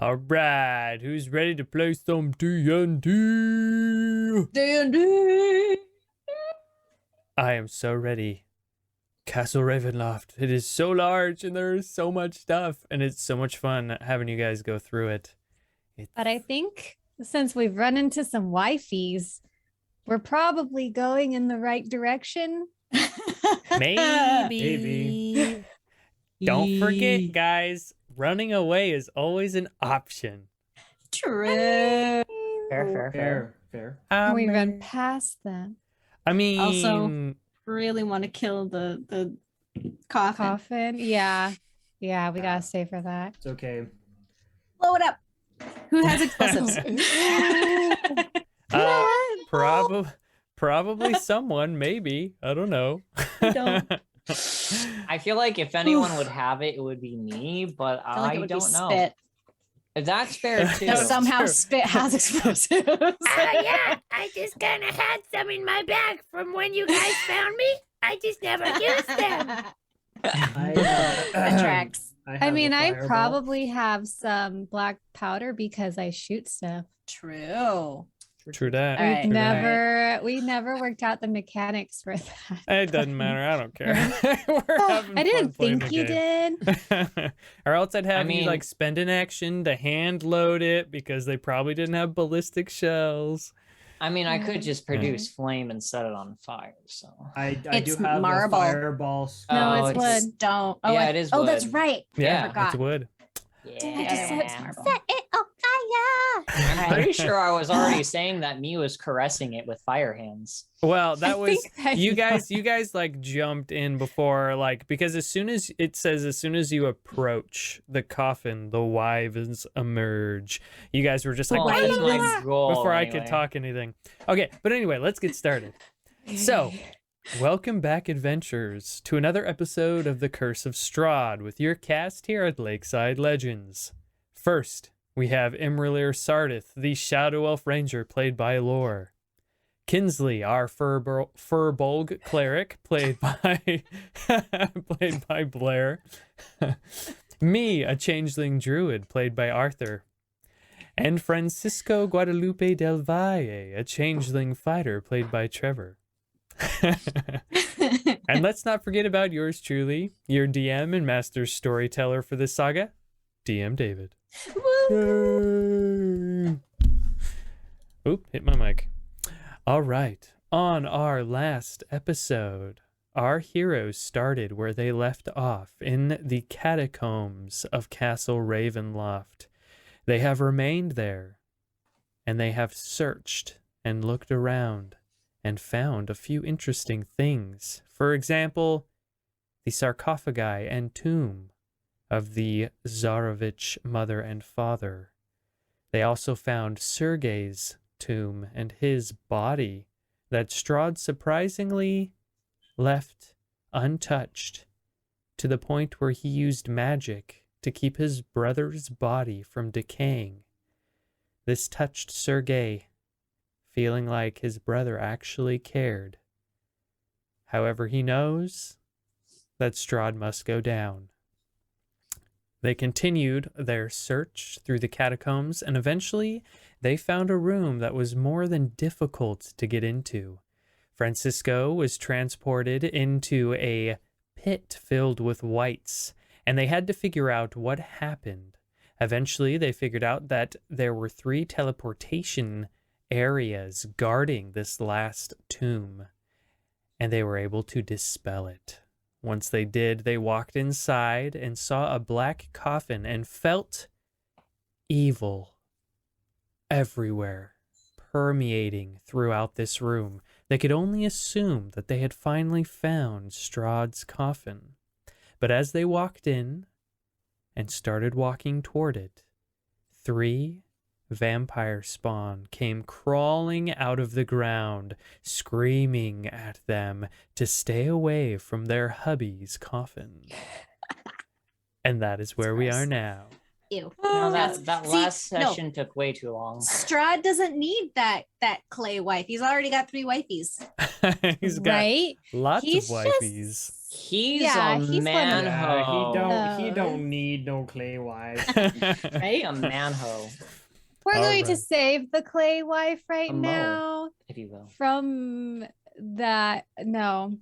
All right, who's ready to play some D&D? D&D. I am so ready. Castle Ravenloft. It is so large and there is so much stuff and it's so much fun having you guys go through it. But I think since we've run into some wifeys, we're probably going in the right direction. Maybe. Don't forget, guys, running away is always an option. True. Fair. We run past them. I mean, Also, really want to kill the coffin. Yeah, we gotta stay for that. It's okay. Blow it up. Who has explosives? probably someone, maybe. I don't know. I don't. I feel like if anyone would have it, it would be me, but I feel like it I would don't be know. Spit. That's fair too. No, somehow Spit has explosives. Yeah, I just kind of had some in my bag from when you guys found me. I just never used them. That tracks. I mean, I probably have some black powder because I shoot stuff. True. True that. All right. We never worked out the mechanics for that. It doesn't matter. I don't care. We're having I didn't fun playing think the you game. did. Or else I'd have you mean- like spend an action to hand load it because they probably didn't have ballistic shells. I mean, I could just produce flame and set it on fire. So I It's do have marble. a fireball. No, Oh, it's it's- wood. Don't. Yeah, it is Oh, that's wood. right. Yeah, forgot. it's wood. yeah. just said it's marble. Set it on fire. I'm pretty sure I was already saying that me was caressing it with fire hands. Well, that was think that you guys like jumped in before, like, because as soon as you approach the coffin, the wyverns emerge. You guys were just like, Well, "What that's is my this?" goal before I anyway. could talk anything. Okay, but anyway, let's get started. So, welcome back, adventurers, to another episode of the Curse of Strahd with your cast here at Lakeside Legendz. First, we have imra'lyr Sardith, the Shadow Elf Ranger, played by Lore. Kinsley, our firbolg cleric, played by Blair. Me, a changeling druid, played by Arthur. And Francisco Guadalupe del Valle, a changeling fighter, played by Trevor. And let's not forget about yours truly, your DM and master storyteller for this saga, DM David. Yay. Oop, hit my mic. All right, on our last episode, our heroes started where they left off in the catacombs of Castle Ravenloft. They have remained there, and they have searched and looked around and found a few interesting things. For example, the sarcophagi and tomb of the Tsarevich mother and father. They also found Sergei's tomb and his body that Strahd surprisingly left untouched, to the point where he used magic to keep his brother's body from decaying. This touched Sergei, feeling like his brother actually cared. However, he knows that Strahd must go down. They continued their search through the catacombs, and eventually they found a room that was more than difficult to get into. Francisco was transported into a pit filled with wights, and they had to figure out what happened. Eventually, they figured out that there were 3 teleportation areas guarding this last tomb, and they were able to dispel it. Once they did, they walked inside and saw a black coffin and felt evil everywhere, permeating throughout this room. They could only assume that they had finally found Strahd's coffin. But as they walked in and started walking toward it, 3 vampire spawn came crawling out of the ground, screaming at them to stay away from their hubby's coffin. And that is where we are now. Ew. No, That's- that see, last no. session took way too long. Strahd doesn't need that clay wife. He's already got 3 wifeys. He's got Right? lots He's of just wifeys. He's Yeah, a he's one of man them. ho. He don't need no clay wives. Hey, a man ho, We're All going to right. save the clay wife right A mo. now if you will. from that. No,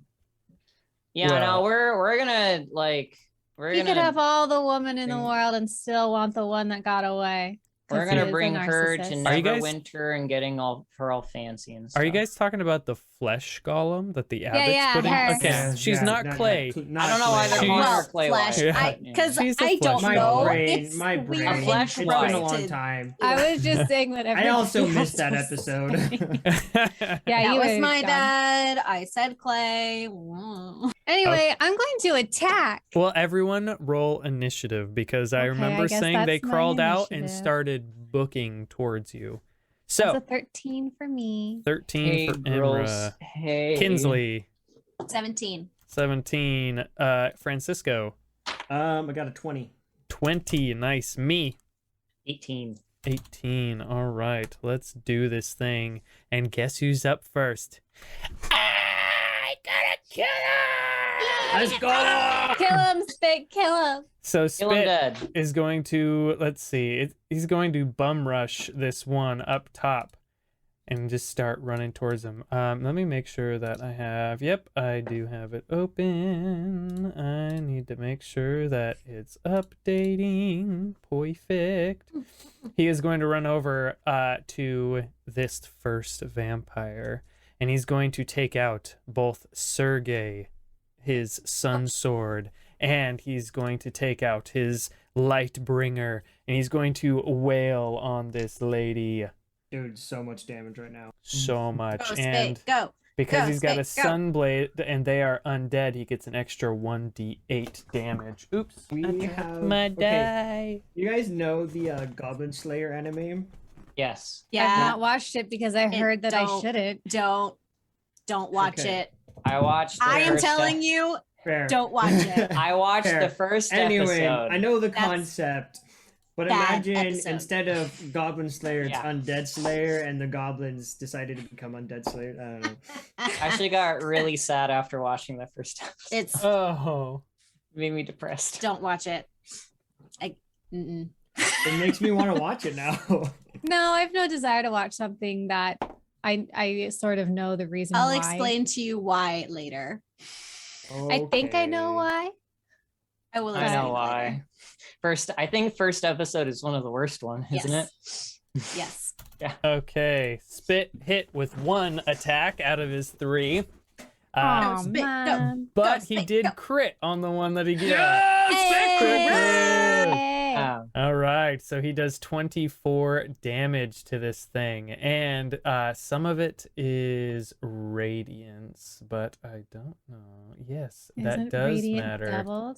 Yeah, Well- no, we're gonna like we're he gonna could have all the women in the bring- world and still want the one that got away. 'cause we're he gonna is a bring her to narcissist. Are you guys- Neverwinter and getting all fancy and stuff. Are you guys talking about the flesh golem that the abbot's yeah, putting? her. Okay, Yeah, she's yeah, not clay. I don't know why they're She's- calling her Well, clay flesh. wife. Yeah. Because She's a I don't flesh My know. brain, It's my weird brain. A flesh It's been a long roasted. time. I was just saying that. I also everybody missed that else was episode. saying. Yeah, That you was were my gone. bad. I said clay. Mm. Anyway, I'm going to attack. Well, everyone roll initiative because I Okay, remember I guess saying they that's my crawled out and initiative. started booking towards you. That's So a 13 for me. 13 Hey, for girls. Imra. Hey. Kinsley, 17. 17. Francisco, I got a 20. 20. Nice. Me, 18. 18. All right, let's do this thing. And guess who's up first? I gotta kill her! Let's go! Kill him, Spit. Kill him. So Kill him Spit dead. is going to, let's see, he's going to bum rush this one up top and just start running towards him. Let me make sure that I have, yep, I do have it open. I need to make sure that it's updating. Perfect. He is going to run over to this first vampire, and he's going to take out both Sergey, his sun sword, and he's going to take out his light bringer, and he's going to wail on this lady Dude, so much damage right now. so much. Go, And Spade. Go. because go, he's got a Spade, go. sunblade and they are undead, he gets an extra 1d8 damage. Oops. We I dropped have- my okay. die. You guys know the Goblin Slayer anime? Yes. I've Yeah. not watched it because I heard that I don't- shouldn't. Don't watch Okay. it. I watched. I am telling you, Fair. don't watch it. I watched Fair. the first Anyway, episode. I know the That's concept, but bad imagine episode. instead of Goblin Slayer, it's Yeah. Undead Slayer, and the goblins decided to become Undead Slayer. I don't know. I actually got really sad after watching the first episode. It's Oh. It made me depressed. don't watch it. Mm-mm. It makes me want to watch it now. No, I have no desire to watch something that I sort of know the reason I'll why. explain to you why later. I think I know Okay. why. I will. I explain know why. I think first episode is one of the worst one, isn't it? Later. Yes. Okay. Spit hit with one attack out of his 3. Oh Spit, go. man. But Go, he Spit, did go. crit on the one that he got. Hey! All right, so he does 24 damage to this thing, and some of it is radiance, but I don't know. Yes, that Isn't does radiant matter. doubled?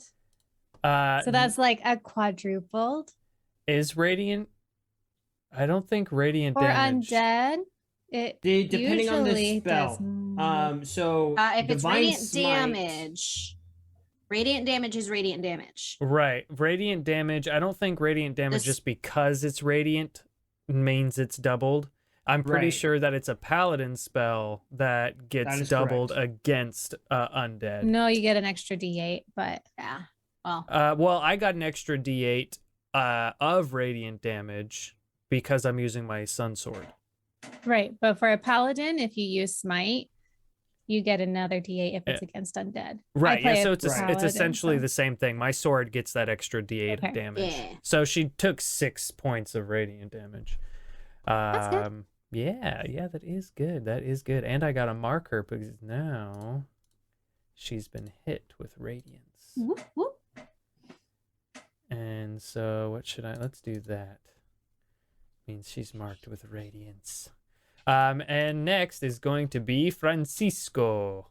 So So that's like a quadrupled. is radiant. I don't think radiant For damage. undead, it Depending on the usually spell. does more. So If it's Divine radiant Smite- damage is radiant damage. Right, radiant damage. I don't think radiant damage This- just because it's radiant means it's doubled. I'm pretty Right. sure that it's a paladin spell that gets is doubled correct. against undead. No, you get an extra D8, but Yeah. Well, Well, I got an extra D8 of radiant damage because I'm using my sun sword. right. But for a paladin, if you use smite, you get another D8 if it's against undead. I Right. play Yeah. a So it's paladin, it's essentially so- the same thing. My sword gets that extra D8 of Okay. damage. Yeah. So she took 6 points of radiant damage. That's good. Yeah, that is good. That is good. And I got a marker because now she's been hit with radiance. whoop, whoop. And so what should let's do that. Means she's marked with radiance. And next is going to be Francisco.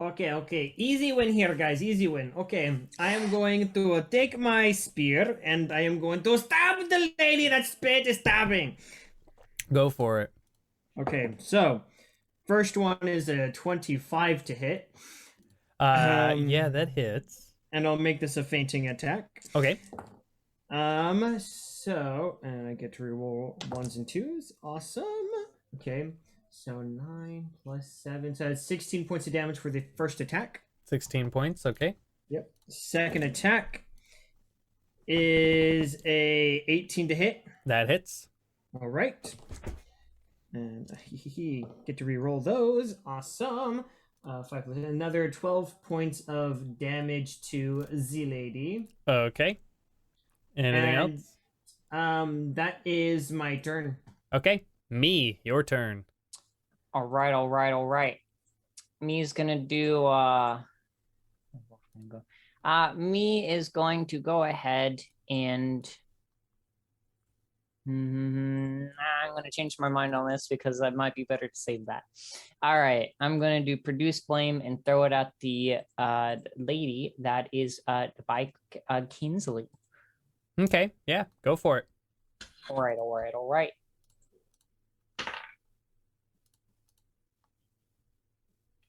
Okay. Easy win here, guys. Easy win. Okay, I am going to take my spear and I am going to stab the lady that Spade is stabbing. Go for it. Okay, so first one is a 25 to hit, Yeah, that hits. and I'll make this a fainting attack. Okay. So and I get to reroll 1s and 2s. Awesome. Okay, so 9 plus 7, so that's 16 points of damage for the first attack. 16 points. Okay. Yep. Second attack is a 18 to hit. That hits. All right. And get to re-roll those. Awesome. Another 12 points of damage to the lady. Okay. Anything And, else? That is my turn. Okay. Me, your turn. All right. Me's gonna do Me is going to go ahead and I'm gonna change my mind on this because that might be better to save that. All right, I'm gonna do produce flame and throw it at the lady that is by Kinsley. Okay. Yeah. Go for it. All right.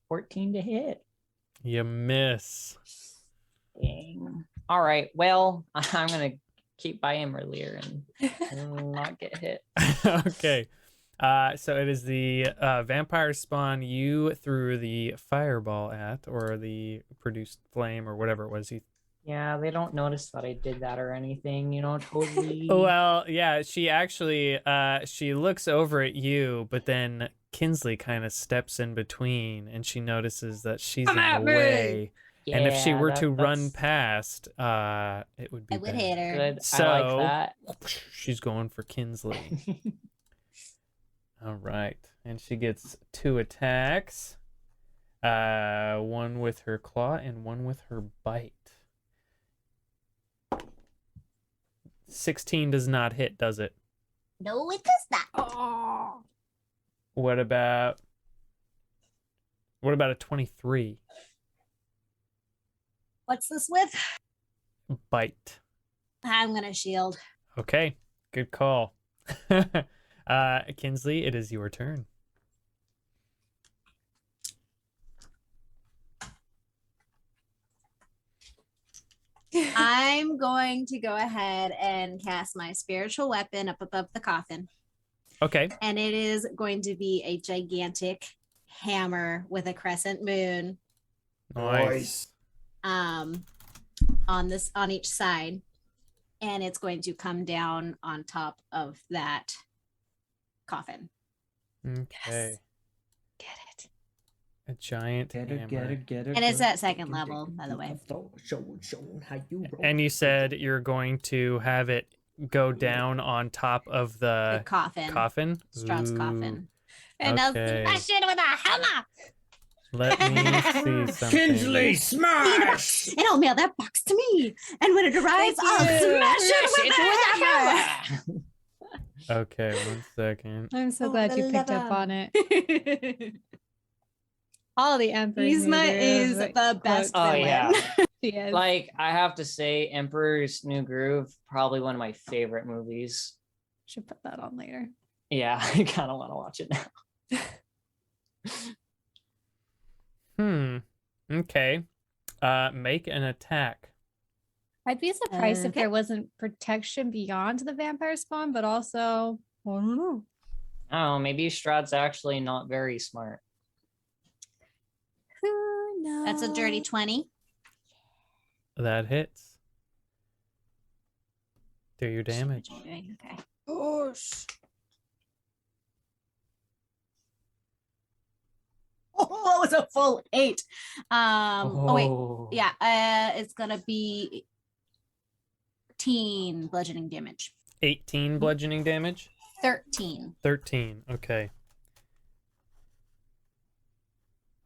14 to hit. You miss. Dang. All right. Well, I'm gonna keep by imra'lyr and not get hit. Okay. So it is the vampire spawn you threw the fireball at, or the produced flame, or whatever it was. Yeah, they don't notice that I did that or anything. Totally. Well, yeah. She actually she looks over at you, but then Kinsley kind of steps in between, and she notices that she's in the way. Yeah, And if she were to run that's past, it would be I would bad. hit her. good. So I like that. she's going for Kinsley. All right, and she gets 2 attacks. One with her claw and one with her bite. 16 does not hit, does it? No, it does not. Oh. What about a 23? What's this with? Bite. I'm gonna shield. Okay, good call. Kinsley, it is your turn. I'm going to go ahead and cast my spiritual weapon up above the coffin. Okay. And it is going to be a gigantic hammer with a crescent moon Nice. on each side. And it's going to come down on top of that coffin. Okay. Get it. A giant hammer. And it's at second level, by the way. And you said you're going to have it go down on top of The the coffin. coffin? Strahd's Ooh, coffin. And I'll okay. smash it with a hammer. Let me see something. Kinsley, smash! And I'll mail that box to me. And when it arrives, Thank I'll you. smash it with a hammer. Okay, 1 second. I'm so Oh, glad you picked up on it. All the Emperor's Yzma New is Groove the best Oh, villain. yeah. She is. Like, I have to say, Emperor's New Groove, probably one of my favorite movies. Should put that on later. Yeah, I kind of want to watch it now. Okay. Make an attack. I'd be surprised if Okay. there wasn't protection beyond the vampire spawn, but also, I don't know. Oh, maybe Strahd's actually not very smart. Who knows? That's a dirty 20. That hits. Do your damage. Okay. Gosh. Oh, it was a full 8. Oh wait. Oh. Yeah, it's gonna be 18 bludgeoning damage. 18 bludgeoning damage. 13. 13. Okay.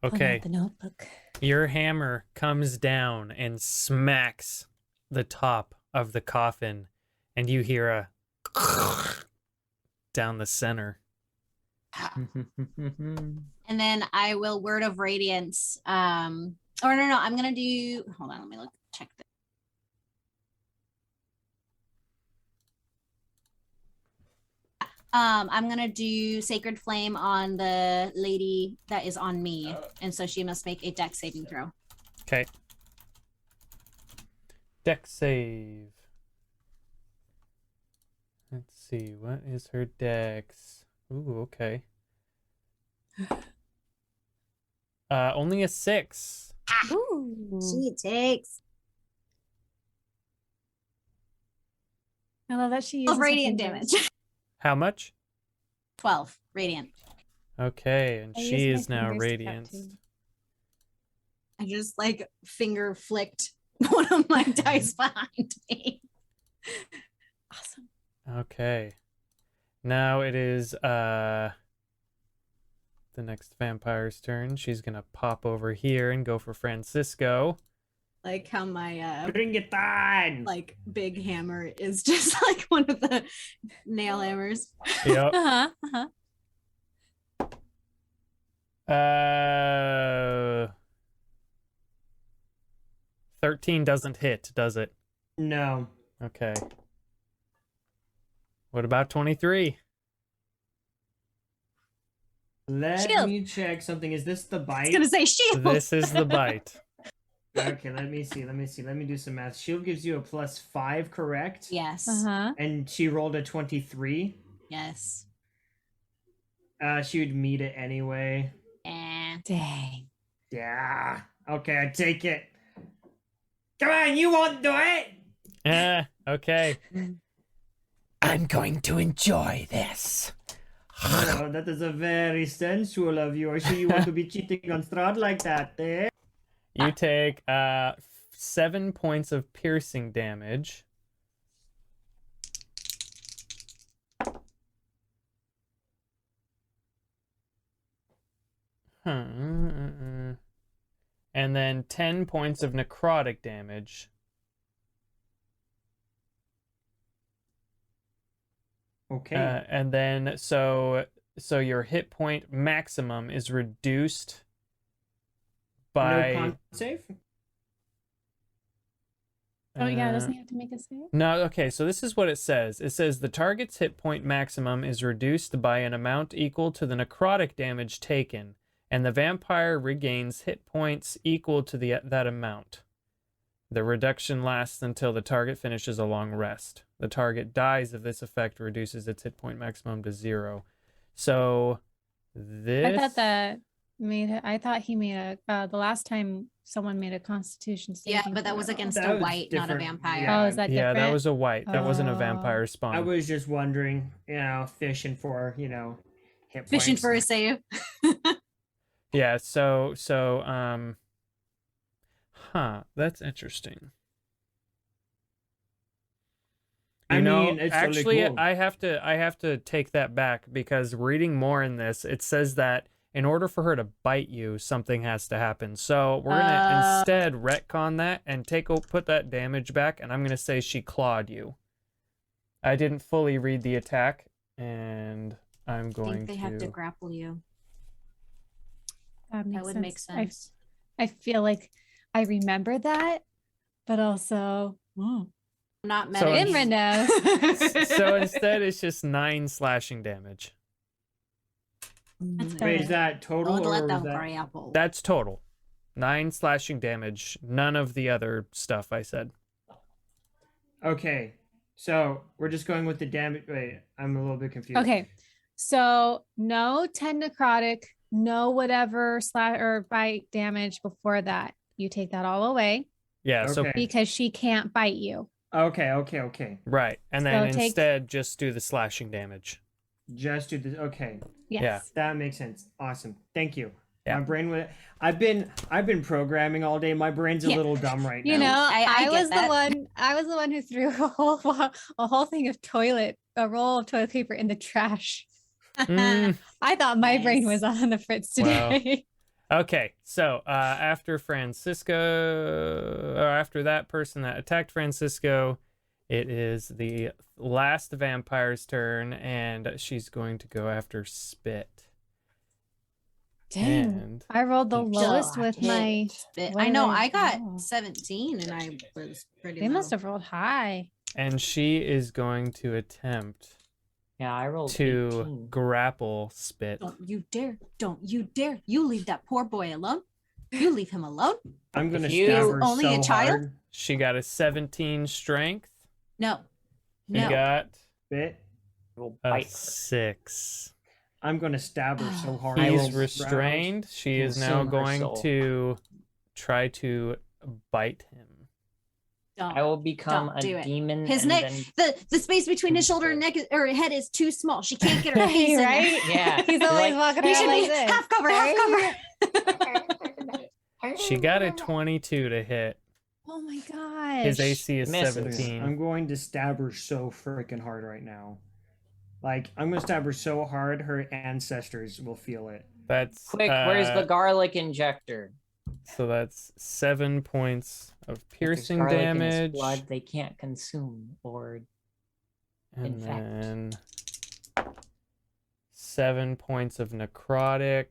Pull out Okay. the notebook. Your hammer comes down and smacks the top of the coffin, and you hear a down the center. And then I will word of radiance. Or no, I'm gonna do. Hold on, let me check this. I'm gonna do sacred flame on the lady that is on me, and so she must make a dex saving throw. Okay. Dex save. Let's see. What is her dex? Ooh, okay. Only a 6. Ooh. She takes I love that she 12 uses her radiant fingers. damage. How much? 12 radiant. Okay, and I use she my is now fingers to cut, radiant. too. I just like finger flicked one of my dice behind me. Awesome. Okay. Now it is the next vampire's turn. She's gonna pop over here and go for Francisco. Like how my Bring it on! like big hammer is just like one of the nail hammers. Yep. Uh-huh. Uh-huh. 13 doesn't hit, does it? No. Okay. What about 23? Let Shield. me check something. Is this the I bite? was gonna say shield. This is the bite. Okay, let me see. Let me do some math. Shield gives you a +5, correct? Yes. Uh-huh. And she rolled a 23. Yes. She would meet it anyway. Dang. Yeah. Okay, I take it. Come on, you won't do it. Okay. I'm going to enjoy this. Oh, that is a very sensual of you. I see you want to be cheating on Strahd like that, eh? You take 7 points of piercing damage. And then 10 points of necrotic damage. Okay. And then so your hit point maximum is reduced by No con save? Oh, yeah, uh, doesn't he have to make a save? No, okay, so this is what it says. It says the target's hit point maximum is reduced by an amount equal to the necrotic damage taken, and the vampire regains hit points equal to that amount. The reduction lasts until the target finishes a long rest. The target dies if this effect reduces its hit point maximum to 0. So this I thought that I thought he made a the last time someone made a constitution Yeah, saving but that was throw. against That a was white, not a different. vampire. Yeah. Oh, is that yeah, different? that was a white. That wasn't a Oh. vampire spawn. I was just wondering, fishing for, hit Fishing points. for a save. Yeah, so that's interesting. I mean, it's really actually, cool. I have to take that back, because reading more in this, it says that in order for her to bite you, something has to happen. So we're gonna instead retcon that and put that damage back, and I'm gonna say she clawed you. I didn't fully read the attack, and I'm I going think they have to grapple you. That, That would make sense. I feel like I remember that, but also Not So meta. Imra knows. So instead, it's just 9 slashing damage. That's Wait, is better. that total Don't or let was them that... grapple. That's total. 9 slashing damage. None of the other stuff I said. Okay, so we're just going with the damage. Wait, I'm a little bit confused. Okay, so no 10 necrotic, no whatever slash or bite damage before that. You take that all away Yeah, so Okay. because she can't bite you. Okay. right. And then So take- instead just do the slashing damage. Just do this. Okay, Yes. Yeah. that makes sense. Awesome. Thank you. Yeah. My brain was. I've been programming all day. My brain's a Yeah. little dumb right now. You know, I I get was that. the one who threw a whole thing of a roll of toilet paper in the trash. Mm, I thought my brain Nice. was on the fritz Wow. today. okay, so after after that person that attacked Francisco, it is the last vampire's turn, and she's going to go after Spit. Dang. And I rolled the Duh, lowest with my. But what I know did I got roll? 17 and I was pretty They low. must have rolled high. she is going to attempt Yeah, I rolled to 18. grapple Spit. Don't you dare. Don't you dare. You leave that poor boy alone. You leave him alone. I'm gonna If you- stab her Only so a child? hard. She got a 17 strength. No. She No. got Bit. Will a bite her. 6. I'm gonna stab her so hard. I He's will restrained. She is now consume her going soul. to try to bite him. Don't. I will become Don't a do it. demon. His and neck, then- the space between his shoulder and neck or head is too small. She can't get her face in there. Right? Yeah. He's You're always like, walking He around should like be this. half cover, right? She got a 22 to hit. Oh my gosh. His AC is Misses. 17. I'm going to stab her so freaking hard right now. Like, I'm going to stab her so hard, her ancestors will feel it. That's Quick, where's the garlic injector? So that's 7 points of If there's piercing garlic in his damage. blood, they can't consume or And infect. then 7 points of necrotic.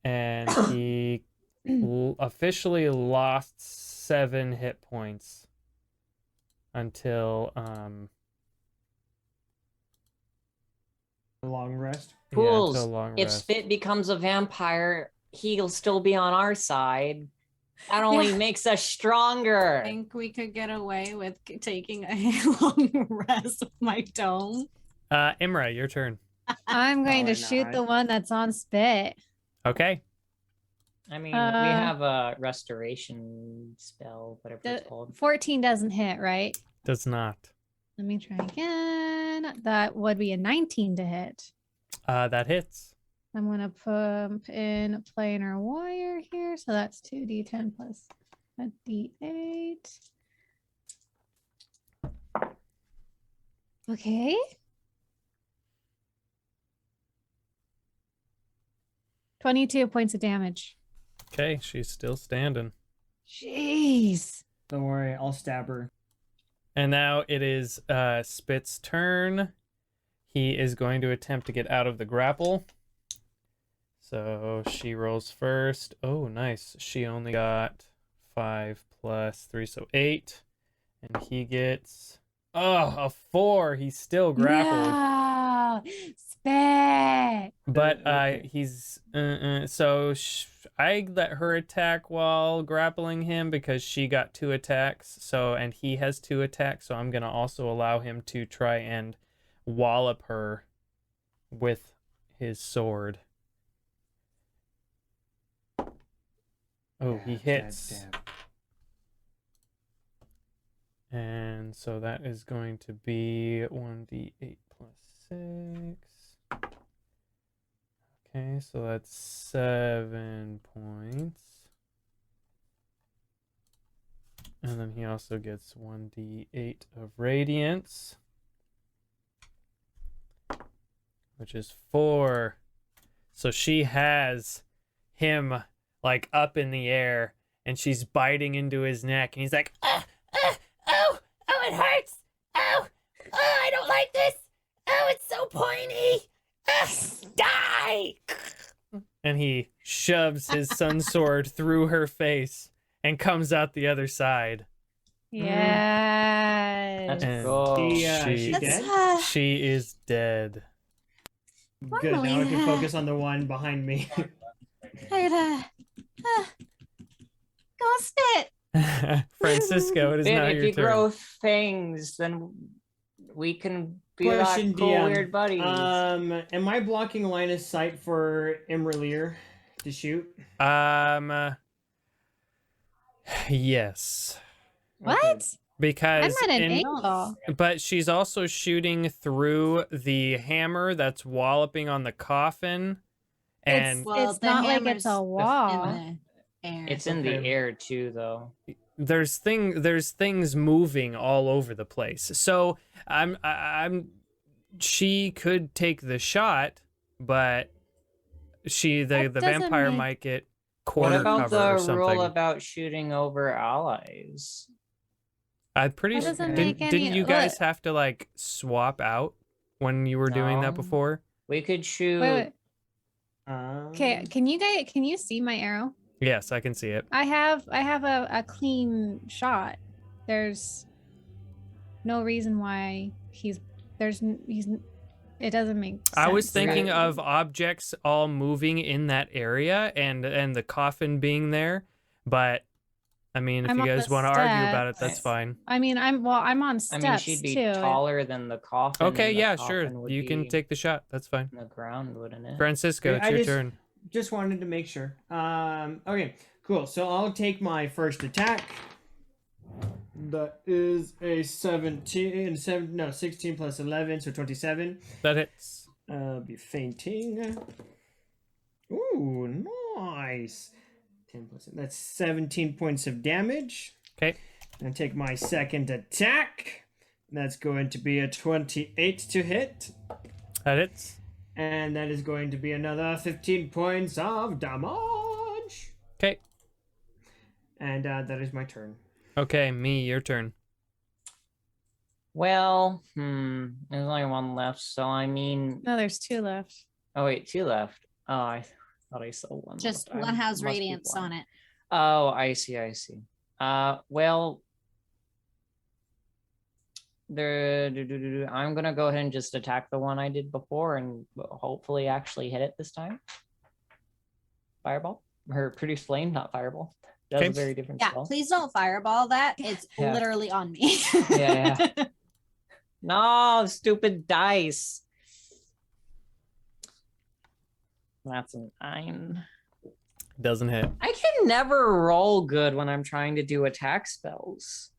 And he officially lost 7 hit points until A long rest. Fools, until long if rest. Spit becomes a vampire, he'll still be on our side. That only makes us stronger. I think we could get away with taking a long rest with my dome. Imra, your turn. I'm going to Probably shoot not. the one that's on Spit. Okay. I mean, we Uh, have a restoration spell, whatever The it's called. 14 doesn't hit, right? Does not. Let me try again. That would be a 19 to hit. That hits. I'm going to put in a planar warrior here. So that's 2d10 plus a d8. Okay. 22 points of damage. Okay, she's still standing. Jeez. Don't worry, I'll stab her. And now it is Spit's turn. He is going to attempt to get out of the grapple. So she rolls first. Oh, nice. She only got 5 plus 3, so 8. And he gets a 4. He's still grappled. No. Spit. But Okay. he's so I let her attack while grappling him because she got 2 attacks. So and he has 2 attacks, so I'm gonna also allow him to try and wallop her with his sword. Oh, he Stab, hits. stab. And so that is going to be 1d8 plus 6. Okay, so that's 7 points. And then he also gets 1d8 of radiance, which is 4. So she has him like up in the air and she's biting into his neck and he's like, Oh, it hurts. Oh, I don't like this. Oh, it's so pointy. Die. and he shoves his sun sword through her face and comes out the other side. Yes. Let's And go. she- She Let's, dead? She is dead. Good, now I can Finally. focus on the one behind me. Go Spit. Francisco, it is Spit, now if your you turn. grow fangs, then we can be Question, like cool DM. weird buddies. Am I blocking line of sight for imra'lyr to shoot? Yes. What? Because I'm at an in- angle. but she's also shooting through the hammer that's walloping on the coffin. And It's the not like hammer's it's a in wall. the air. It's in the Okay. air too, though. there's things moving all over the place. So she could take the shot, but the That doesn't vampire make- might get What corner about cover or the something. rule about shooting over allies? I'm pretty That sure doesn't didn't, make didn't any- you guys look. have to like swap out when you were doing that No. before? We could shoot. Wait. Okay, can you see my arrow? Yes, I can see it. I have a clean shot. There's no reason why it doesn't make sense. I was thinking right? of objects all moving in that area and the coffin being there, but I mean, if I'm you on guys the want to argue about it, that's steps. fine. I mean, I'm on I steps mean, she'd be too. taller than the coffin. Okay, and the yeah, coffin sure. would You can be take the shot. That's fine. on the ground, wouldn't it? Francisco, it's I your just- turn. Just wanted to make sure. Okay, cool. So I'll take my first attack. That is a 16 plus 11, so 27. That hits. Be fainting. Ooh, nice. 10 plus that's 17 points of damage. Okay. And take my second attack. That's going to be a 28 to hit. That hits. And that is going to be another 15 points of damage. Okay. And that is my turn. Okay, me, your turn. Well, there's only one left, so I mean, No, there's 2 left. oh wait, 2 left. Oh, I thought I saw one. Just left. I one has must be radiance blind. on it. Oh, I see. Well, I'm gonna go ahead and just attack the one I did before, and hopefully actually hit it this time. Fireball or produce flame, not fireball. That's Okay. a very different Yeah, spell. please don't fireball that. It's Yeah. literally on me. Yeah. No, stupid dice. That's an 9. Doesn't hit. I can never roll good when I'm trying to do attack spells.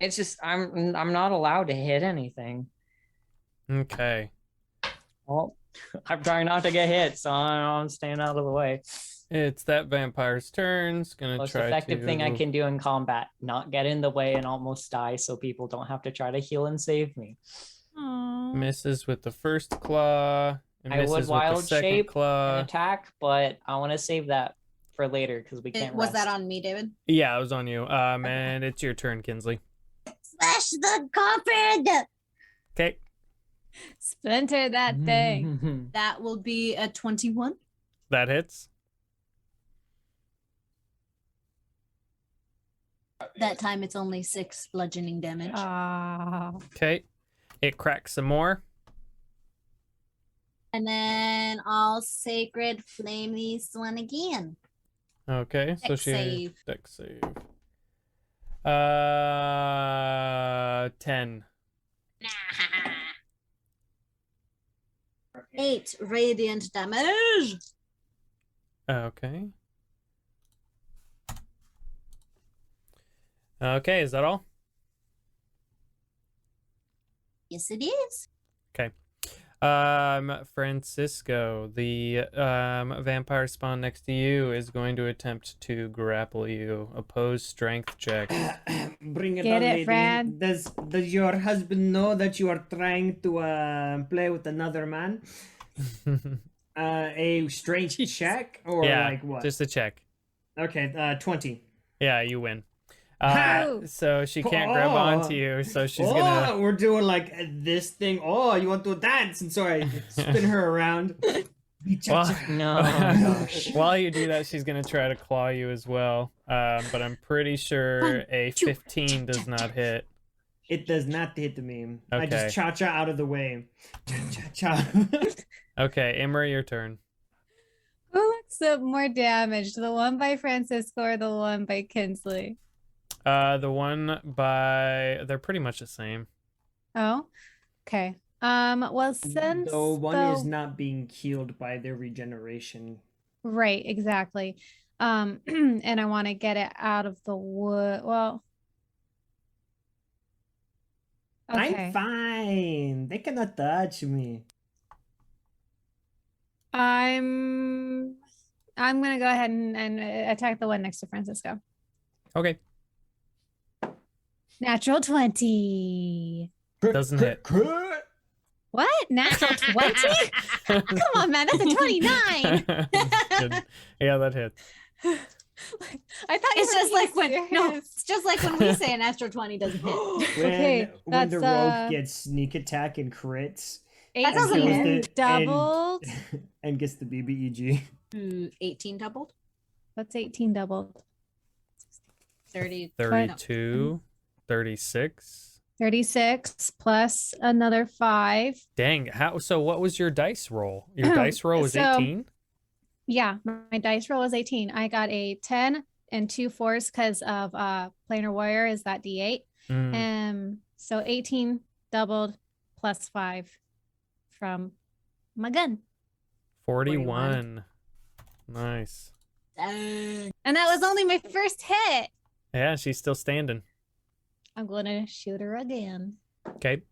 It's just I'm not allowed to hit anything. Okay. Well, I'm trying not to get hit, so I'm staying out of the way. It's that vampire's turn. It's gonna Most try effective to... thing I can do in combat, not get in the way and almost die, so people don't have to try to heal and save me. Aww. Misses with the first claw. And I would misses with the wild second shape claw. An attack, but I want to save that for later because we can't. Was that rest. on me, David? Yeah, it was on you. And it's your turn, Kinsley. Slash the coffin! Okay. Splinter that thing. That will be a 21. That hits. That time it's only 6 bludgeoning damage. Ah. Okay. It cracks some more. And then I'll sacred flame this one again. Okay. So Dex she save. Dex save. 10. 8 radiant damage. Okay. Okay, is that all? Yes, it is. Okay. Francisco, the vampire spawn next to you is going to attempt to grapple you. Oppose strength check. Bring it Get on, it, lady. Fran? Does your husband know that you are trying to play with another man? A strength check or Yeah, like what? just a check. Okay, 20. Yeah, you win. Ha! So she can't grab Oh. onto you, so she's oh, gonna... we're doing like this thing. Oh, you want to dance? And so I spin her around. Well, No, gosh. while you do that, she's gonna try to claw you as well. But I'm pretty sure a 15 does not hit. It does not hit me. I Okay. just cha-cha out of the way. Cha-cha. Okay, Imra, your turn. Who looks up more damage? The one by Francisco or the one by Kinsley? The one by... They're pretty much the same. Oh, okay. Well, since the one is not being killed by their regeneration. right, exactly. And I want to get it out of the wood. Well, okay. I'm fine. They cannot touch me. I'm gonna go ahead and attack the one next to Francisco. Okay. Natural 20. Doesn't hit. What? Natural 20? Come on, man. That's a 29. Good. Yeah, that hits. I thought you It's were just being like when serious. it's just like when we say an natural 20 doesn't hit. Okay, when the that's, rogue gets sneak attack and crits That doesn't 18 hit. doubled. and gets the BBEG. 18 doubled. What's 18 doubled? 30. 32, 36. 36 plus another 5. Dang. How? So what was your dice roll? Your dice roll was So- 18? Yeah, my dice roll was 18. I got a 10 and 2 4s because of planar warrior is that D8. Mm. So 18 doubled plus 5 from my gun. 41. Nice. Dang. And that was only my first hit. Yeah, she's still standing. I'm going to shoot her again. Okay.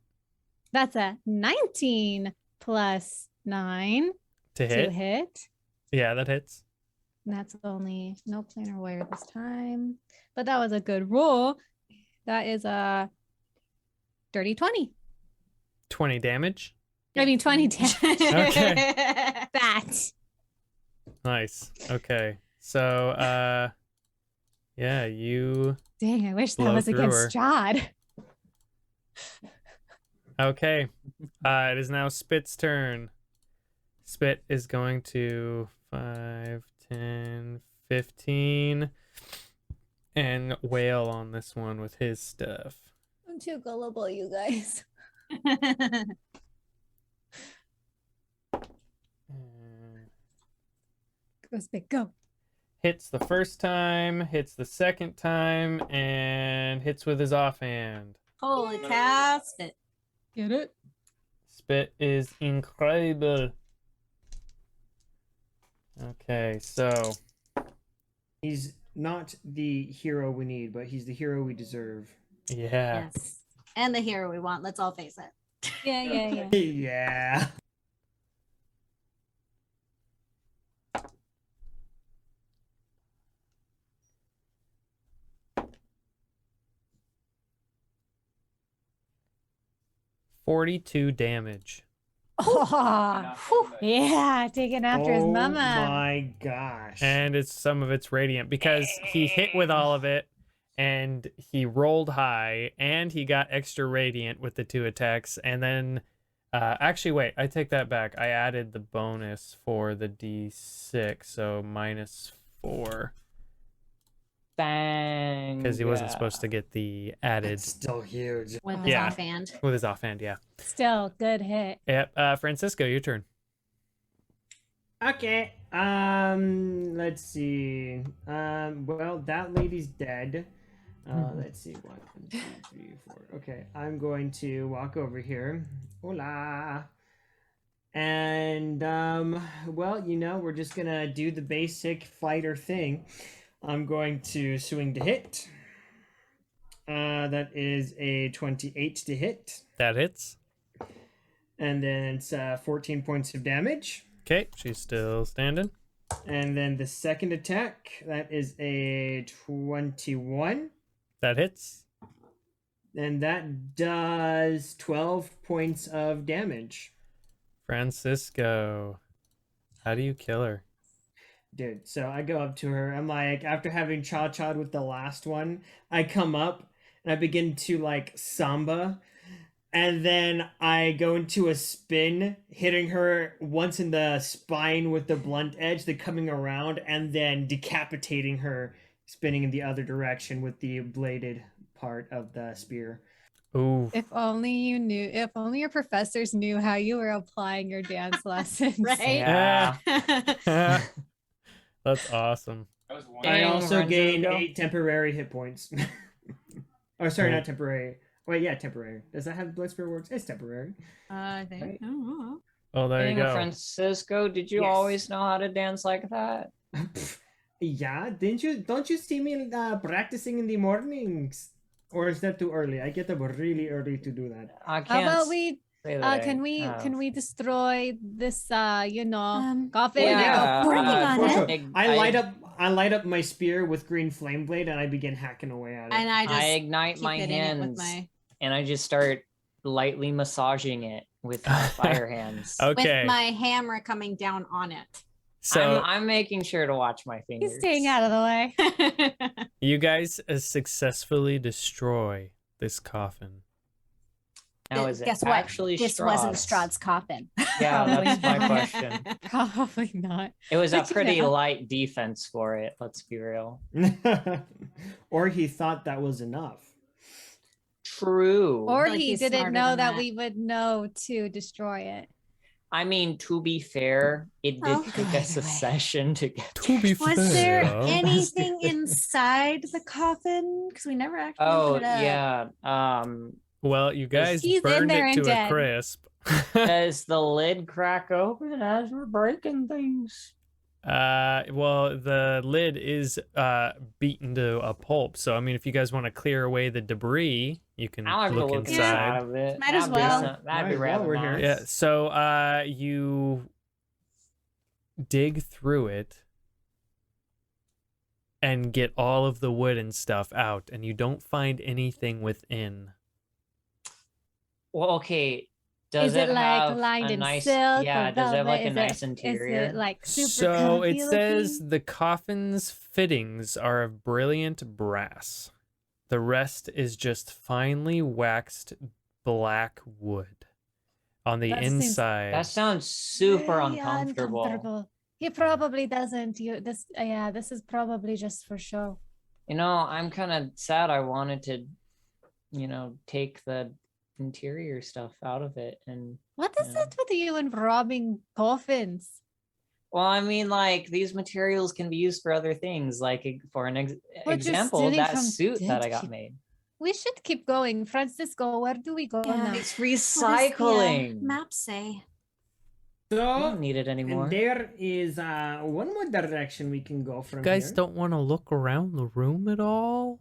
That's a 19 plus 9 To to hit. hit. Yeah, that hits. And that's only no planar wire this time. But that was a good roll. That is a dirty 20. 20 damage. I mean 20 damage. Okay. That. Nice. Okay. So, yeah, you. Dang, I wish that Blow was through against her. Strahd. Okay. It is now Spit's turn. Spit is going to 5, 10, 15, and wail on this one with his stuff. I'm too gullible, you guys. Go, Spit, go. Hits the first time, hits the second time, and hits with his offhand. Holy cow, Spit. Get it? Spit is incredible. Okay, so He's not the hero we need, but he's the hero we deserve. yeah. Yes. And the hero we want. Let's all face it. Yeah. Yeah. $42 damage. Oh, yeah, taking after his Oh mama. my gosh. And it's some of it's radiant because he hit with all of it and he rolled high and he got extra radiant with the 2 attacks. And then actually wait, I take that back. I added the bonus for the D6, so -4 Bang. because he wasn't supposed to get the added It's still huge. With his Yeah. offhand. with his offhand. Yeah. Still, good hit. Yep. Francisco, your turn. Okay. Let's see. Well, that lady's dead. Let's see. 1, 2, 3, 4. Okay, I'm going to walk over here. Hola. And well, we're just gonna do the basic fighter thing. I'm going to swing to hit. That is a 28 to hit, That hits. and then it's 14 points of damage. Okay, she's still standing. And then the second attack, that is a 21. That hits. And that does 12 points of damage. Francisco, how do you kill her? Dude, so I go up to her. I'm like, after having cha-cha'd with the last one, I come up and I begin to like samba. And then I go into a spin, hitting her once in the spine with the blunt edge, then coming around and then decapitating her, spinning in the other direction with the bladed part of the spear. Ooh. If only you knew, if only your professors knew how you were applying your dance lessons. Right? Yeah. That's awesome. I Dang, also gain Francisco. 8 temporary hit points. Oh, sorry, not temporary. Wait, yeah, temporary. Does that have blood spear works? It's temporary. I think. Right. Oh, Oh, there you Dang, go. Francisco, did you Yes. always know how to dance like that? Yeah, don't you see me practicing in the mornings? Or is that too early? I get up really early to do that. I How can't about we say that can I we destroy this coffin? Yeah, working uh, on For it. sure. Ig- I light up my spear with green flame blade and I begin hacking away at it. And I just I ignite keep my hitting it with hands my and I just start lightly massaging it with my fire hands. Okay. with my hammer coming down on it. So I'm making sure to watch my fingers. He's staying out of the way. you guys successfully destroy this coffin. Now, is it Guess what? actually This wasn't Strahd's? Strahd's coffin. Yeah, that's my Probably not. question. Probably not. It was a But you pretty know. light defense for it. Let's be real. Or he thought that was enough. True. Or Like he he's didn't smarter know than that that. we would know to destroy it. I mean, to be fair, it did Oh, take us a anyway. session to get. To be Was there fair. anything inside the coffin? Because we never actually Oh opened it up. yeah. Well, you guys He's in burned there it and to a dead. crisp. Does the lid crack open as we're breaking things? Well, the lid is beaten to a pulp. So I mean, if you guys want to clear away the debris, you can I'll have to look look inside. inside of it. Might as That'd be well. That'd Might be as well, rather we're here. nice. Yeah. So you dig through it and get all of the wood and stuff out, and you don't find anything within. Well, okay. Does Is it like have lined a in nice? silk? Yeah. or Does it have like velvet? a nice interior? Is it like super So it comfy says looking? the coffin's fittings are of brilliant brass. The rest is just finely waxed black wood. On the That seems- inside, That sounds super Very uncomfortable. He probably doesn't. This is probably just for show. You know, I'm kind of sad. I wanted to, take the interior stuff out of it. And What is Yeah. it with you and robbing coffins? well, I mean, like these materials can be used for other things. Like for an But you're example, stealing that from suit that I dead got people. made. We should keep going. Francisco, where do we go Yeah. now? It's What does the, recycling. map say? We don't So need it anymore. there is one more direction we can go from you guys here. don't want to look around the room at all?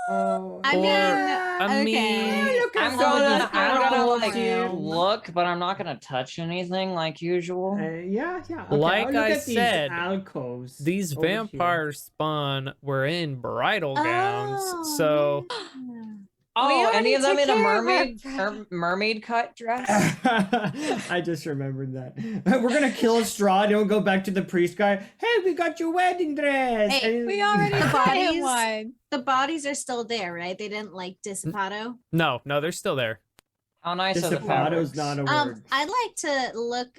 Oh, I mean, I okay. mean, look at I'm some of gonna, these I'm gonna alcohols like here. look, but I'm not gonna touch anything like usual. Yeah. Okay. Like oh, look I at these said, alcoves. These over here. vampires spawn were in bridal gowns, so Oh, any already of them took in a care of our mermaid problem. mermaid cut dress? I just remembered that. We're gonna kill Strahd and we'll go back to the priest guy. Hey, we got your wedding dress. Hey, And- We already The got him bodies- one. The bodies are still there, right? They didn't like dissipato. no, they're still there. How nice are the Dissipado's fabrics? not a word. I'd like to look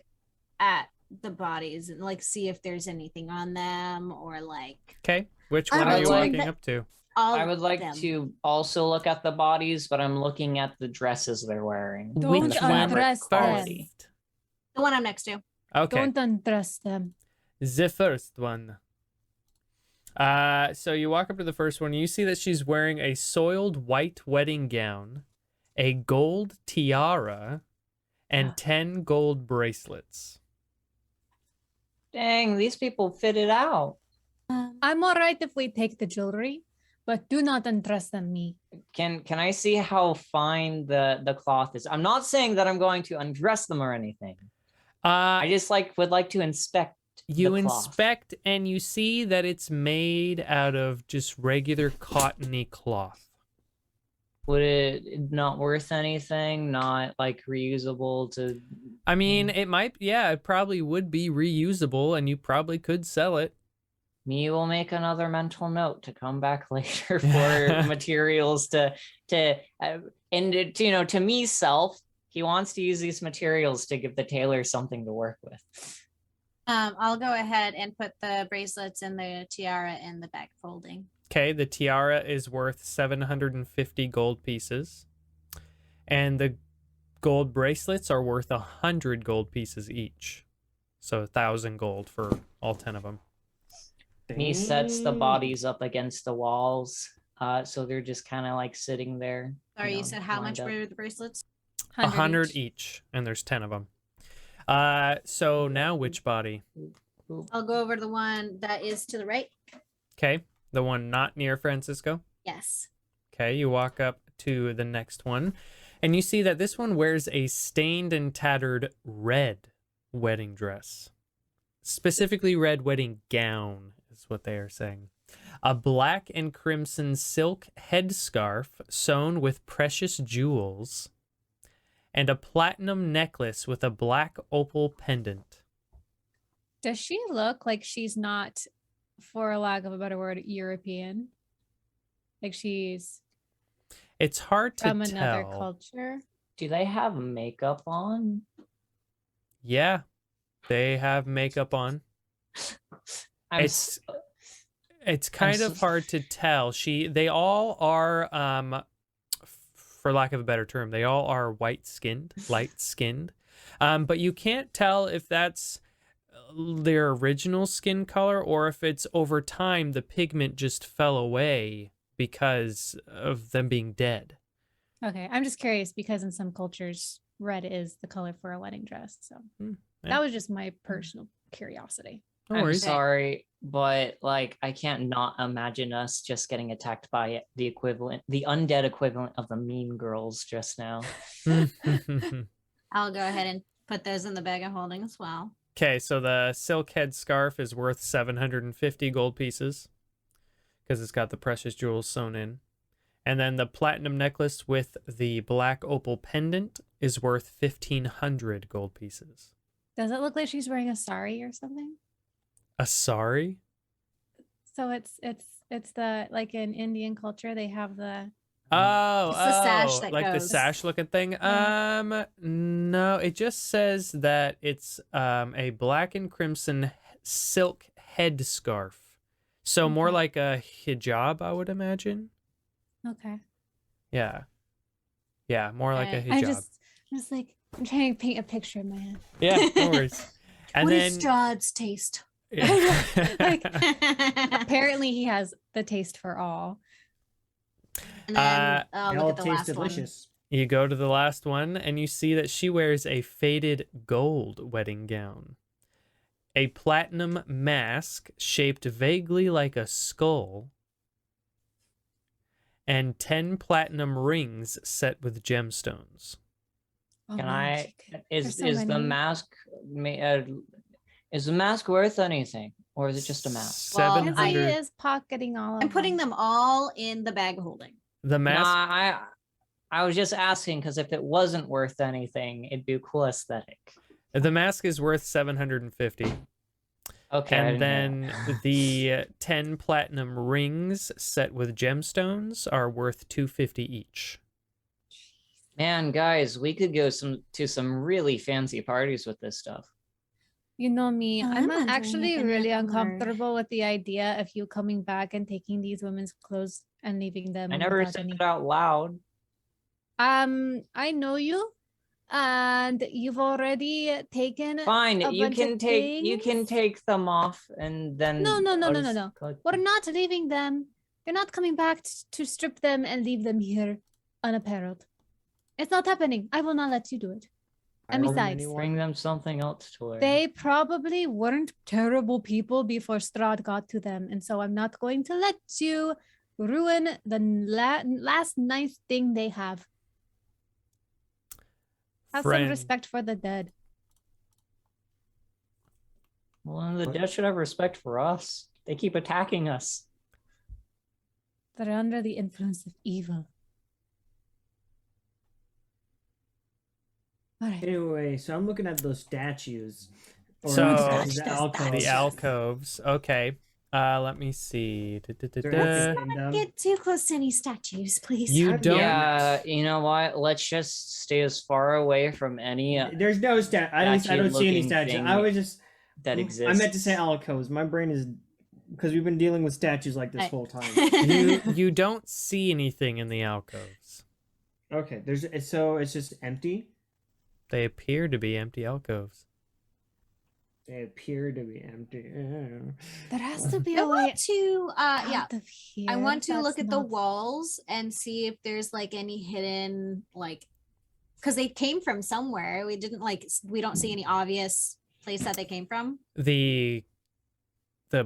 at the bodies and like see if there's anything on them or like Okay, which I one would are you like walking that- up to? all I would like them. to also look at the bodies, but I'm looking at the dresses they're wearing. Don't Which the one fabric undress them. quality. first? The one I'm next to. Okay, Don't undress them. the first one. So you walk up to the first one. You see that she's wearing a soiled white wedding gown, a gold tiara, and 10 gold bracelets. Dang, these people fit it out. I'm all right if we take the jewelry, but do not undress them, me. Can I see how fine the cloth is? I'm not saying that I'm going to undress them or anything. I just would like to inspect You the cloth. inspect and you see that it's made out of just regular cottony cloth. Would it not worth anything? Not like reusable to I mean, it might, yeah, it probably would be reusable and you probably could sell it. me will make another mental note to come back later for materials to me self, he wants to use these materials to give the tailor something to work with. I'll go ahead and put the bracelets and the tiara in the back folding. Okay, the tiara is worth 750 gold pieces. And the gold bracelets are worth 100 gold pieces each. So 1,000 gold for all 10 of them. He sets the bodies up against the walls, so they're just kind of like sitting there. Sorry, you know, said how much lined up. were the bracelets? 100 each, and there's 10 of them. So now which body? I'll go over to the one that is to the right. Okay, the one not near Francisco. Yes. Okay, you walk up to the next one, and you see that this one wears a stained and tattered red wedding dress. Specifically, red wedding gown is what they are saying. A black and crimson silk headscarf sewn with precious jewels, and a platinum necklace with a black opal pendant. Does she look like she's not, for a lack of a better word, European? Like she's It's hard to from another tell. culture? Do they have makeup on? Yeah, they have makeup on. I'm It's it's kind of s- hard to tell. They all are for lack of a better term, they all are white-skinned, light-skinned. But you can't tell if that's their original skin color or if it's over time the pigment just fell away because of them being dead. Okay, I'm just curious because in some cultures, red is the color for a wedding dress. So yeah. that was just my personal curiosity. No I'm worries. sorry, but like I can't not imagine us just getting attacked by the undead equivalent of the Mean Girls just now. I'll go ahead and put those in the bag of holding as well. Okay, so the silk head scarf is worth 750 gold pieces because it's got the precious jewels sewn in. And then the platinum necklace with the black opal pendant is worth 1,500 gold pieces. Does it look like she's wearing a sari or something? A sari? So it's the like in Indian culture they have the Oh, It's the sash that like the goes. sash looking thing. Yeah. No, it just says that it's a black and crimson silk head scarf. So more Okay. like a hijab, I would imagine. okay. Yeah. Yeah, more like a Okay. hijab. I'm just like I'm trying to paint a picture in my head. Yeah, no worries. And What then is Strahd's taste? yeah. Like, Apparently he has the taste for all. And then They look all at the taste last delicious. You go to the last one and you see that she wears a faded gold wedding gown, a platinum mask shaped vaguely like a skull, and 10 platinum rings set with gemstones. Oh, Can magic. is There's so the many. mask is the mask worth anything, or is it just a mask? Well, Kenzie 700. is pocketing all of I'm putting them. them all in the bag of holding. The mask. Nah, I was just asking because if it wasn't worth anything, it'd be a cool aesthetic. The mask is worth 750. Okay, I And didn't know then that. the 10 platinum rings set with gemstones are worth 250 each. Man, guys, we could go to some really fancy parties with this stuff. You know me, Oh, I'm I'm wondering actually if any of really them are- uncomfortable with the idea of you coming back and taking these women's clothes and leaving them. I never without said any- it out loud. I know you, and you've already taken. Fine, a you bunch can of things. take them off, and then No, no, no, I'll no, no, just no. collect We're them. not leaving them. You're not coming back to strip them and leave them here unapparelled. It's not happening. I will not let you do it. And Iron besides, anyone? Bring them something else to wear. they probably weren't terrible people before Strahd got to them, and so I'm not going to let you ruin the last nice thing they have. Have some Friend. respect for the dead. Well, then the What? dead should have respect for us. They keep attacking us. They're under the influence of evil. All right. Anyway, so I'm looking at those statues. Or So- not statues, the Statues. alcoves. The alcoves. Okay. Let me see. Is there anything in them? Get too close to any statues, please. You How don't. Yeah, you know what? Let's just stay as far away from any There's no at least I don't see any statue-looking statues. thing I was just that I exists. meant to say alcoves. My brain is because we've been dealing with statues like this Right. whole time. You don't see anything in the alcoves. Okay, it's just empty. They appear to be empty alcoves. They appear to be empty. There has to be I a way want to yeah. out of here. I want to look that's at the not- walls and see if there's like any hidden like because they came from somewhere. We didn't we don't see any obvious place that they came from. The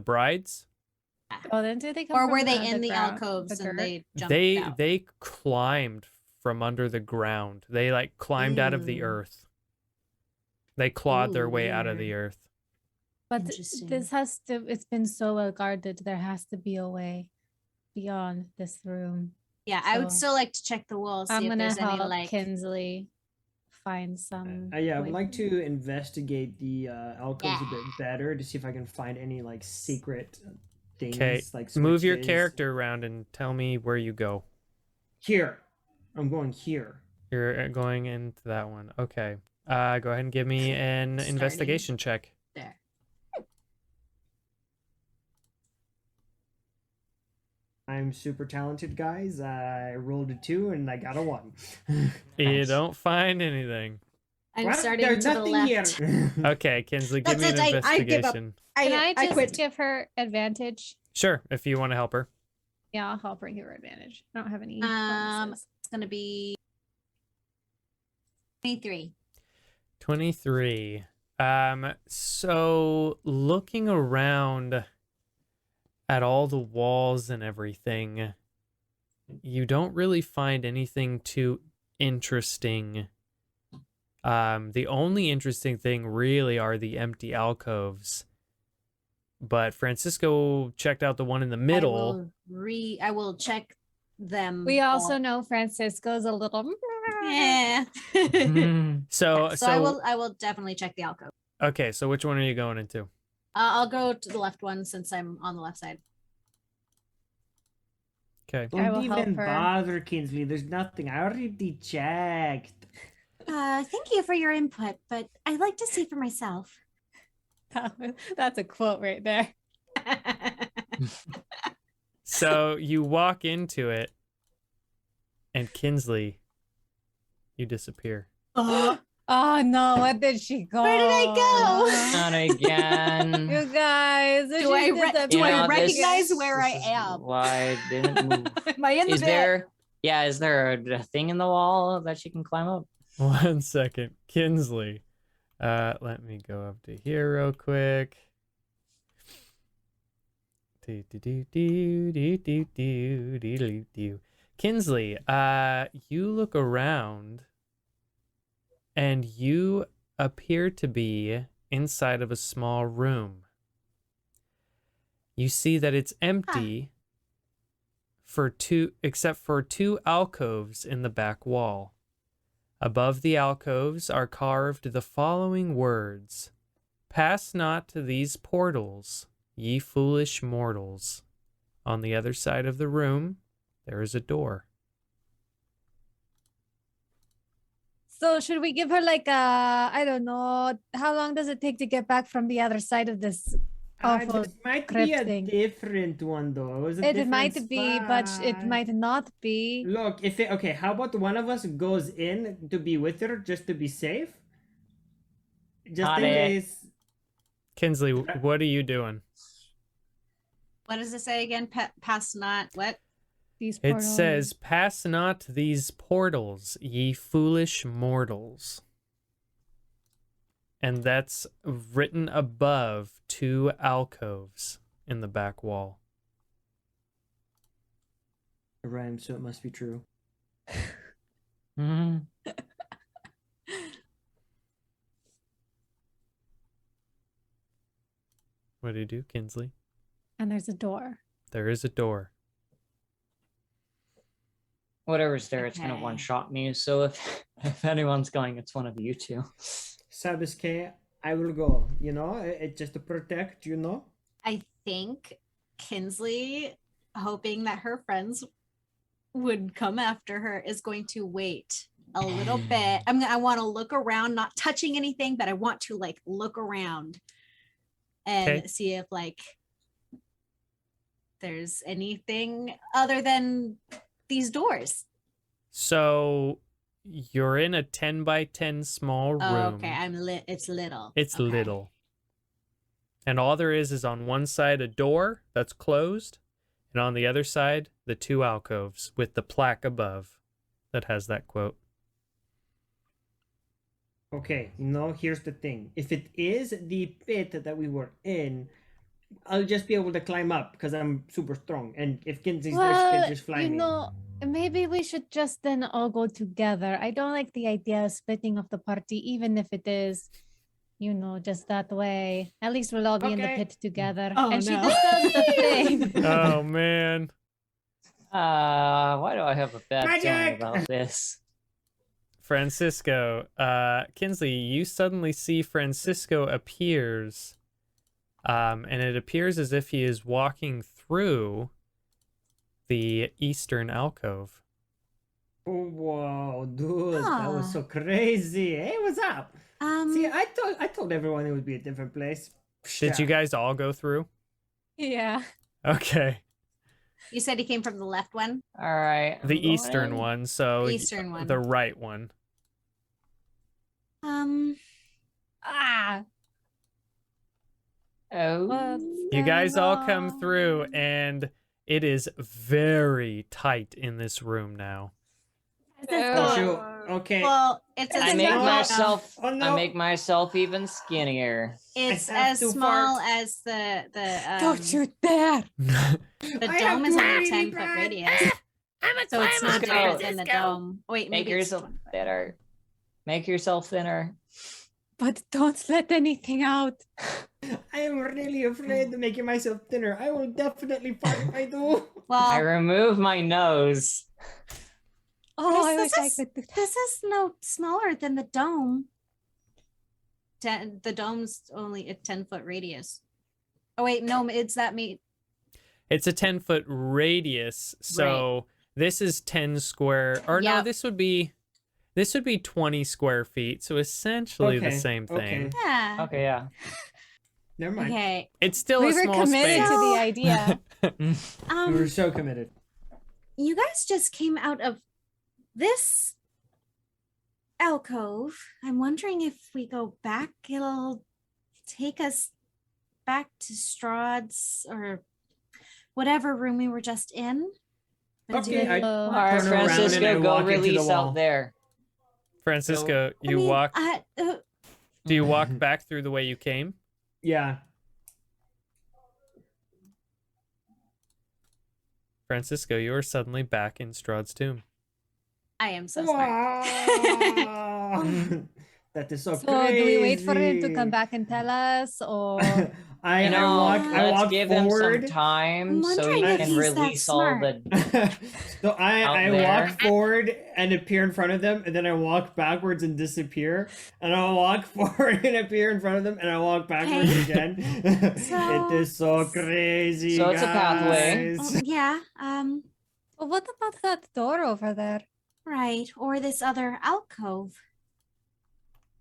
brides, Oh, then did they come Or from were they the in the ground, alcoves the and dirt? they jumped they out? they climbed from under the ground. They like climbed out of the Mm. earth. They clawed their Ooh, way out of the weird. earth. But Interesting. this has to. It's been so well guarded. There has to be a way beyond this room. Yeah, I would So, still like to check the walls, see I'm if gonna there's any help like Kinsley find some. Yeah, I would way like for- to investigate the alcoves a bit better to see if I can find any like secret things. Okay, Like move your switches. character around and tell me where you go. Here, I'm going here. You're going into that one. Okay. Go ahead and give me an Starting. investigation check. there. I'm super talented, guys. I rolled a 2 and I got a 1. You Nice. don't find anything. I'm What? starting There's to the nothing left. here. Okay, Kinsley, give me an That's it, I give up. investigation. Can I I just quit. give her advantage? Sure, if you want to help her. Yeah, I'll help her give her advantage. I don't have any. It's gonna be 23. 23. So looking around at all the walls and everything, you don't really find anything too interesting. The only interesting thing really are the empty alcoves. But Francisco checked out the one in the middle. I will check them. We also all. know Francisco's a little. Yeah. So I will definitely check the alcove. okay, so which one are you going into? I'll go to the left one since I'm on the left side. Okay. I will Don't help even her. bother, Kinsley. There's nothing. I already checked. Thank you for your input, but I'd like to see for myself. That's a quote right there. So you walk into it, and Kinsley, you disappear. Oh no, where did she go? Where did I go? Not again. You guys, Do I know, recognize this- where this I is am? Why I didn't move. Am I in the Is bed? there? Yeah, is there a thing in the wall that she can climb up? 1 second, Kinsley. Let me go up to here real quick. Kinsley, you look around and you appear to be inside of a small room. You see that it's empty except for two alcoves in the back wall. Above the alcoves are carved the following words: "Pass not these portals, ye foolish mortals." On the other side of the room, there is a door. So should we give her like I don't know, how long does it take to get back from the other side of this awful This might be crypt a thing? different one, though. It was a It different might be, but it spot. might not be. Look, okay, how about one of us goes in to be with her just to be safe? Just Got in it. case. Kinsley, what are you doing? What does it say again? Pass not what? These It portals. says, "Pass not these portals, ye foolish mortals." And that's written above two alcoves in the back wall. It rhymes, so it must be true. Mhm. What do you do, Kinsley? And there's a door. There is a door. Whatever's there, it's gonna Okay. one-shot me. So if anyone's going, it's one of you two. Sabiske, I will go. It just to protect, I think Kinsley, hoping that her friends would come after her, is going to wait a little bit. I want to look around, not touching anything, but I want to like look around and Okay. see if like there's anything other than these doors. So you're in a 10 by 10 small room. Oh, okay, it's little. It's Okay. little. And all there is on one side a door that's closed, and on the other side, the two alcoves with the plaque above that has that quote. Okay, here's the thing. If it is the pit that we were in, I'll just be able to climb up because I'm super strong. And if Kinsley's there, she can just fly me. Maybe we should just then all go together. I don't like the idea of splitting up the party, even if it is, just that way. At least we'll all be in the Okay. pit together. Oh, and she no. just does the thing. Oh, man. Why do I have a bad feeling Magic! about this? Francisco, Kinsley, you suddenly see Francisco appears, and it appears as if he is walking through the eastern alcove. Oh, wow, dude, that was so crazy. Hey, what's up? See, I told everyone it would be a different place. Did you guys all go through? Yeah. Okay. You said he came from the left one. All right. I'm The going eastern in. one, so The eastern one. the right one. Ah. Oh. What's You guys going all come through, on? and it is very tight in this room now. Francisco, Oh, shoot. Okay. Well, it's as I make small- myself. Oh, no. I make myself even skinnier. It's I have as to small fart. as the Don't you dare! the I dome have is to only really 10 foot bad. radius, I'm a so it's climb not on Francisco. bigger than the Francisco. dome. Wait, Make maybe it's yourself 20 foot. thinner. Make yourself thinner. But don't let anything out. I am really afraid of making myself thinner. I will definitely fart if I do. I Well, remove my nose. Oh, I wish this I is- could do that. this is no smaller than the dome. The dome's only a 10-foot radius. Oh wait, no, it's that me. It's a 10-foot radius, so this is 10 square. Or no, Yep. this would be 20 square feet. So essentially the Okay, same thing. okay. Yeah. Okay, yeah. Never mind. Okay. It's still We a were small committed space. to the idea. We were Um, so committed. you guys just came out of this alcove. I'm wondering if we go back, it'll take us back to Strahd's or whatever room we were just in. But do Okay, we I- want- All right, Turn around and I Francisco, go walk into the release wall. out there. Francisco, I you mean, walk. Do you walk back through the way you came? Yeah. Francisco, you are suddenly back in Strahd's tomb. I am so smart. Wow. That is so So crazy. do we wait for him to come back and tell us, or I, You know, I let's walk give forward. him some time I'm so wondering he if can he's that release all smart. the. So Out I there. walk forward and appear in front of them, and then I walk backwards and disappear, and I walk forward and appear in front of them, and I walk backwards Okay. again. So- It is so crazy. So it's a pathway. guys. Oh, yeah. well, what about that door over there? Right. Or this other alcove.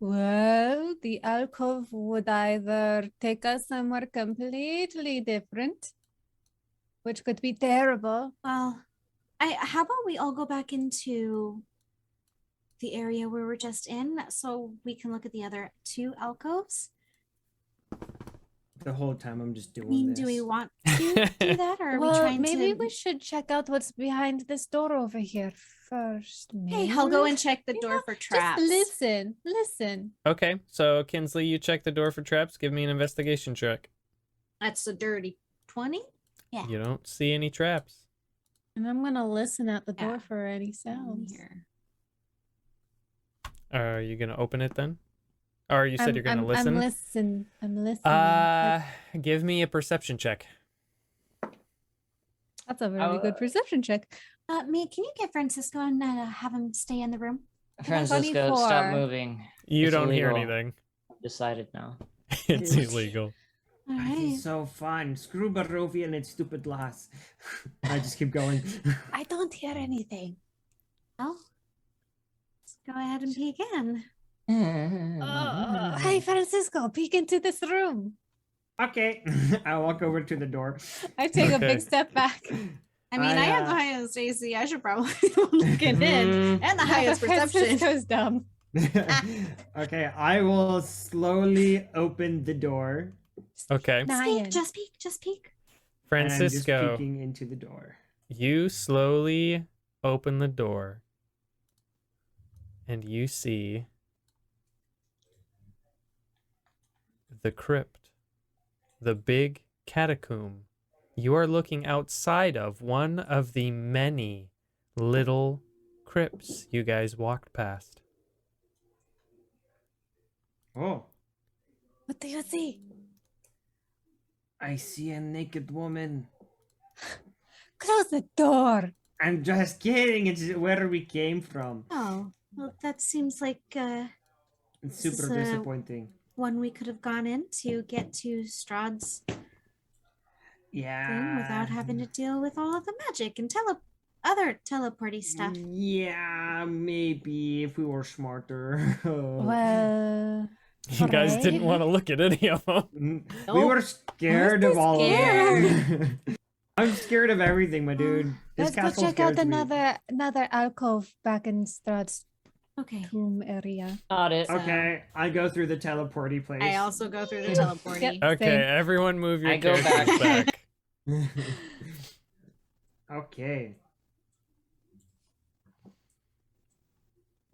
Well, the alcove would either take us somewhere completely different, which could be terrible. Well, how about we all go back into the area we were just in so we can look at the other two alcoves? The whole time I'm just I doing mean, this. do we want to do that or are we Well, trying maybe to we should check out what's behind this door over here first. Hey, I'll go maybe? and check the You door know, for traps. Just listen. Okay, so Kinsley, you check the door for traps. Give me an investigation check. That's a dirty 20. Yeah. You don't see any traps. And I'm gonna listen at the Yeah. door for any Down sounds. here. Are you gonna open it then? Or you said you're gonna listen? I'm listening. Give me a perception check. That's a really good perception check. Me, can you get Francisco and have him stay in the room? Francisco, stop 24. moving. You It's don't hear illegal. anything. I've decided now. It's illegal. All It right. is so fun. Screw Barovia and its stupid lass. I just keep going. I don't hear anything. Well, let's go ahead and peek in. Hey, Francisco, peek into this room. Okay. I walk over to the door. I take a Okay. big step back. I mean, I have the highest AC. I should probably be the one looking in and the highest perception. Francisco's dumb. Okay, I will slowly open the door. Okay, Nyan. Just peek. Just peek. And I'm just Francisco, peeking into the door. you slowly open the door and you see the crypt, the big catacomb. You are looking outside of one of the many little crypts you guys walked past. Oh, What do you see? I see a naked woman. Close the door. I'm just kidding. It's where we came from. Oh, well, that seems like It's This super is, disappointing. one we could have gone in to get to Strahd's Yeah. thing without having to deal with all of the magic and other teleporty stuff. Yeah, maybe if we were smarter. Well, You guys didn't Alright. want to look at any of them. We were scared of all scared. of them. I'm scared of everything, my dude. This let's go castle check out scares me. another alcove back in Strahd's Okay. tomb area. Got it. Okay, I go through the teleporty place. I also go through the teleporty. Yep. Okay, Same. everyone move your I go characters back. Okay.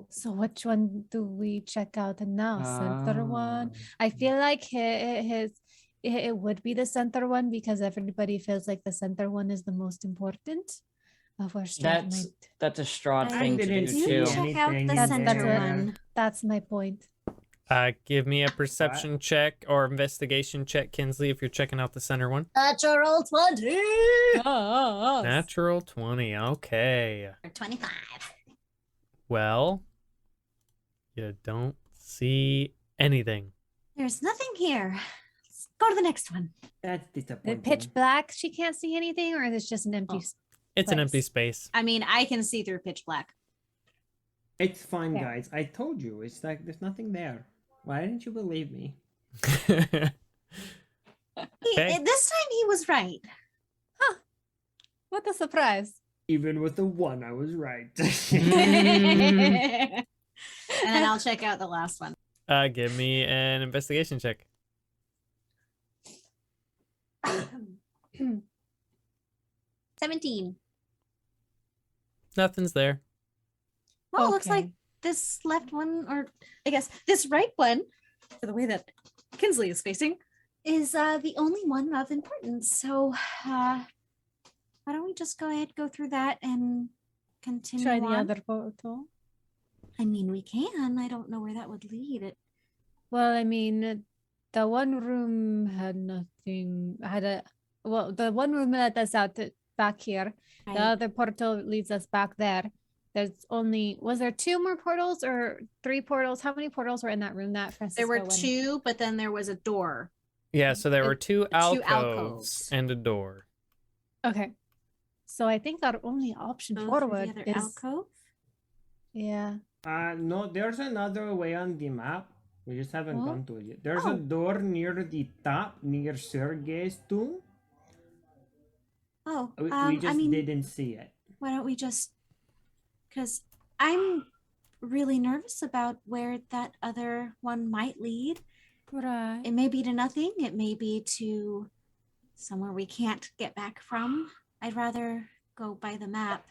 So which one do we check out now? Center one. I feel like it would be the center one because everybody feels like the center one is the most important. Where Strahd might. That's a Strahd I thing to didn't do see too. check out the anything That's center it. one. That's my point. Give me a perception check or investigation check, Kinsley, if you're checking out the center one. Natural 20. Natural 20. Okay. Or 25. Well, you don't see anything. There's nothing here. Let's go to the next one. That's The disappointing. pitch black, she can't see anything, or is it just an empty? It's an place. empty space. I mean, I can see through pitch black. It's fine, Yeah. guys. I told you. It's like there's nothing there. Why didn't you believe me? Okay. This time he was right. What a surprise! Even with the one, I was right. And then I'll check out the last one. Give me an investigation check. 17. Nothing's there. Well, it looks like Okay. this left one, or I guess this right one, for the way that Kinsley is facing, is the only one of importance. So why don't we just go ahead, go through that, and continue Try the on? other portal. I mean, we can. I don't know where that would lead. It. Well, I mean, the one room had nothing. The one room let us out back here. The I, other portal leads us back there. Was there 2 more portals or 3 portals? How many portals were in that room that Francisco there were went? 2, but then there was a door. Yeah, so there were two alcoves, alcoves. and a door. Okay. So I think our only option Go through forward the other is alcove. yeah. No, there's another way on the map. We just haven't Oh. gone to it yet. There's Oh. a door near the top, near Sergei's tomb. Oh, We I just mean, didn't see it. why don't we just? Because I'm really nervous about where that other one might lead. Right. It may be to nothing. It may be to somewhere we can't get back from. I'd rather go by the map.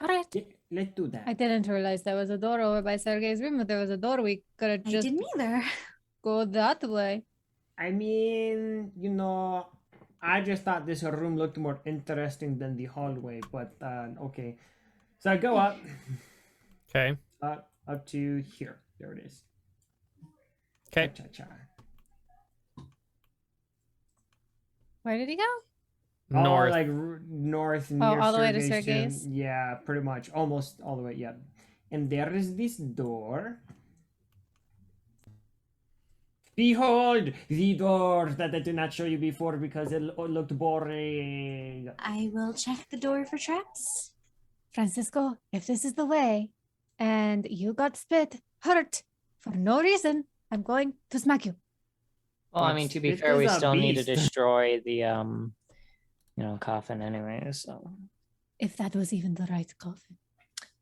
All right. Yeah, let's do that. I didn't realize there was a door over by Sergei's room. If there was a door, we could have I just didn't either. go that way. I mean, I just thought this room looked more interesting than the hallway, but okay. So I go up, Okay. up to here. There it is. Okay. Cha-cha-cha. Where did he go? North. Oh, like north near all the way to Sergei's tomb. Sergei's? Yeah, pretty much. Almost all the way, yeah. And there is this door. Behold the door that I did not show you before because it looked boring. I will check the door for traps. Francisco, if this is the way and you got spit, hurt for no reason, I'm going to smack you. Well, I But mean, to be it fair, we is a still need to beast. destroy the coffin anyway. So If that was even the right coffin.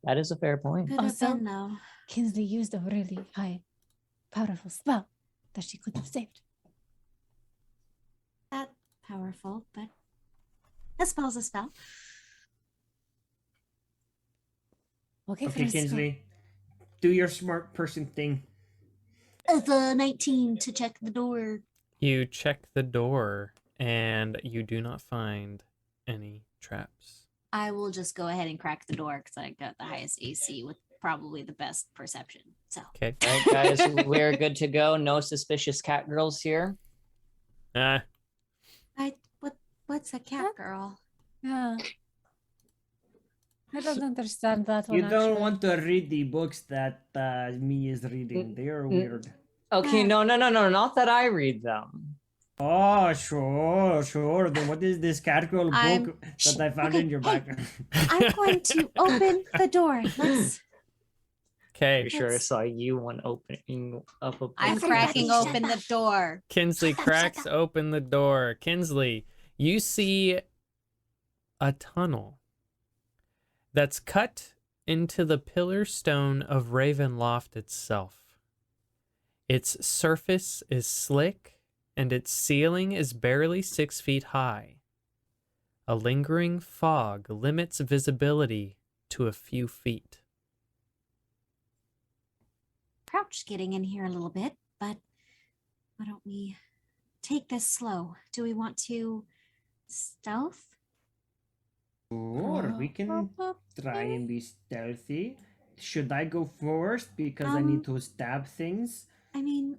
that is a fair point. Could have Also- been though. Kinsley used a really high, powerful spell that she could have saved. That powerful, but a spell's a spell. Okay, Okay, Francisco. Kinsley, do your smart person thing. It's a 19 to check the door. You check the door, and you do not find any traps. I will just go ahead and crack the door because I got the highest AC with probably the best perception. So Okay. All right, guys, we're good to go. No suspicious cat girls here. what's a cat girl? Yeah. I don't understand that one. You don't actually. want to read the books that me is reading. They are weird. Okay, no, not that I read them. Oh, sure. Then what is this cat girl I'm- book that I found in your hey. background? I'm going to open the door. Let's. Okay. Pretty sure I Let's- saw you one opening up a I'm book. cracking shut open up. the door. Kinsley Shut up, cracks shut up. open the door. Kinsley, you see a tunnel that's cut into the pillar stone of Raven Loft itself. Its surface is slick, and its ceiling is barely 6 feet high. A lingering fog limits visibility to a few feet. crouch getting in here a little bit, but why don't we take this slow? Do we want to stealth? Or we can try and be stealthy. Should I go first because I need to stab things? I mean,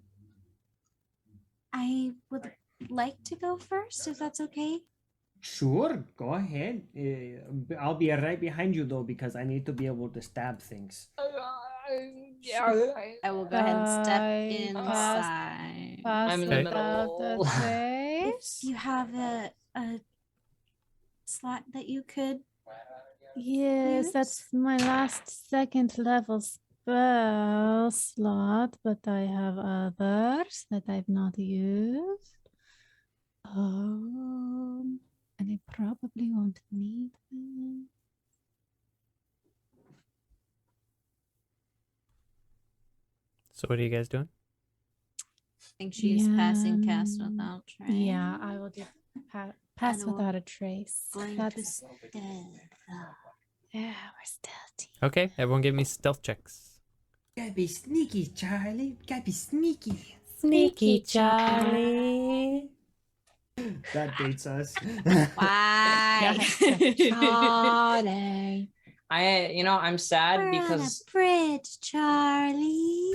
I would like to go first, if that's okay. Sure, go ahead. I'll be right behind you though because I need to be able to stab things. I will go ahead and step I inside. I'm in the without middle. the If trace. you have a slot that you could. Yes, that's my last second level spell slot, but I have others that I've not used. And I probably won't need them. So what are you guys doing? I think she's passing cast Yeah, without trace. Yeah, I will do pass And we'll- without a trace. Going to That's stealth. yeah, we're stealthy. Okay, everyone give me stealth checks. Gotta be sneaky, Charlie. Gotta be sneaky. Sneaky Charlie. That dates us. Why? Charlie. I'm sad We're on because a bridge, Charlie.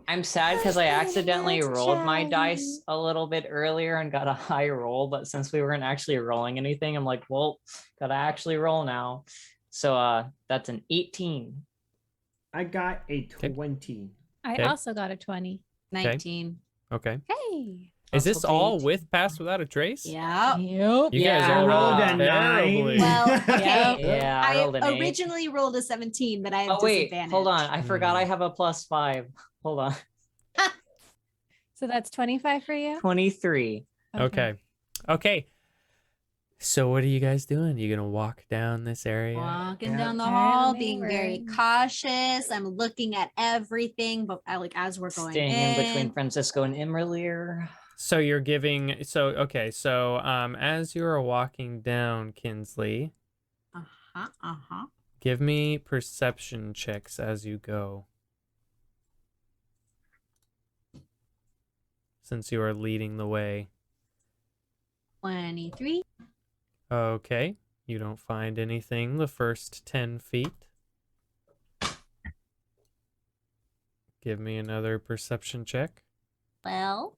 I'm sad because I accidentally Bridge, rolled my dice Charlie. a little bit earlier and got a high roll, but since we weren't actually rolling anything, I'm like, well, gotta actually roll now. So that's an 18. I got a 20. I Okay. also got a 20. 19. Okay. Hey. Is this Also all 18. with pass without a trace? Yeah. Yep. You guys Yeah. are Rolled a rolling terribly. 9. Well, okay. Yeah, I rolled an I 8. originally rolled a 17, but I have Oh wait, disadvantage. hold on. I forgot Hmm. I have a +5. Hold on. So that's 25 for you? 23. Okay. Okay. So what are you guys doing? You gonna walk down this area? Walking Yeah. down the hall, Apparently being very we're- cautious. I'm looking at everything, but as we're going Staying in between Francisco and imra'lyr. So you're giving as you are walking down, Kinsley, give me perception checks as you go. Since you are leading the way. 23. Okay. You don't find anything the first 10 feet. Give me another perception check. 12.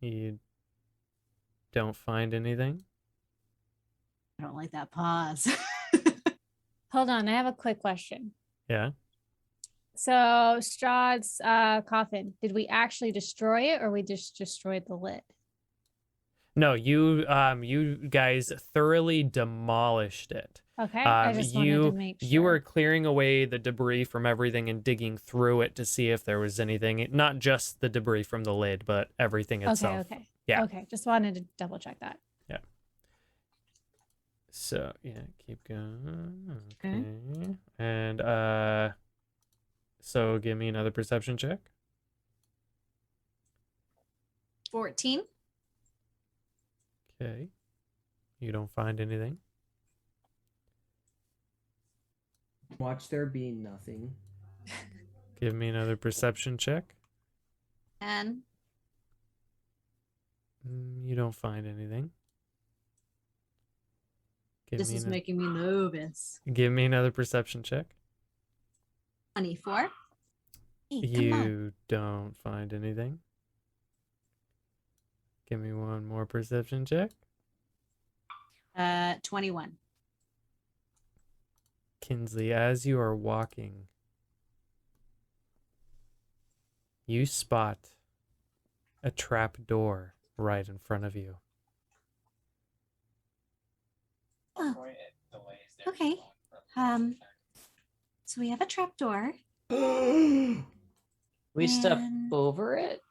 You don't find anything. I don't like that pause. Hold on, I have a quick question. Yeah. So Strahd's coffin, did we actually destroy it or we just destroyed the lid? No, you guys thoroughly demolished it. Okay, I just wanted to make sure. You were clearing away the debris from everything and digging through it to see if there was anything, not just the debris from the lid, but everything itself. Okay. Yeah. Okay, just wanted to double check that. Yeah. So, yeah, keep going. Okay. And so give me another perception check. 14. Okay. You don't find anything. Watch there be nothing. Give me another perception check. And You don't find anything. this is making me nervous. Give me another perception check. 24. Hey, come on. You don't find anything. Give me one more perception check. 21. Kinsley, as you are walking, you spot a trap door right in front of you. Oh. Okay. So we have a trapdoor. We step And- over it.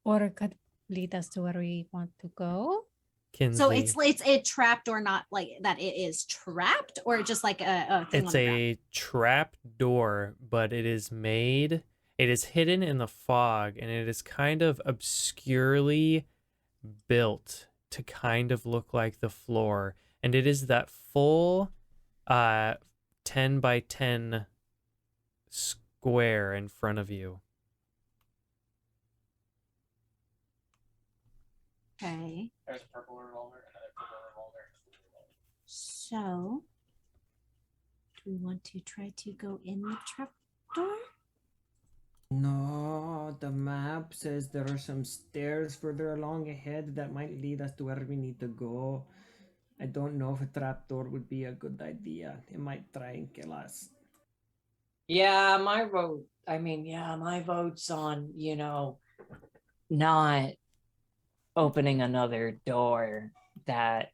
Or it could lead us to where we want to go. Kinsley, So it's a trapdoor, not like that it is trapped, or just like a thing it's on the ground? a trap door, but it is hidden in the fog, and it is kind of obscurely built to kind of look like the floor. And it is that full 10 by 10 square in front of you. Okay. There's a purple revolver, another purple revolver. So, do we want to try to go in the trapdoor? No, the map says there are some stairs further along ahead that might lead us to where we need to go. I don't know if a trapdoor would be a good idea. It might try and kill us. Yeah, my vote. My vote's on, not opening another door that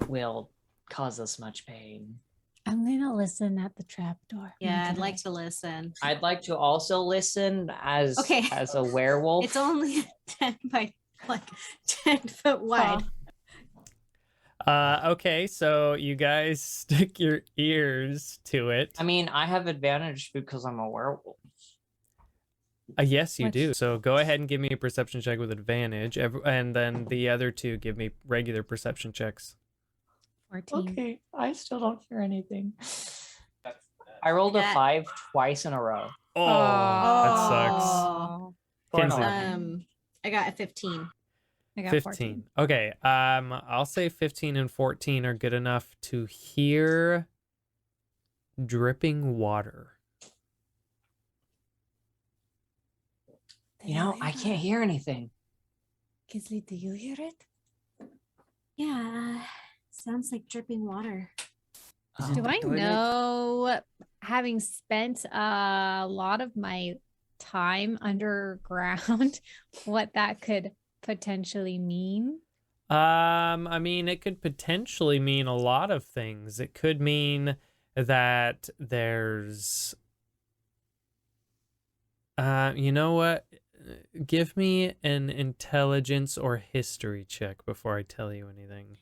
will cause us much pain. I'm gonna listen at the trapdoor. Yeah, I'd like to listen. I'd like to also listen as Okay. as a werewolf. It's only 10 by 10 foot wide. Okay, so you guys stick your ears to it. I mean, I have advantage because I'm a werewolf. Yes, you Which- do. So go ahead and give me a perception check with advantage, and then the other two give me regular perception checks. 14. Okay, I still don't hear anything. I rolled a That- 5 twice in a row. Oh, that sucks. Oh. For an Kinsley. 11. I got a 15. I got 15. Okay, I'll say 15 and 14 are good enough to hear dripping water. I can't hear anything. Kinsley, do you hear it? Yeah, sounds like dripping water. Is it Do the I toilet? know, having spent a lot of my time underground, what that could potentially mean? I mean, it could potentially mean a lot of things. It could mean that there's you know what? Give me an intelligence or history check before I tell you anything.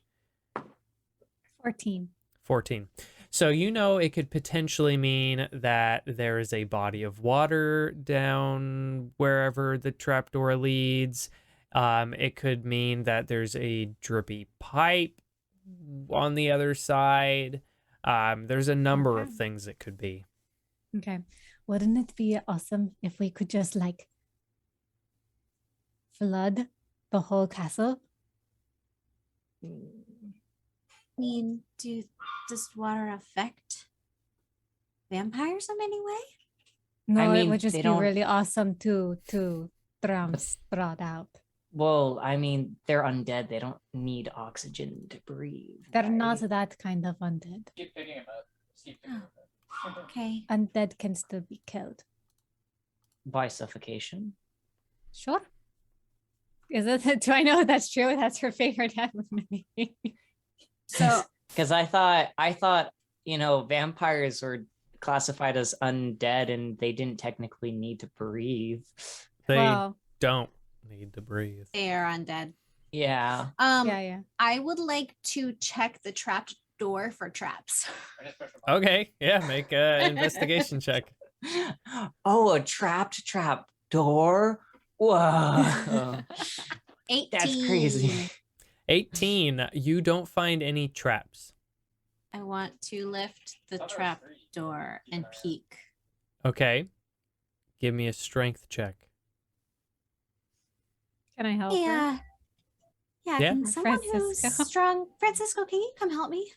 14. 14. So it could potentially mean that there is a body of water down wherever the trapdoor leads. It could mean that there's a drippy pipe on the other side. There's a number of Okay. things it could be. Okay. Wouldn't it be awesome if we could just flood the whole castle? I mean, does water affect vampires in any way? No, it mean, would just they be don't- really awesome to drown Strahd out. Well, I mean, they're undead. They don't need oxygen to breathe. They're not right? that kind of undead. Keep picking him up. Keep picking him up. Okay. Undead can still be killed. By suffocation. Sure. Is it? Do I know if that's true? That's her favorite movie. So Because I thought, vampires were classified as undead and they didn't technically need to breathe. They Well, don't need to breathe. they are undead. Yeah. yeah. I would like to check the trapped door for traps. Okay, yeah, make an investigation check. Oh, a trap door? Whoa. 18. That's crazy. 18, you don't find any traps. I want to lift the trap door and peek. Okay. Give me a strength check. Can I help her? Yeah. Yeah, Yeah. can someone who's Francisco. strong. Francisco, can you come help me?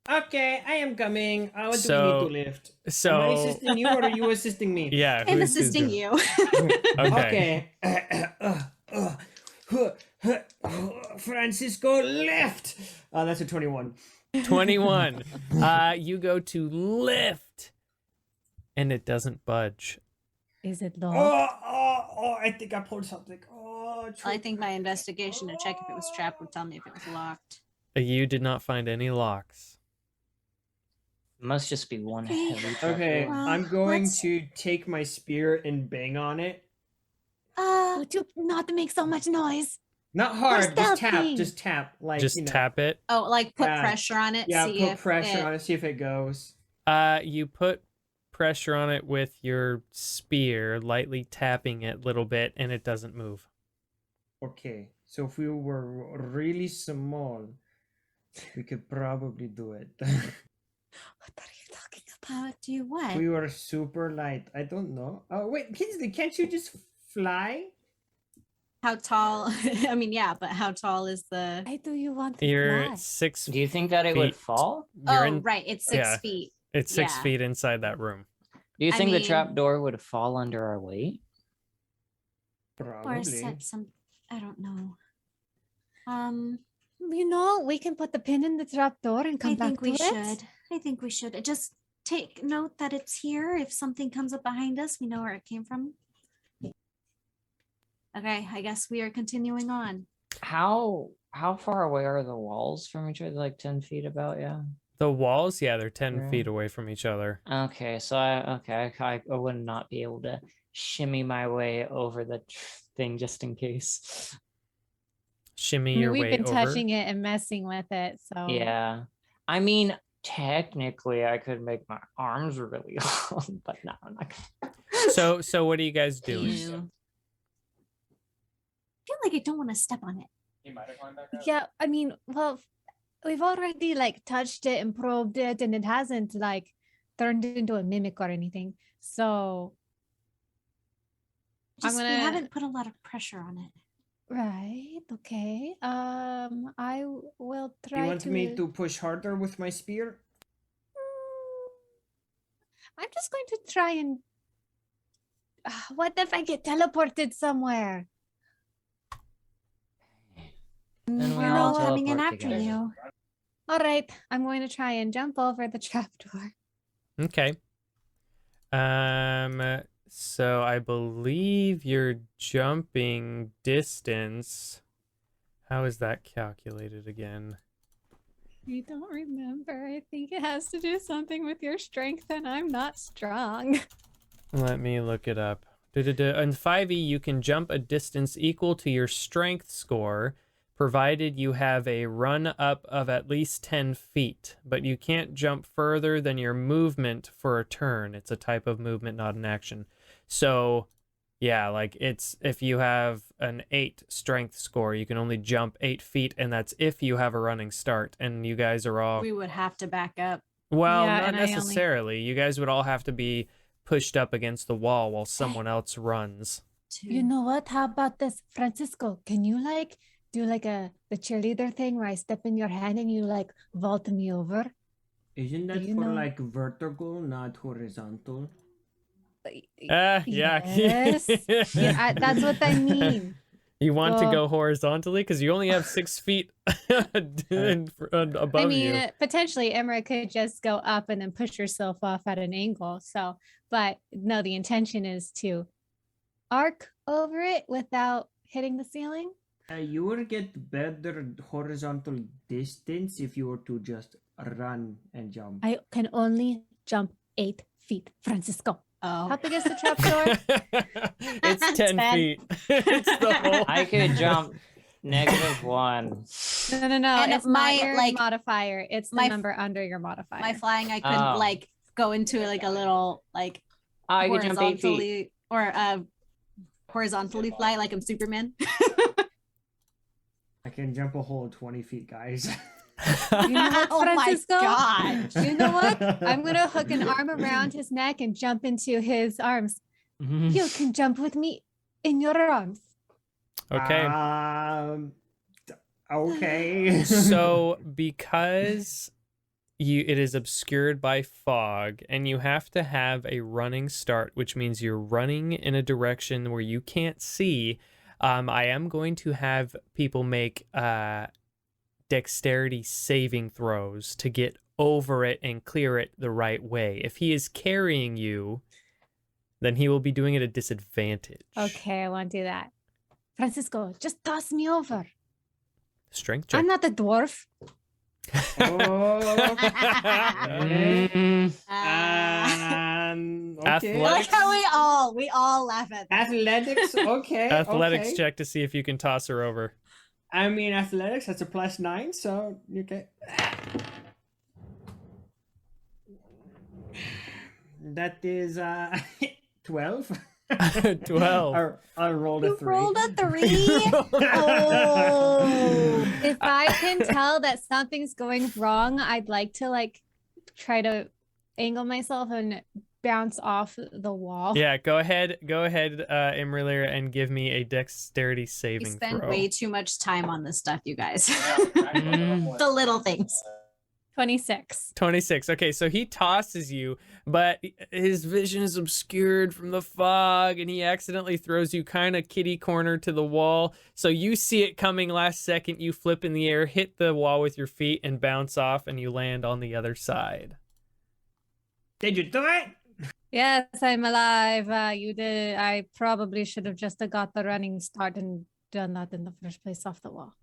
Okay, I am coming. What do we So- need to lift? Am I So, assisting you or are you assisting me? yeah. I'm who's assisting doing- you. Okay. Francisco left. That's a 21. 21. You go to lift, and it doesn't budge. Is it Oh, locked? I think I pulled something. Oh, I think my investigation to check if it was trapped would tell me if it was locked. You did not find any locks. Must just be one Okay. heavy trap Okay, door. Well, I'm going let's- to take my spear and bang on it. Would you not make so much noise? Not hard, just tap, stealthy. just tap. Like, Just tap it. Oh, like put Yeah. pressure on it. Yeah, see put if pressure it- on it, see if it goes. You put pressure on it with your spear, lightly tapping it a little bit, and it doesn't move. Okay, so if we were really small, we could probably do it. What are you talking about? Do you what? We were super light. I don't know. Oh wait, Kinsley, can't you just fly? How tall? I mean, yeah, but how tall is the? Why do you want to You're fly? 6. Do you think that it would feet. fall? You're Oh, in, right. It's 6 yeah. feet. It's 6 Yeah. feet inside that room. Do you I think the mean- trapdoor would fall under our weight? Or Probably. set some. I don't know. You know, we can put the pin in the trap door and come I back think to we it. should. I think we should. Just take note that it's here. If something comes up behind us, we know where it came from. Okay, I guess we are continuing on. How far away are the walls from each other? Like 10 feet about, yeah. The walls, yeah, they're 10 Yeah. feet away from each other. Okay, so I would not be able to shimmy my way over the thing just in case. Shimmy I mean, your we've way been over. touching it and messing with it, so Yeah. I mean, technically I could make my arms really long, but no, I'm not gonna. So what are you guys doing? Ew. I feel like I don't want to step on it. yeah. I mean, well, we've already like touched it and probed it, and it hasn't like turned into a mimic or anything. So I'm Just, we gonna- haven't put a lot of pressure on it. right, okay. I will Do try you want to. me to push harder with my spear? I'm just going to try and. What if I get teleported somewhere? Then we We're all all coming in teleport after together. you. All right, I'm going to try and jump over the trapdoor. Okay. So I believe your jumping distance. How is that calculated again? I don't remember. I think it has to do something with your strength, and I'm not strong. Let me look it up. On 5e, you can jump a distance equal to your strength score, provided you have a run up of at least 10 feet, but you can't jump further than your movement for a turn. It's a type of movement, not an action. So, yeah, like it's if you have an 8 strength score, you can only jump 8 feet, and that's if you have a running start. And you guys are all We would have to back up. well, Yeah, not and I only- necessarily. You guys would all have to be pushed up against the wall while someone else runs. You know what? How about this, Francisco? Can you like do like the cheerleader thing where I step in your hand and you like vault me over? Isn't Do that you for know- like vertical, not horizontal? Yeah. Yes. Yeah, that's what I mean. You want to Well- go horizontally because you only have 6 feet above I mean, you. potentially Emra could just go up and then push herself off at an angle. So, but no, the intention is to arc over it without hitting the ceiling. You will get better horizontal distance if you were to just run and jump. I can only jump 8 feet, Francisco. Oh. How big is the trapdoor? It's 10 10. feet. It's the whole. I could jump -1. No. And It's my, not your like, modifier. It's the my- number under your modifier. My flying, I could Oh. like go into like a little like Oh, you could jump 8 feet. horizontally or horizontally fly like I'm Superman. I can jump a whole 20 feet, guys. You know what, Oh my Francisco? God. You know what? I'm gonna hook an arm around his neck and jump into his arms. You can jump with me in your arms. Okay. Okay. So because it is obscured by fog and you have to have a running start, which means you're running in a direction where you can't see, I am going to have people make dexterity saving throws to get over it and clear it the right way. If he is carrying you, then he will be doing it at disadvantage. Okay, I won't do that. Francisco, just toss me over. Strength check. I'm not a dwarf. Oh. Mm. Okay. I like Athletics. how we all laugh at that. Athletics. Okay. Athletics okay. check to see if you can toss her over. I mean, athletics. That's a +9, so you get. That is 12. 12. I rolled a You 3. rolled a 3. Oh. If I can tell that something's going wrong, I'd like to like try to angle myself and bounce off the wall. Yeah, go ahead, imra'lyr, and give me a dexterity We saving spend throw. way too much time on this stuff, you guys. Mm. The little things. 26. 26. Okay, so he tosses you, but his vision is obscured from the fog, and he accidentally throws you kind of kitty corner to the wall. So you see it coming last second. You flip in the air, hit the wall with your feet, and bounce off, and you land on the other side. Did you do it? Yes, I'm alive. You did. I probably should have just got the running start and done that in the first place off the wall.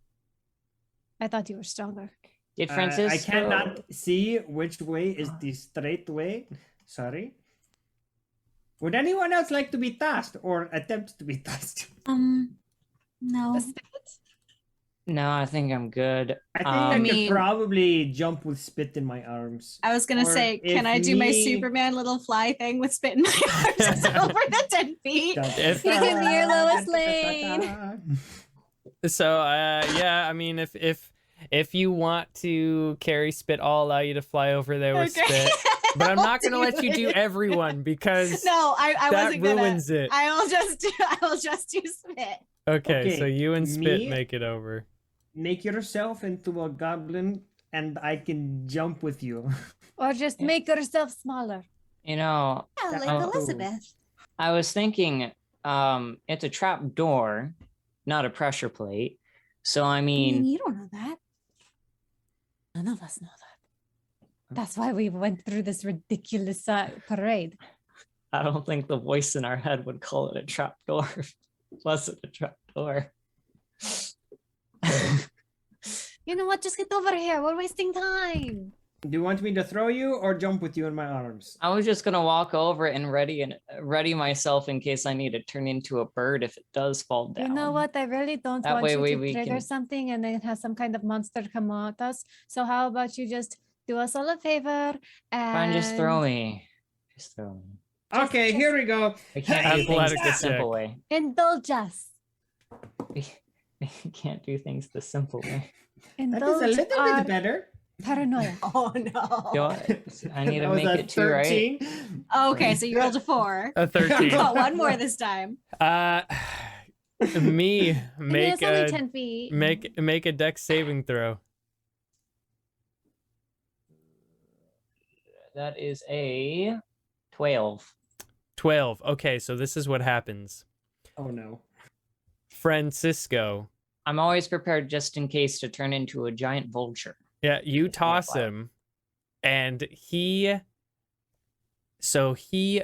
I thought you were stronger. Did Francisco? I cannot see which way is the straight way. Sorry. Would anyone else like to be tossed or attempt to be tossed? No. No, I think I'm good. I think I mean- could probably jump with spit in my arms. I was gonna Or say, can if I do my me- Superman little fly thing with spit in my arms over the 10 feet? If- You give me your Lois Lane. So, yeah, I mean, if you want to carry spit, I'll allow you to fly over there with spit. But I'm not gonna let you do everyone because No, I that wasn't gonna. ruins it. I will just do spit. Okay, so Okay, you and spit me- make it over. Make yourself into a goblin and I can jump with you. Or just make yourself smaller. You know, Yeah, like Oh. Elizabeth. I was thinking, it's a trap door, not a pressure plate. So I mean, you don't know that. None of us know that. That's why we went through this ridiculous parade. I don't think the voice in our head would call it a trap door. Was it a trap door? You know what? Just get over here. We're wasting time. Do you want me to throw you or jump with you in my arms? I was just gonna walk over and ready myself in case I need to turn into a bird if it does fall down. You know what? I really don't That want way you to we trigger can- something and then have some kind of monster come at us. So how about you just do us all a favor and Fine, just throw me. Just throw me. Okay, just- here we go. We can't do things Athletic the simple check. way. indulge us. We can't do things the simple way. That is a Indulge little our bit better. paranoia. Oh no. Do I need to That was make a it two, right? 13. Okay, so you rolled a 4. A 13. Got one more this time. Me I mean, make it's only a 10 feet. make a dex saving throw. That is a 12. 12. Okay, so this is what happens. Oh no. Francisco. I'm always prepared just in case to turn into a giant vulture. Yeah, you It's not toss loud. him, and he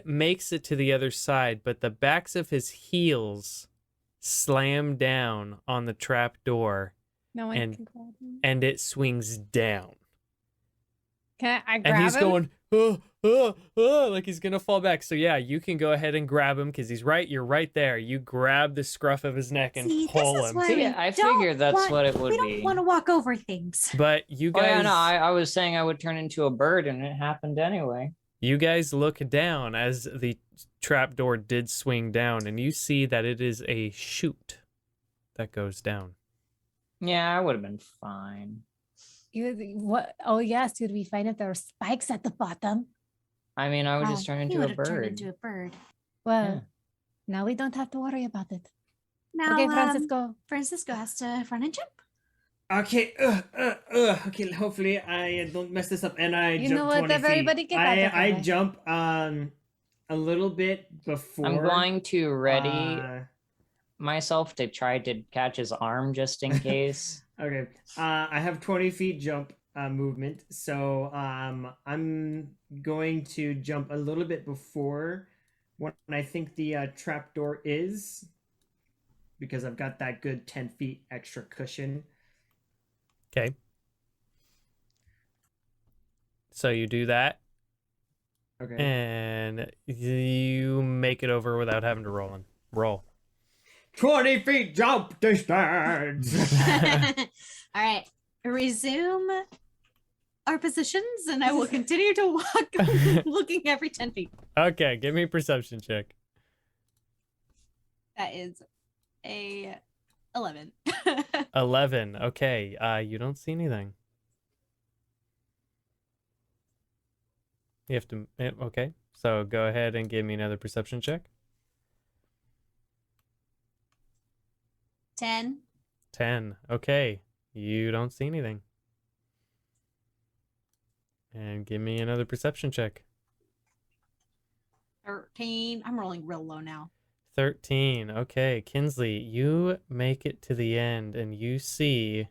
makes it to the other side, but the backs of his heels slam down on the trap door, No one and- can grab him. and it swings down. Can I grab And he's him? going, like he's gonna fall back. So yeah, you can go ahead and grab him because you're right there. You grab the scruff of his neck and See, this pull is him. why See, we I don't figured that's want- what it would We don't be. want to walk over things. But you Oh guys, yeah, no, I was saying I would turn into a bird and it happened anyway. you guys look down as the trapdoor did swing down, and you see that it is a chute that goes down. Yeah, I would have been fine. What? Oh yes, you'd be fine if there were spikes at the bottom. I mean, I would just Wow, turn he into a would've turned bird. into a bird. Well, Yeah. now we don't have to worry about it. Now, Okay, Francisco. Francisco has to run and jump. Okay, okay, hopefully I don't mess this up and I You jump know what, 20 feet. everybody get out of the I way. jump a little bit before I'm going to ready uh, myself to try to catch his arm just in case. okay. I have 20 feet jump movement, so I'm going to jump a little bit before when I think the trapdoor is, because I've got that good 10 feet extra cushion. Okay. So you do that, Okay. and you make it over without having to roll. 20 feet jump distance. All right, resume our positions, and I will continue to walk, looking every 10 feet. Okay, give me a perception check. That is a 11. 11. Okay, you don't see anything. You have to. Okay. So go ahead and give me another perception check. 10. 10. Okay. You don't see anything. And give me another perception check. 13. I'm rolling real low now. 13. Okay, Kinsley, you make it to the end and you see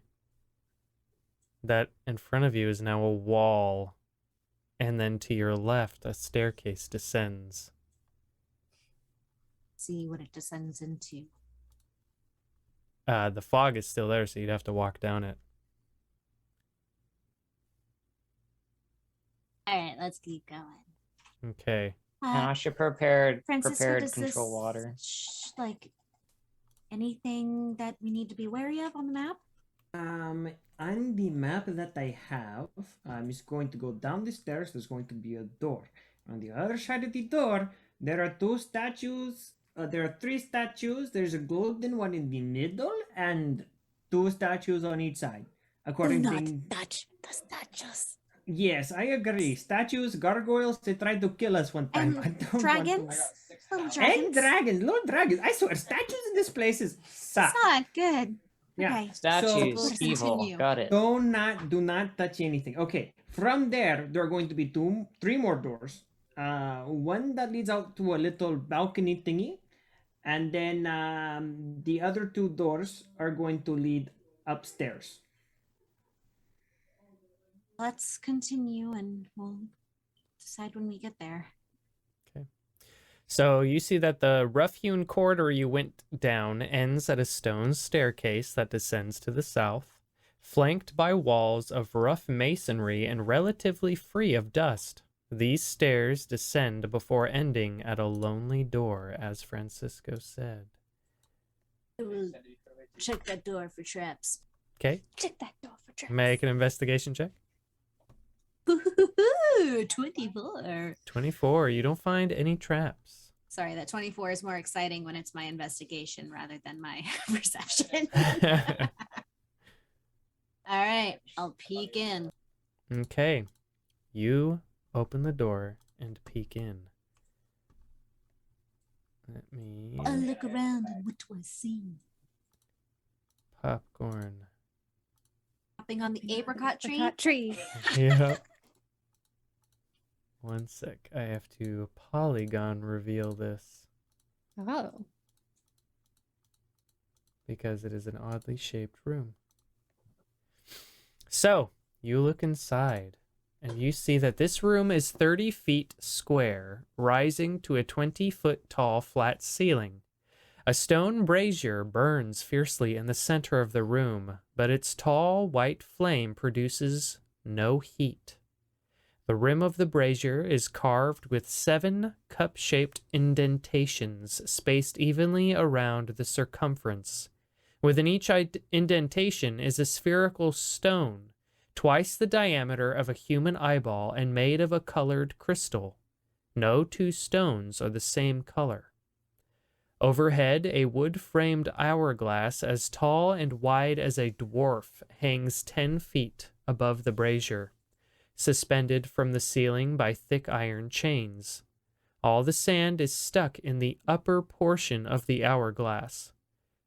that in front of you is now a wall. And then to your left, a staircase descends. See what it descends into. The fog is still there, so you'd have to walk down it. All right, let's keep going. Okay. Nasha prepared Francisco, does control this, water. Like anything that we need to be wary of on the map? On the map that I have, I'm just going to go down the stairs. There's going to be a door. On the other side of the door, there are two statues. There are three statues. There's a golden one in the middle and two statues on each side. According to touch the statues. Yes, I agree. Statues, gargoyles, they tried to kill us one time. And I don't dragons? Want to... Little dragons? And dragons, little dragons. I swear, statues in this place is suck. It's not good. Yeah. Okay. Statues, we'll evil. continue. Got it. Do not touch anything. Okay, from there are going to be three more doors. One that leads out to a little balcony thingy, and then the other two doors are going to lead upstairs. Let's continue and we'll decide when we get there. So you see that the rough-hewn corridor you went down ends at a stone staircase that descends to the south, flanked by walls of rough masonry and relatively free of dust. These stairs descend before ending at a lonely door, as Francisco said. We'll check that door for traps. Okay, Check that door for traps. make an investigation check. 24. 24, you don't find any traps. Sorry, that 24 is more exciting when it's my investigation rather than my perception. All right, I'll peek in. Okay, you open the door and peek in. Let me... I'll look around and what do I see? Popcorn. Hopping on the apricot tree. Apricot tree. Yeah. One sec. I have to polygon reveal this Oh. because it is an oddly shaped room. So, you look inside and you see that this room is 30 feet square, rising to a 20-foot tall flat ceiling. A stone brazier burns fiercely in the center of the room, but its tall white flame produces no heat. The rim of the brazier is carved with 7 cup-shaped indentations spaced evenly around the circumference. Within each indentation is a spherical stone, twice the diameter of a human eyeball and made of a colored crystal. No two stones are the same color. Overhead, a wood-framed hourglass as tall and wide as a dwarf hangs 10 feet above the brazier, suspended from the ceiling by thick iron chains. All the sand is stuck in the upper portion of the hourglass,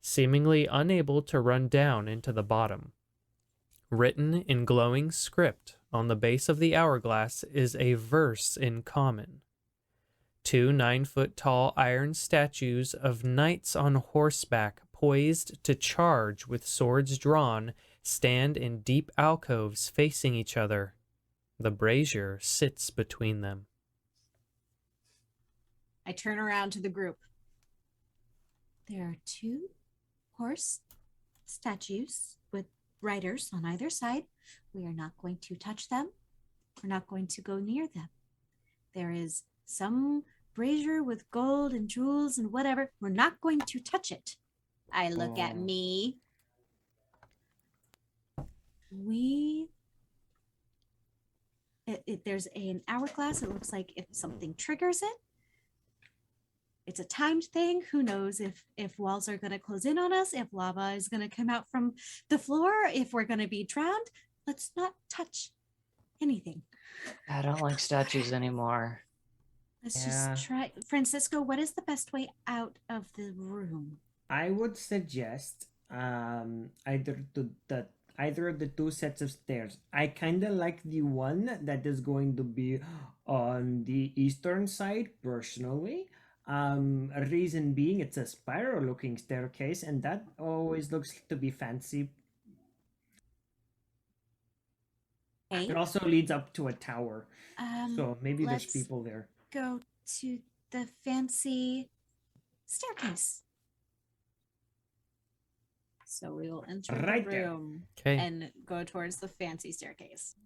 seemingly unable to run down into the bottom. Written in glowing script on the base of the hourglass is a verse in common. 2 9-foot-tall iron statues of knights on horseback poised to charge with swords drawn stand in deep alcoves facing each other. The brazier sits between them. I turn around to the group. There are 2 horse statues with riders on either side. We are not going to touch them. We're not going to go near them. There is some brazier with gold and jewels and whatever. We're not going to touch it. I look at me. There's an hourglass. It looks like if something triggers it, it's a timed thing. Who knows if walls are going to close in on us, if lava is going to come out from the floor, if we're going to be drowned. Let's not touch anything. I don't like statues anymore. Let's Yeah. just try. Francisco, what is the best way out of the room? I would suggest either of the two sets of stairs. I kind of like the one that is going to be on the eastern side personally. Reason being, it's a spiral looking staircase, and that always looks to be fancy. Okay. It also leads up to a tower, so maybe there's let's people there. go to the fancy staircase. So we will enter Right the there. room Okay. and go towards the fancy staircase.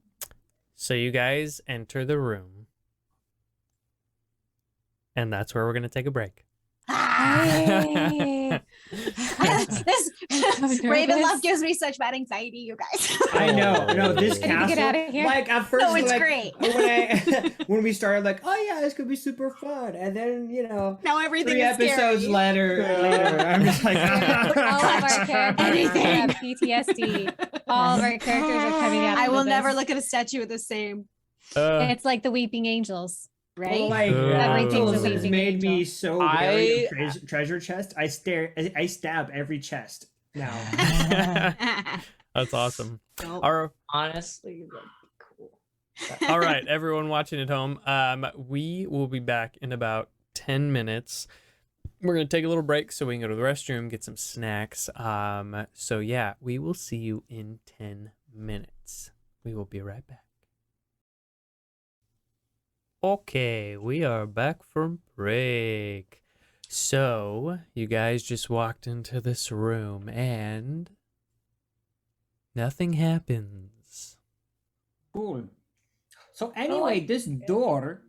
So you guys enter the room. And that's where we're going to take a break. Hey. This nervous. Ravenloft gives me such bad anxiety, you guys. I know. No, this I need to get castle. outta here. Like at first, No, it's like, great. when we started, like, oh yeah, this could be super fun, and then Now everything 3 is episodes scary. later, I'm just like, All of our characters have PTSD. All of our characters are coming out. I will never look at a statue the same, It's like the weeping angels. right? Oh my Everything's a angels has weeping made me angel. so wary of treasure chest. I stab every chest now. That's awesome. Nope. Honestly, that'd be cool. All right, everyone watching at home, we will be back in about 10 minutes. We're going to take a little break so we can go to the restroom, get some snacks. So yeah, we will see you in 10 minutes. We will be right back. Okay, we are back from break. So, you guys just walked into this room and nothing happens. Cool. So anyway, this door.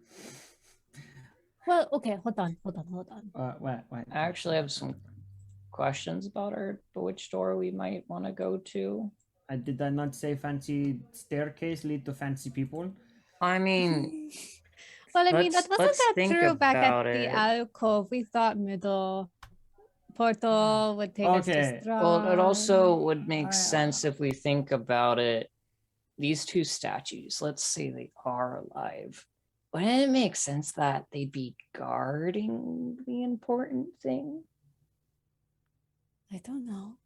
Well, okay, hold on. What? I actually have some questions about our which door we might want to go to. Did I not say fancy staircase lead to fancy people? I mean, Well, I mean, that wasn't let's that think true back at about the it. alcove. We thought middle portal would take us to Okay. Strahd. well, it also would make Or, sense if we think about it. These two statues, let's say they are alive. Wouldn't it make sense that they'd be guarding the important thing? I don't know.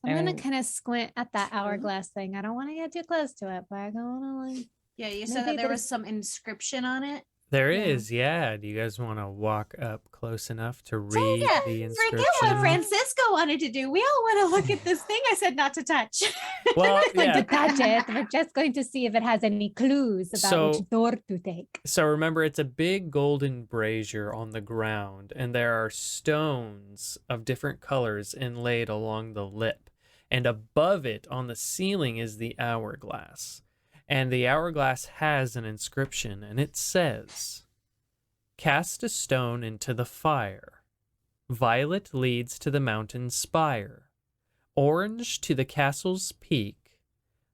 I I'm gonna mean- kind of squint at that hourglass thing. I don't want to get too close to it, but I don't want to like. Yeah, you said Maybe that there was there's- some inscription on it. There Yeah. is, yeah. Do you guys want to walk up close enough to read yeah, the Forget what inscription? Francisco wanted to do. We all want to look at this thing I said not to touch. Well, We're not going yeah. to touch it. We're just going to see if it has any clues about So- which door to take. So remember, it's a big golden brazier on the ground, and there are stones of different colors inlaid along the lip. And above it, on the ceiling, is the hourglass. And the hourglass has an inscription, and it says, "Cast a stone into the fire. Violet leads to the mountain's spire. Orange to the castle's peak.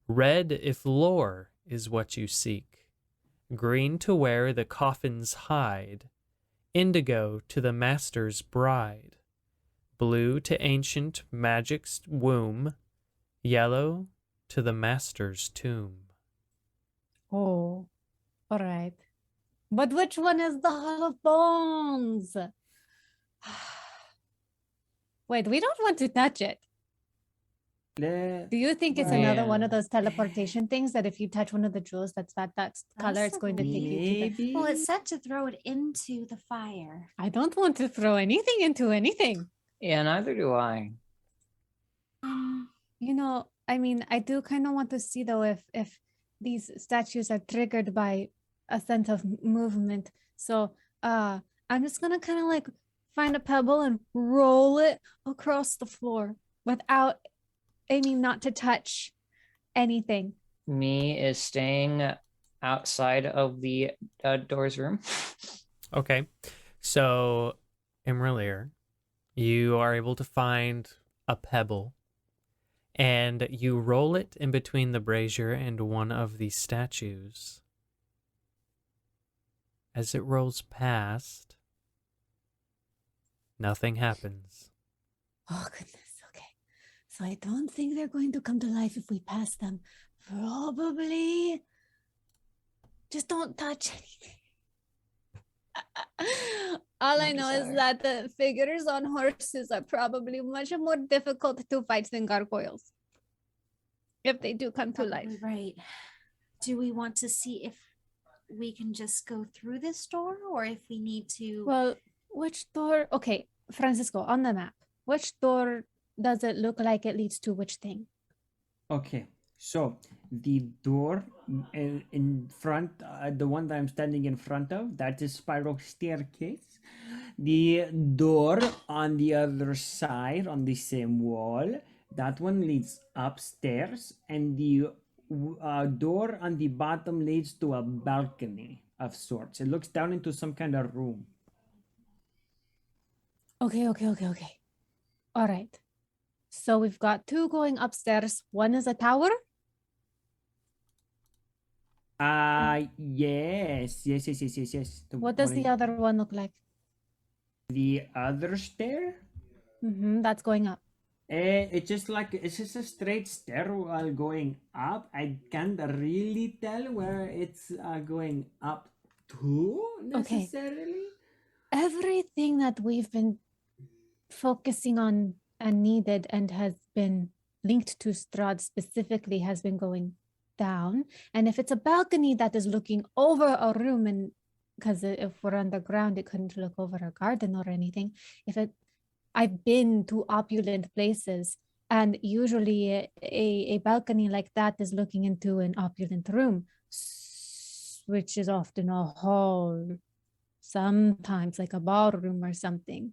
Red if lore is what you seek. Green to where the coffins hide. Indigo to the master's bride. Blue to ancient magic's womb. Yellow to the master's tomb." Oh, all right. But which one is the Hall of Bones? Wait, we don't want to touch it. Le- Do you think it's another one of Yeah. those teleportation things that if you touch one of the jewels that's that color, it's going to take you to the... Maybe. Well, it's set to throw it into the fire. I don't want to throw anything into anything. Yeah, neither do I. You know, I mean, I do kind of want to see though if these statues are triggered by a sense of movement. So, I'm just gonna kind of like find a pebble and roll it across the floor without aiming not to touch anything. Me is staying outside of the doors room. Okay. So, imra'lyr, you are able to find a pebble, and you roll it in between the brazier and one of the statues. As it rolls past, nothing happens. Oh goodness, okay. So I don't think they're going to come to life if we pass them. Probably Just don't touch anything. All I know is that the figures on horses are probably much more difficult to fight than gargoyles. If they do come to life. Probably right. Do we want to see if we can just go through this door or if we need to? Well, which door? Okay, Francisco, on the map, which door does it look like it leads to which thing? Okay, so the door in front, the one that I'm standing in front of, that is spiral staircase. The door on the other side, on the same wall, that one leads upstairs, and the door on the bottom leads to a balcony of sorts. It looks down into some kind of room. Okay. All right. So we've got two going upstairs. One is a tower. Yes. What does the other one look like? The other stair? That's going up. It's just a straight stair while going up. I can't really tell where it's going up to necessarily. Everything that we've been focusing on and needed and has been linked to Strahd specifically has been going down. And if it's a balcony that is looking over a room, and because if we're underground, it couldn't look over a garden or anything. I've been to opulent places, and usually a balcony like that is looking into an opulent room, which is often a hall, sometimes like a ballroom or something.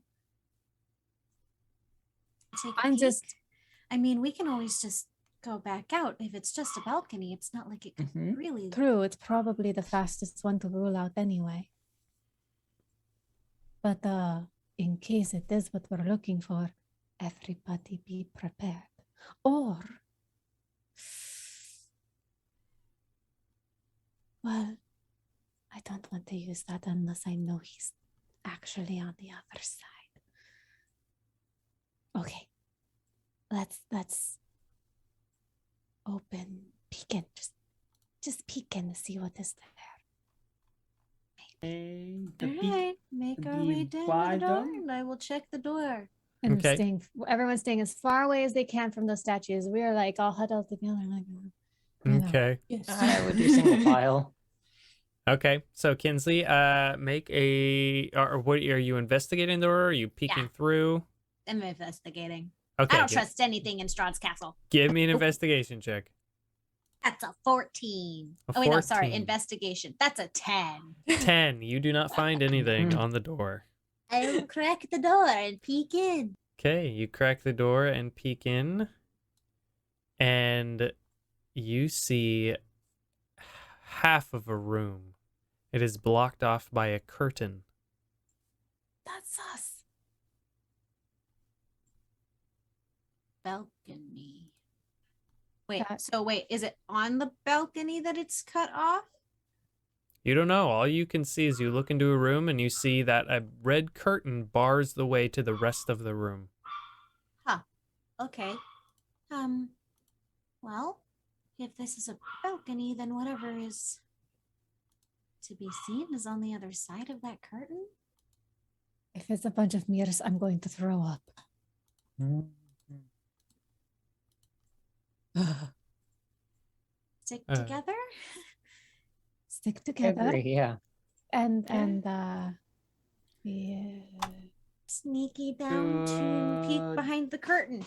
I mean, we can always just go back out. If it's just a balcony, it's not like it could really. True, it's probably the fastest one to rule out anyway. But in case it is what we're looking for, everybody be prepared. Or, well, I don't want to use that unless I know he's actually on the other side. Okay, let's peek in, just peek in to see what is there. All right, make our way down the door, and I will check the door. And Okay. everyone's staying as far away as they can from the statues. We're like all huddled together, like. You know. Okay. Yes. I would do single file. Okay. So Kinsley, make a. Or what are you investigating the door? Are you peeking through? I'm investigating. Okay. I don't trust anything in Strahd's castle. Give me an investigation check. That's a 14. A Oh wait, no, sorry, 14. investigation. That's a 10. 10. You do not find anything on the door. I will crack the door and peek in. Okay, you crack the door and peek in, and you see half of a room. It is blocked off by a curtain. That's us. Balcony. Wait, is it on the balcony that it's cut off? You don't know. All you can see is you look into a room and you see that a red curtain bars the way to the rest of the room. Huh. Okay. Well, if this is a balcony, then whatever is to be seen is on the other side of that curtain. If it's a bunch of mirrors, I'm going to throw up. Stick together? Stick together. Agree, yeah. And yeah. Sneaky down to peek behind the curtain.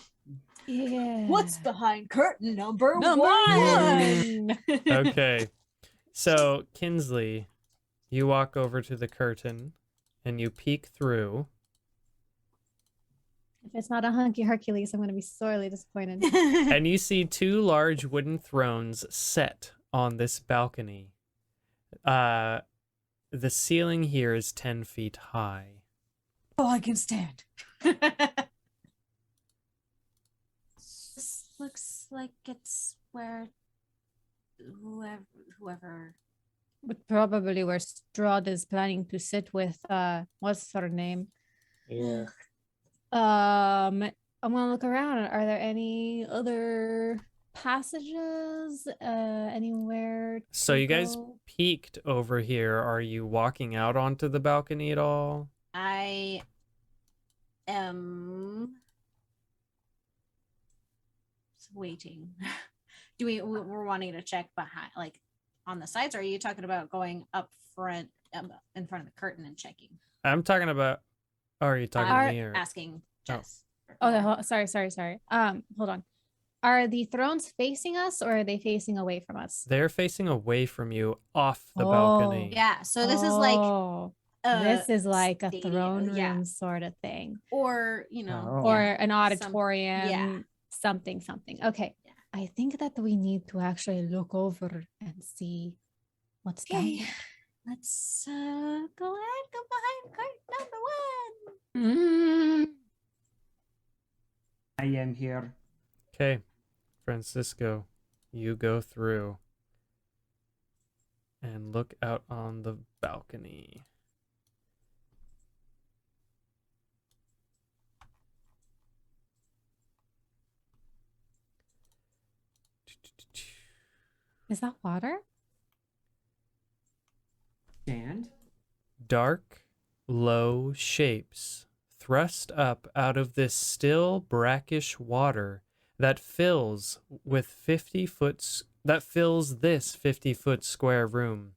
Yeah. What's behind curtain number Number one? Okay. So, Kinsley, you walk over to the curtain and you peek through. If it's not a hunky Hercules, I'm going to be sorely disappointed. And you see two large wooden thrones set on this balcony. The ceiling here is 10 feet high. Oh, I can stand. This looks like it's where whoever. But probably where Strahd is planning to sit with, what's her name? Yeah. I'm gonna look around. Are there any other passages? Anywhere? So to you guys go? peeked over here, are you walking out onto the balcony at all? I am waiting. We're wanting to check behind, like on the sides, or are you talking about going up front, in front of the curtain and checking? I'm talking about. Oh, are you talking to me or? Asking Jess. Sorry. Hold on. Are the thrones facing us or are they facing away from us? They're facing away from you off the balcony. Yeah, so this is like this is like a stadium, throne room yeah. sort of thing. Or, you know, Oh. Or yeah, an auditorium, some- something. Okay. Yeah. I think that we need to actually look over and see what's down Okay, there. let's go ahead, go behind curtain number 1. I am here. Okay, Francisco, you go through and look out on the balcony. Is that water? And Dark, low shapes thrust up out of this still brackish water that fills this 50-foot square room,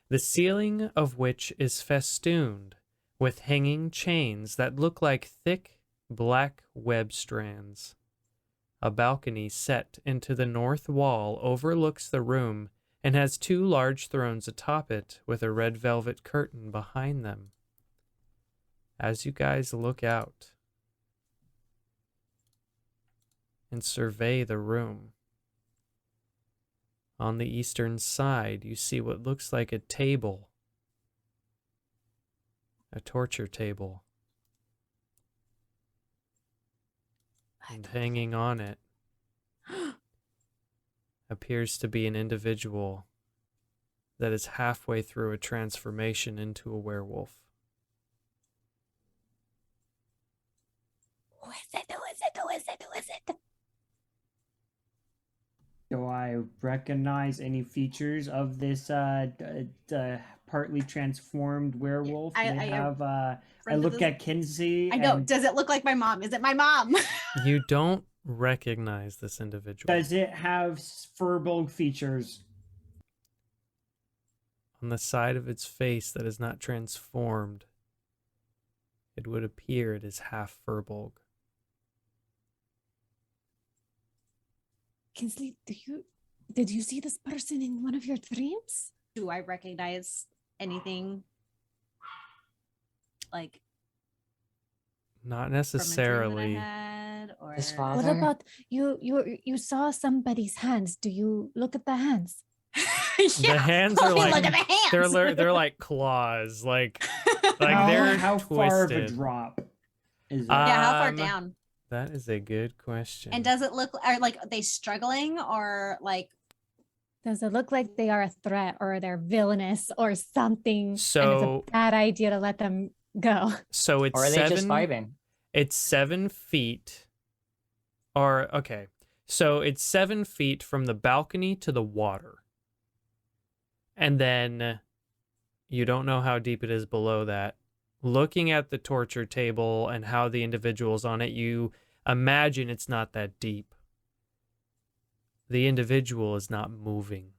the ceiling of which is festooned with hanging chains that look like thick black web strands. A balcony set into the north wall overlooks the room and has 2 large thrones atop it with a red velvet curtain behind them. As you guys look out and survey the room, on the eastern side you see what looks like a table, a torture table. And hanging on it appears to be an individual that is halfway through a transformation into a werewolf. Who is it? do I recognize any features of this partly transformed werewolf? I look at Kinsey. I know. and Does it look like my mom? Is it my mom? You don't recognize this individual. Does it have firbolg features? On the side of its face that is not transformed, it would appear it is half firbolg. Kinsley, did you see this person in one of your dreams? Do I recognize anything like Not from a dream that I necessarily. had, or His father. What about you saw somebody's hands? Do you look at the hands? The hands are Look like at the hands. they're like claws, like how, they're how far of a twisted. drop is it? Yeah, how far Um, down? That is a good question. And does it look are like are they struggling or like Does it look like they are a threat or they're villainous or something? And So- it's a bad idea to let them go. So it's Or are they seven. just vibing? It's 7 feet. Or okay, so it's 7 feet from the balcony to the water, and then you don't know how deep it is below that. Looking at the torture table and how the individual's on it, you imagine it's not that deep. The individual is not moving.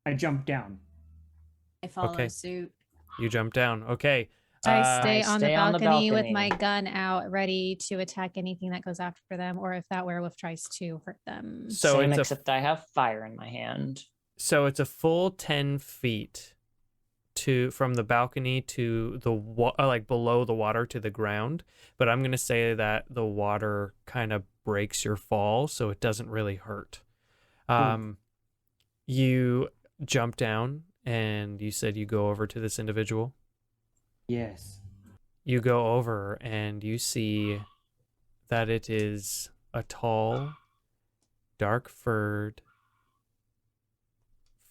I jump down. I follow Okay. suit? You jump down. Okay. I stay, I on, stay the on the balcony with balcony. my gun out, ready to attack anything that goes after them, or if that werewolf tries to hurt them. So Same, it's a except I have fire in my hand. So it's a full 10 feet from the balcony to the like below the water to the ground, but I'm going to say that the water kind of breaks your fall, so it doesn't really hurt. You jump down and you said you go over to this individual. Yes. You go over and you see that it is a tall, dark-furred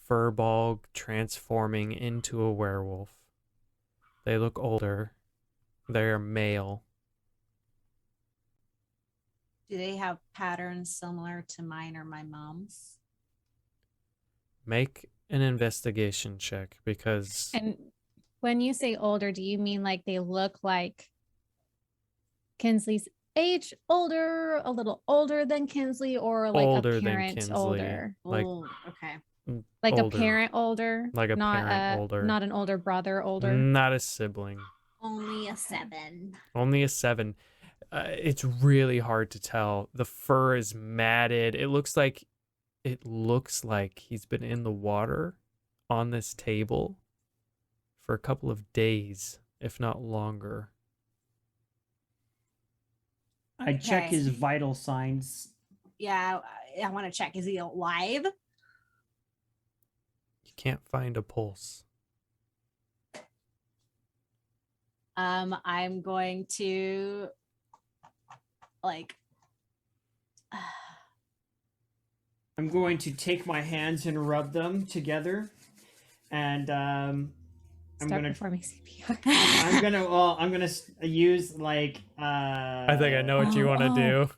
firbolg transforming into a werewolf. They look older. They're male. Do they have patterns similar to mine or my mom's? Make an investigation check because And when you say older, do you mean like they look like Kinsley's age, older, a little older than Kinsley, or like older a than parent Kinsley. older? Like Oh, okay. Like older. a parent older? Like a not parent older. Not an older brother older. Not a sibling. Only a 7. Only a 7. It's really hard to tell. The fur is matted. It looks like he's been in the water on this table for a couple of days, if not longer. I check Okay. his vital signs. Yeah, I want to check. Is he alive? You can't find a pulse. I'm going to like I'm going to take my hands and rub them together, and I'm Start gonna performing CPR. I'm gonna use like I think I know what you want to do.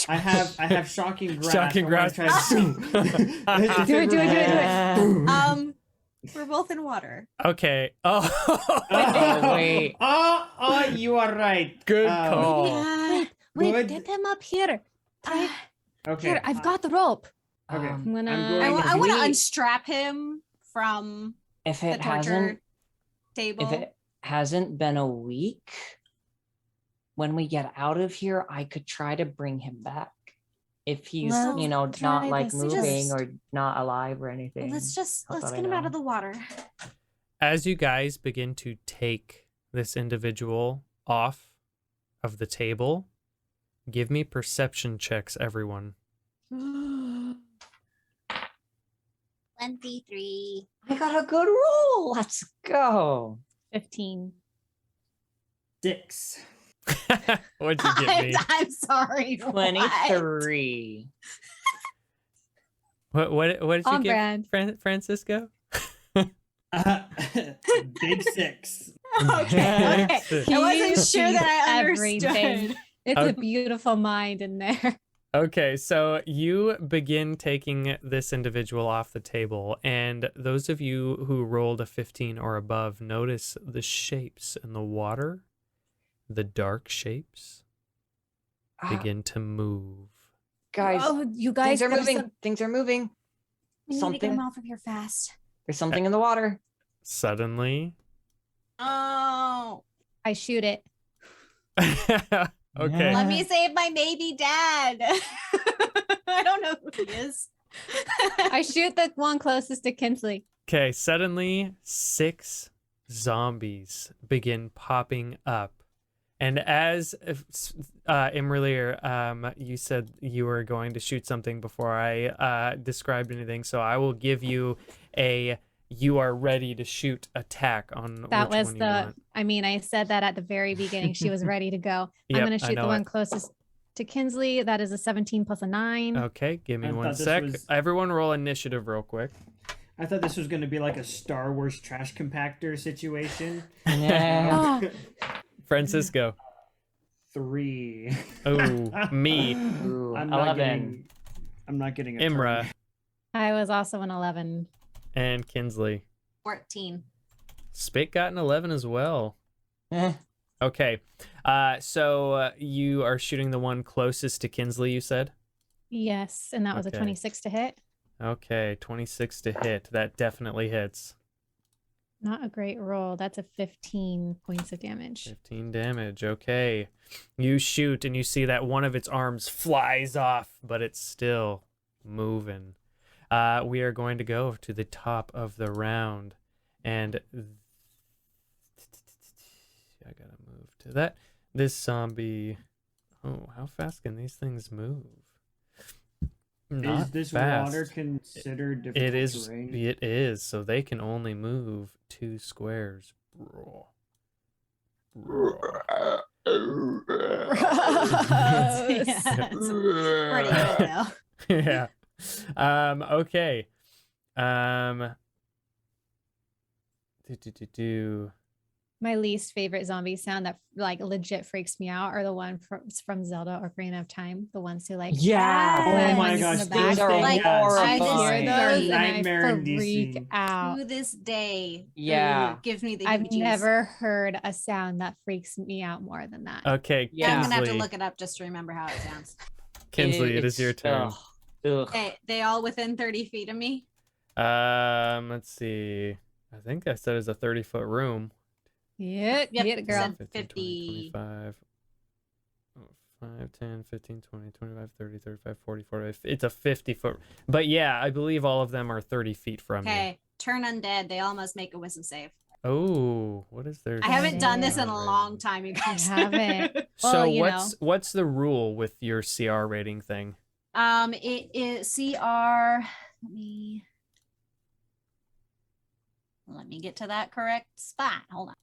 I have shocking grasp. Shocking I'm gonna grasp. try to- Do it. We're both in water. Okay. Oh, Wait. Oh, you are right. Good call. Wait, Good. get him up here. Okay. Here, I've got the rope. Okay. I'm gonna. going I want to we- unstrap him from If the it torture hasn't, table. if it hasn't been a week, when we get out of here, I could try to bring him back. If he's, Let's not try like this. moving Just- or not alive or anything. let's That's get what I him out know. of the water. As you guys begin to take this individual off of the table, give me perception checks, everyone. 23. I got a good roll. Let's go. 15. 6. What'd you get me? I'm sorry. what? 23. What did you On get, brand. Francisco? Big 6. Okay. Okay. He I wasn't sees sure that I everything. understood. It's Okay. a beautiful mind in there. Okay, so you begin taking this individual off the table, and those of you who rolled a 15 or above notice the shapes in the water, the dark shapes, begin to move. Guys, Oh, you guys things are there's moving. some- Things are moving. We need to get him Something. off of here fast. There's something in the water. Suddenly, Oh, I shoot it. okay. let me save my baby dad. I don't know who he is. I shoot the one closest to Kinsley. Okay, suddenly 6 zombies begin popping up. And as imra'lyr, you said you were going to shoot something before I described anything, so I will give you a you are ready to shoot attack on That which was one you the. want. I mean, I said that at the very beginning. She was ready to go. Yep, I'm going I to shoot know the one it. closest to Kinsley. That is a 17 plus a 9. Okay, give me I one thought this sec. was- Everyone roll initiative real quick. I thought this was going to be like a Star Wars trash compactor situation. Yeah. Oh, Francisco. 3. Oh, me. Ooh, I'm 11. not getting a Imra. turn. I was also an 11. And Kinsley. 14. Spit got an 11 as well. Eh. Okay. So you are shooting the one closest to Kinsley, you said? Yes, and that was Okay. a 26 to hit. Okay, 26 to hit. That definitely hits. Not a great roll. That's a 15 points of damage. 15 damage. Okay. You shoot and you see that one of its arms flies off, but it's still moving. We are going to go to the top of the round. And I gotta move to that. This zombie. Oh, how fast can these things move? Not Is this fast. water considered difficult It is. terrain? It is. So they can only move 2 squares. Bro. Yeah, it's pretty good though. Yeah. Okay. My least favorite zombie sound that like legit freaks me out are the one from Zelda Ocarina of Time. The ones who like Yeah. Oh my ones in gosh, the those back. are like, I horrifying. hear I those and I Nightmare freak inducing. out. To this day, Yeah. ooh, gives me the I've heebie-jeebies. never heard a sound that freaks me out more than that. Okay, Yeah, I'm gonna have to Kinsley. look it up just to remember how it sounds. Kinsley, it is your turn. Ugh. They all within 30 feet of me. Let's see. I think I said it's a 30-foot room. Yeah, Yep, get it, girl. said 15, 20, 50. 25. 5, 10, 15, 20, 25, 30, 35, 40, 45. It's a 50-foot. But yeah, I believe all of them are 30 feet from you. Okay, turn undead. They all must make a wisdom save. Oh, what is their I haven't done this in a CR long rating? time, you guys. haven't. So Well, you what's the rule with your CR rating thing? It is CR. Let me get to that correct spot. Hold on.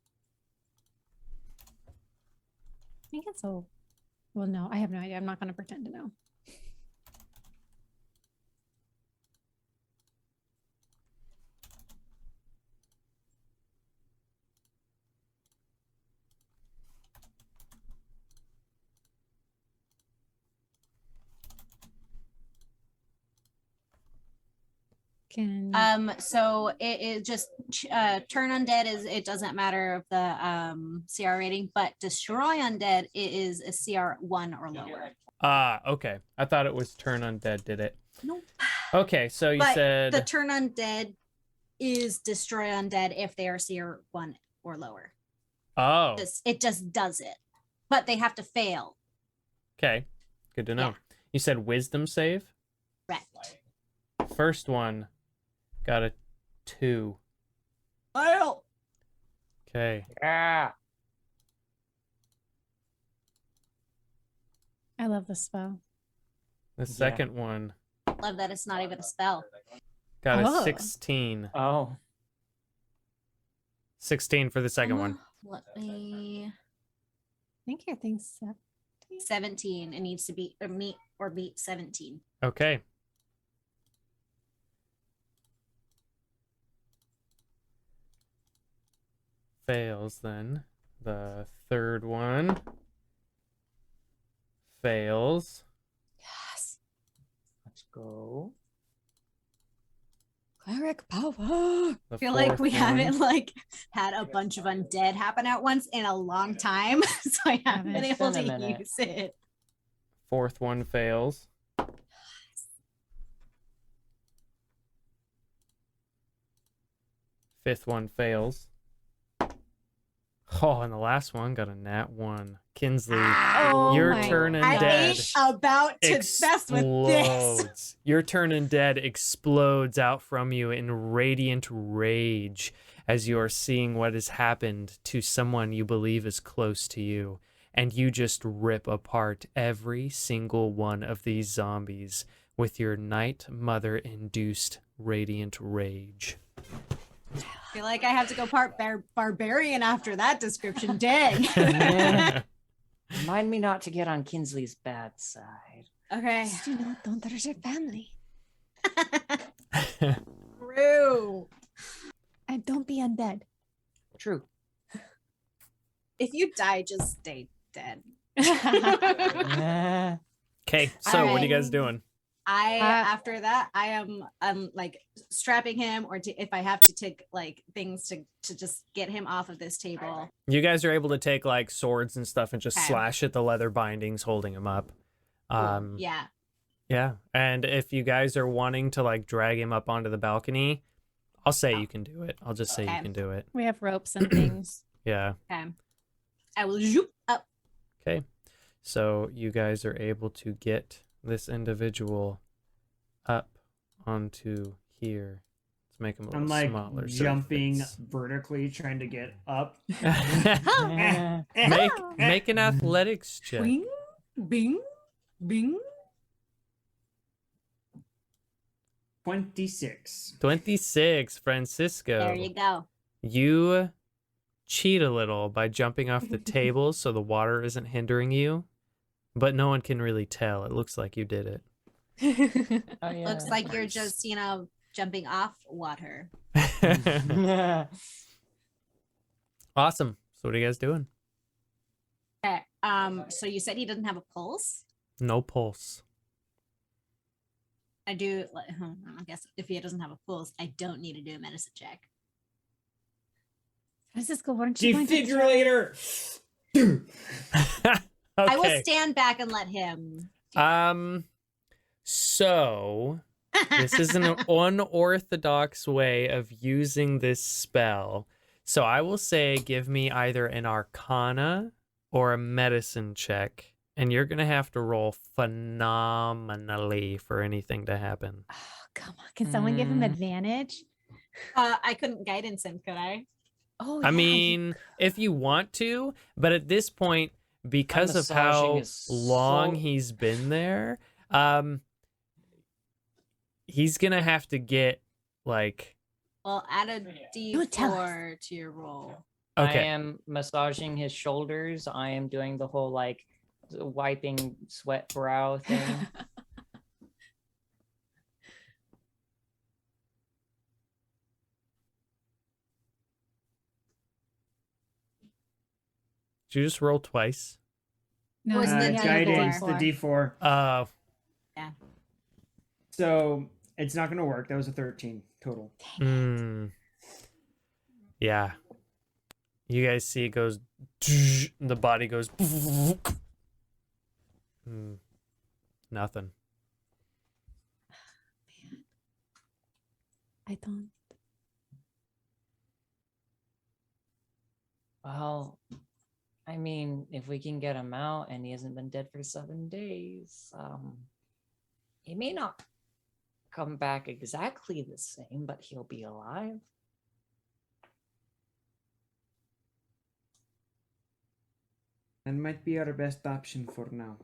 I think it's a. Well, no, I have no idea. I'm not going to pretend to know. Can So it is just turn undead is it doesn't matter of the CR rating, but destroy undead it is a CR 1 or lower. Ah, okay. I thought it was turn undead, did it? Nope. Okay, so you But said the turn undead is destroy undead if they are CR 1 or lower. oh, It just does it, but they have to fail. okay. Good to know. Yeah. You said wisdom save? Correct. First one got a 2. Fail. Okay. Yeah. I love the spell. The second one Love that it's not even a spell. got a Oh. 16. Oh. 16 for the second one. Let me I think your thing's up. 17. It needs to be meet or beat 17. Okay. Fails then. The third one fails. Yes. Let's go. Cleric power. The I feel like we fourth one- haven't like had a bunch of undead happen at once in a long time, so I haven't been It's able been a to minute. use it. Fourth one fails. Fifth one fails. Oh, and the last one got a nat 1. Kinsley, Oh your my turn I undead ain't about to mess with this. explodes. Your turn undead explodes out from you in radiant rage as you are seeing what has happened to someone you believe is close to you. And you just rip apart every single one of these zombies with your Night Mother induced radiant rage. I feel like I have to go part barbarian after that description. Dang. Remind me not to get on Kinsley's bad side. Okay. Just, don't hurt your family. True. And don't be undead. True. If you die, just stay dead. Yeah. Okay, so what are you guys doing? After that, I'm like strapping him, or if I have to take like things to just get him off of this table. You guys are able to take like swords and stuff and just Okay. slash at the leather bindings holding him up. Yeah. Yeah, and if you guys are wanting to like drag him up onto the balcony, I'll say you can do it. I'll just say Okay. you can do it. We have ropes and things. Yeah. Okay. I will zoop up. Okay. So you guys are able to get this individual up onto here. Let's make him a little I'm like smaller. so he jumping fits. vertically, trying to get up. make an athletics check. Bing, bing, bing. 26. 26, Francisco. There you go. You cheat a little by jumping off the table so the water isn't hindering you, but no one can really tell. It looks like you did it. Oh, yeah. Looks like you're just, jumping off water. Awesome. So what are you guys doing? Okay. So you said he doesn't have a pulse. No pulse. I do. I guess if he doesn't have a pulse, I don't need to do a medicine check. Francisco, weren't you going to try? Defibrillator. I will Okay. stand back and let him. So this is an unorthodox way of using this spell. So I will say give me either an arcana or a medicine check, and you're going to have to roll phenomenally for anything to happen. Oh, come on. Can someone give him advantage? I couldn't guidance him, could I? Oh, I yeah, mean, if you want to, but at this point, because of massaging how his long soul. he's been there, he's going to have to get like, Well, add a Don't tell us. D4 to your roll. I okay. am massaging his shoulders. I am doing the whole like wiping sweat brow thing. Did you just roll twice? No, Was no, the yeah, Guidance, D4. the D4. Yeah. So it's not gonna work. That was a 13 total. Yeah. You guys see it goes, the body goes, nothing. I don't. Well, I mean, if we can get him out and he hasn't been dead for 7 days, he may not come back exactly the same, but he'll be alive. That might be our best option for now.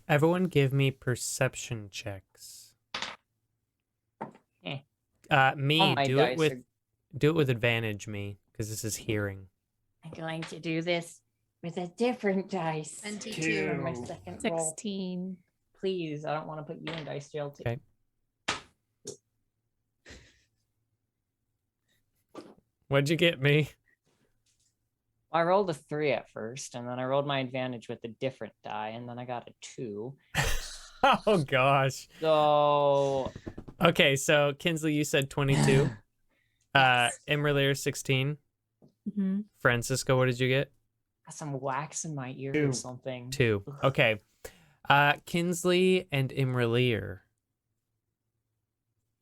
Everyone give me perception checks. Eh. Me, All my do it dice with are- do it with advantage, me, because this is hearing. I'm going to do this with a different dice. 22. For my Two. second roll. 16. Please, I don't want to put you in dice jail too. Okay. What'd you get, me? I rolled a 3 at first, and then I rolled my advantage with a different die, and then I got a 2. Oh gosh. So Okay, so Kinsley, you said 22. imra'lyr 16. Mm-hmm. Francisco, what did you get? got some wax in my ear 2. or something. 2. Ugh. Okay. Kinsley and imra'lyr,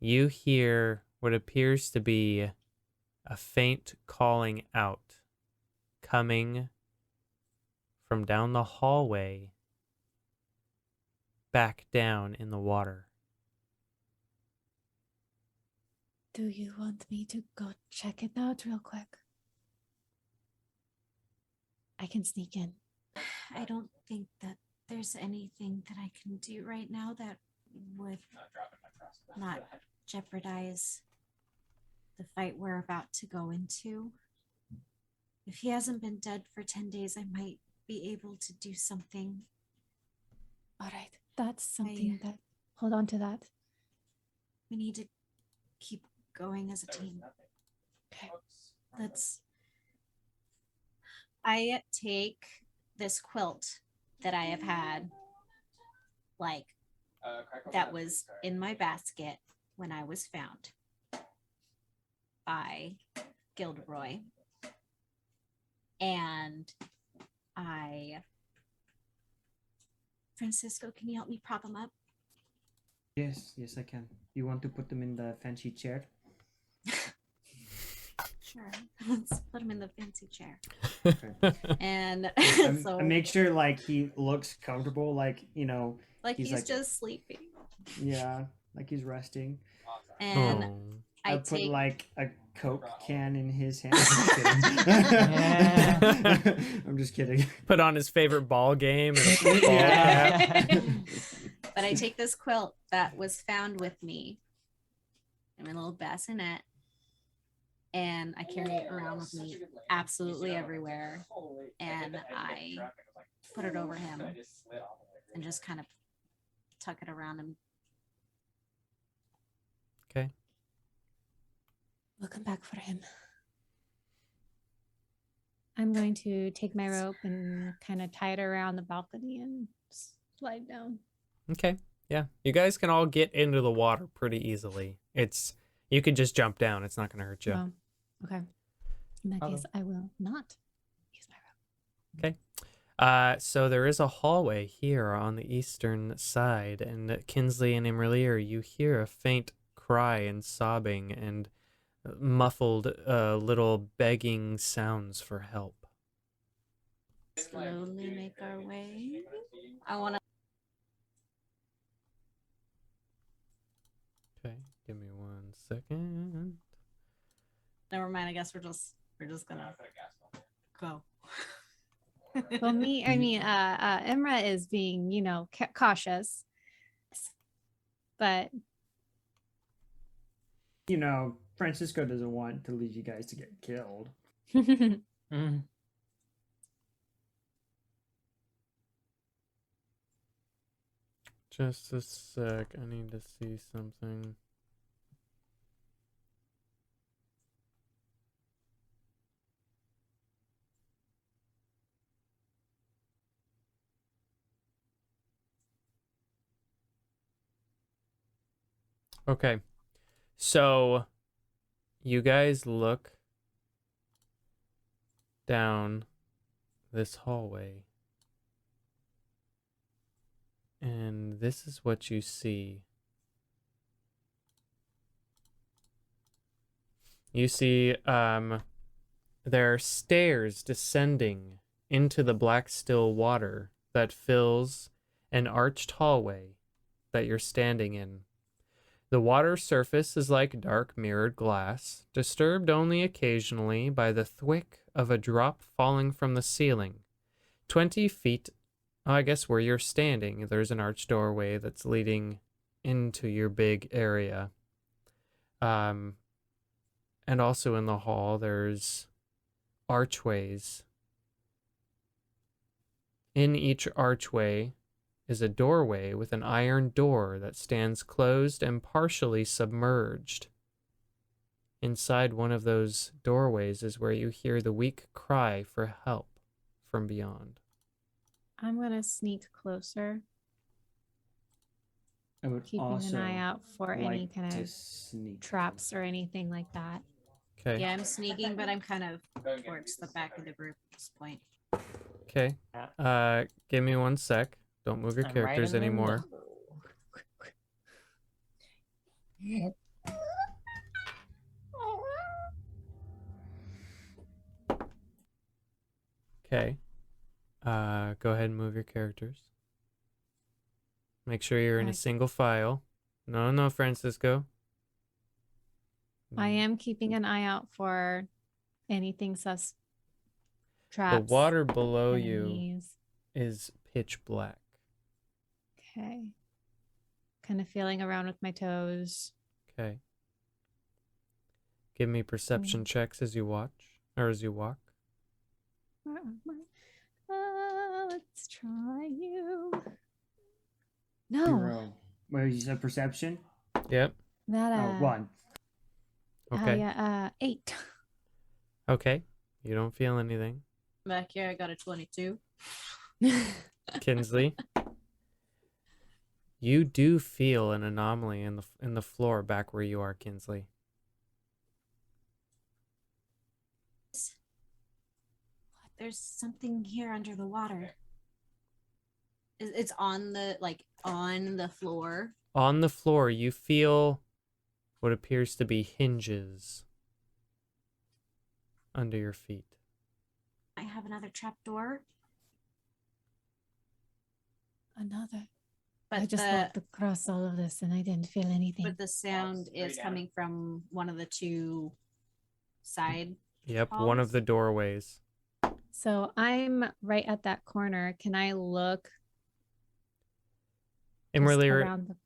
you hear what appears to be a faint calling out coming from down the hallway back down in the water. Do you want me to go check it out real quick? I can sneak in. I don't think that there's anything that I can do right now that would not jeopardize the fight we're about to go into. If he hasn't been dead for 10 days, I might be able to do something. All right. That's something that. Hold on to that. We need to keep going as a team. Okay. I take this quilt that I have had, like, that was in my basket when I was found by Gilderoy. And Francisco, can you help me prop him up? Yes, I can. You want to put them in the fancy chair? Sure. Let's put him in the fancy chair. Okay. And so, I make sure like he looks comfortable, like like he's he's like- just sleeping. yeah, like he's resting. And Oh. I put take like a Coke can in his hand. I'm just kidding. I'm just kidding. Put on his favorite ball game and a football cap. Yeah. but I take this quilt that was found with me in my little bassinet, and I carry it around with me absolutely everywhere. And I put it over him and just kind of tuck it around him. Okay. We'll come back for him. I'm going to take my rope and kind of tie it around the balcony and slide down. Okay. Yeah. You guys can all get into the water pretty easily. You could just jump down. It's not going to hurt you. Well, okay. In that case, I will not use my rope. Okay. So there is a hallway here on the eastern side, and Kinsley and imra'lyr, you hear a faint cry and sobbing and muffled little begging sounds for help. Slowly make our way. I want to. Okay, give me 1 second. Never mind. I guess we're just gonna go. Well, Imra is being, cautious, but Francisco doesn't want to leave you guys to get killed. Mm. Just a sec. I need to see something. Okay. So you guys look down this hallway, and this is what you see. You see there are stairs descending into the black still water that fills an arched hallway that you're standing in. The water surface is like dark mirrored glass, disturbed only occasionally by the thwick of a drop falling from the ceiling. 20 feet, I guess where you're standing, there's an arched doorway that's leading into your big area. And also in the hall, there's archways. In each archway is a doorway with an iron door that stands closed and partially submerged. Inside one of those doorways is where you hear the weak cry for help from beyond. I'm going to sneak closer, I would keeping also an eye out for any like kind to of sneak traps or anything like that. Okay. Yeah, I'm sneaking, but I'm kind of towards the back of the group at this point. Okay. Give me 1 sec. Don't move your I'm characters right in the anymore. middle. Okay. Go ahead and move your characters. Make sure you're in a Okay. single file. No, Francisco. I am keeping an eye out for anything sus. The Traps. water below you enemies. is pitch black. Okay. Kind of feeling around with my toes. Okay. Give me perception checks as you watch, or as you walk. Let's try you. You No. roll. What did you say? Perception? Yep. That Oh, 1. Okay. yeah, 8. Okay. You don't feel anything. Back here, I got a 22. Kinsley, you do feel an anomaly in the floor back where you are, Kinsley. There's something here under the water. It's on the floor. On the floor, you feel what appears to be hinges under your feet. I have another trapdoor. Another. But I just walked across all of this and I didn't feel anything. But the sound is coming from one of the two side. Yep, one of halls? the doorways. So I'm right at that corner. Can I look just imra'lyr, around the...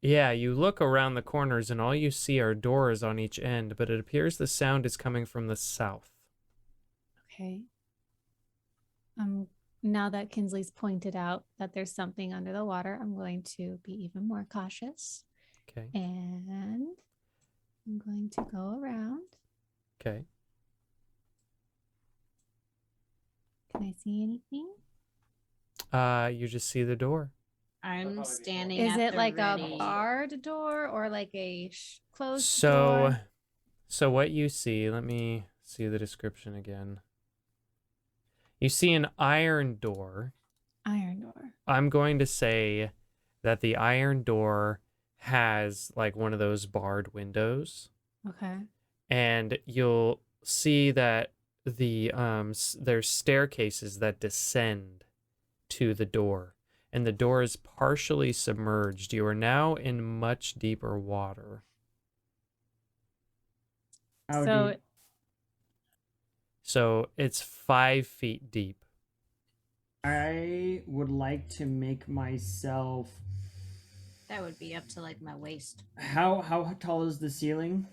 yeah, you look around the corners and all you see are doors on each end, but it appears the sound is coming from the south. Okay. Now that Kinsley's pointed out that there's something under the water, I'm going to be even more cautious. Okay. And I'm going to go around. Okay. Can I see anything? You just see the door. I'm standing. Is at it the like ready. a barred door or like a closed So, door? so what you see, let me see the description again. You see an iron door. Iron door. I'm going to say that the iron door has like one of those barred windows, Okay. and you'll see that there's staircases that descend to the door, and the door is partially submerged. You are now in much deeper water. How So deep? So it's 5 feet deep. I would like to make myself. That would be up to like my waist. How tall is the ceiling?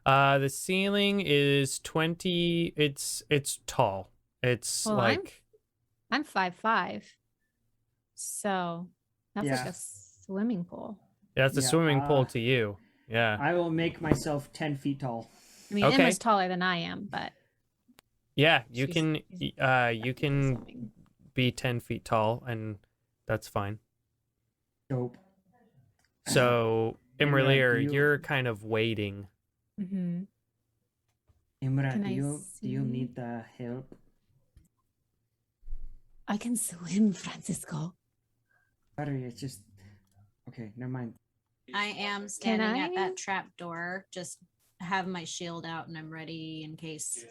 The ceiling is 20. It's tall. It's Well, like I'm 5'5". So that's like Yeah. a swimming pool. that's a Yeah, swimming pool to you. Yeah. I will make myself 10 feet tall. I mean, Okay. Emma's taller than I am, but Yeah, you she's- can she's you definitely can swimming. be 10 feet tall, and that's fine. Dope. So, Imra, imra'lyr, do you- you're kind of waiting. Mhm. Imra, Can do I you see? need the help? I can swim, Francisco. Sorry, it's just okay. Never mind. I am standing at I? that trap door. Just have my shield out and I'm ready in case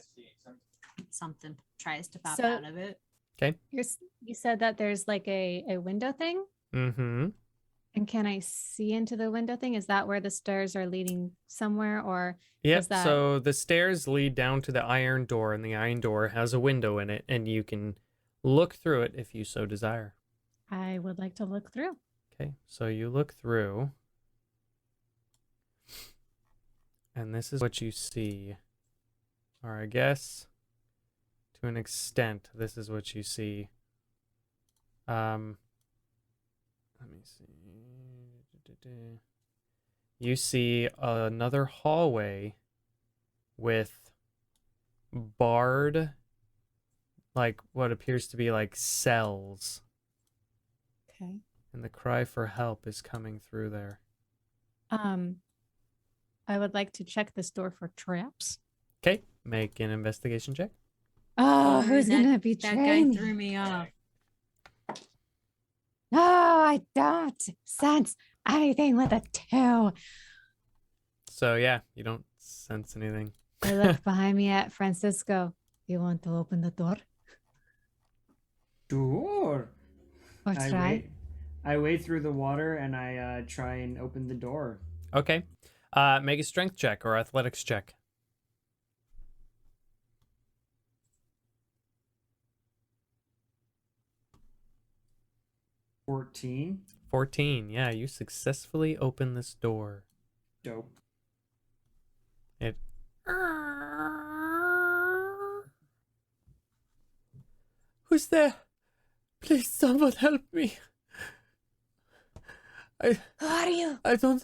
something tries to pop So- out of it. You said that there's like a window thing, Mm-hmm. and can I see into the window thing? Is that where the stairs are leading somewhere, or Yep. is that So the stairs lead down to the iron door, and the iron door has a window in it, and you can look through it if you so desire. I would like to look through? Okay, so you look through, and this is what you see. Or I guess, to an extent, this is what you see. Let me see. You see another hallway with barred, like what appears to be like cells, Okay. and the cry for help is coming through there. I would like to check this door for traps. Okay, make an investigation check. Oh, Sorry, who's that- gonna That betray guy me? threw me off. No, I don't sense anything with a 2. So yeah, you don't sense anything. I look behind me at Francisco. You want to open the door Sure. or try? I wade through the water and I try and open the door. Okay, make a strength check or athletics check. 14. 14. Yeah, you successfully open this door. Dope. It. Who's there? Please, someone help me. Who are you? I don't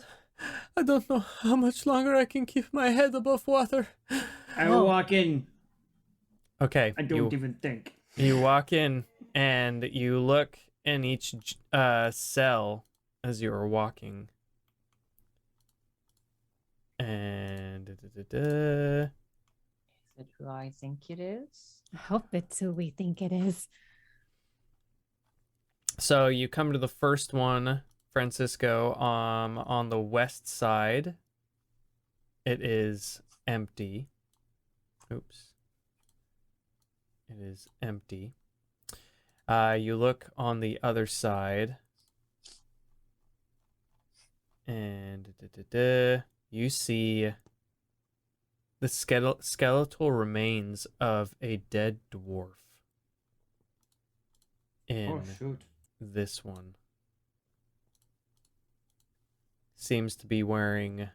know how much longer I can keep my head above water. I Whoa. walk in. Okay, I don't even think. you walk in and you look in each cell as you are walking. And Is it who I think it is? I hope it's who we think it is. so you come to the first one, Francisco, on the west side. It is empty. Oops. It is empty. You look on the other side, and you see the skeletal remains of a dead dwarf in Oh shoot. this one. Seems to be wearing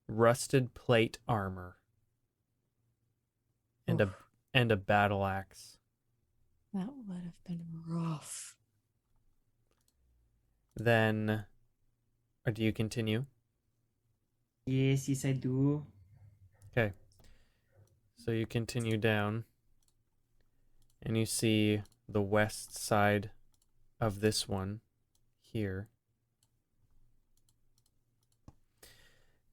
rusted plate armor and a battle axe. That would have been rough. Then, or do you continue? Yes, I do. Okay. So you continue down, And you see the west side of this one here.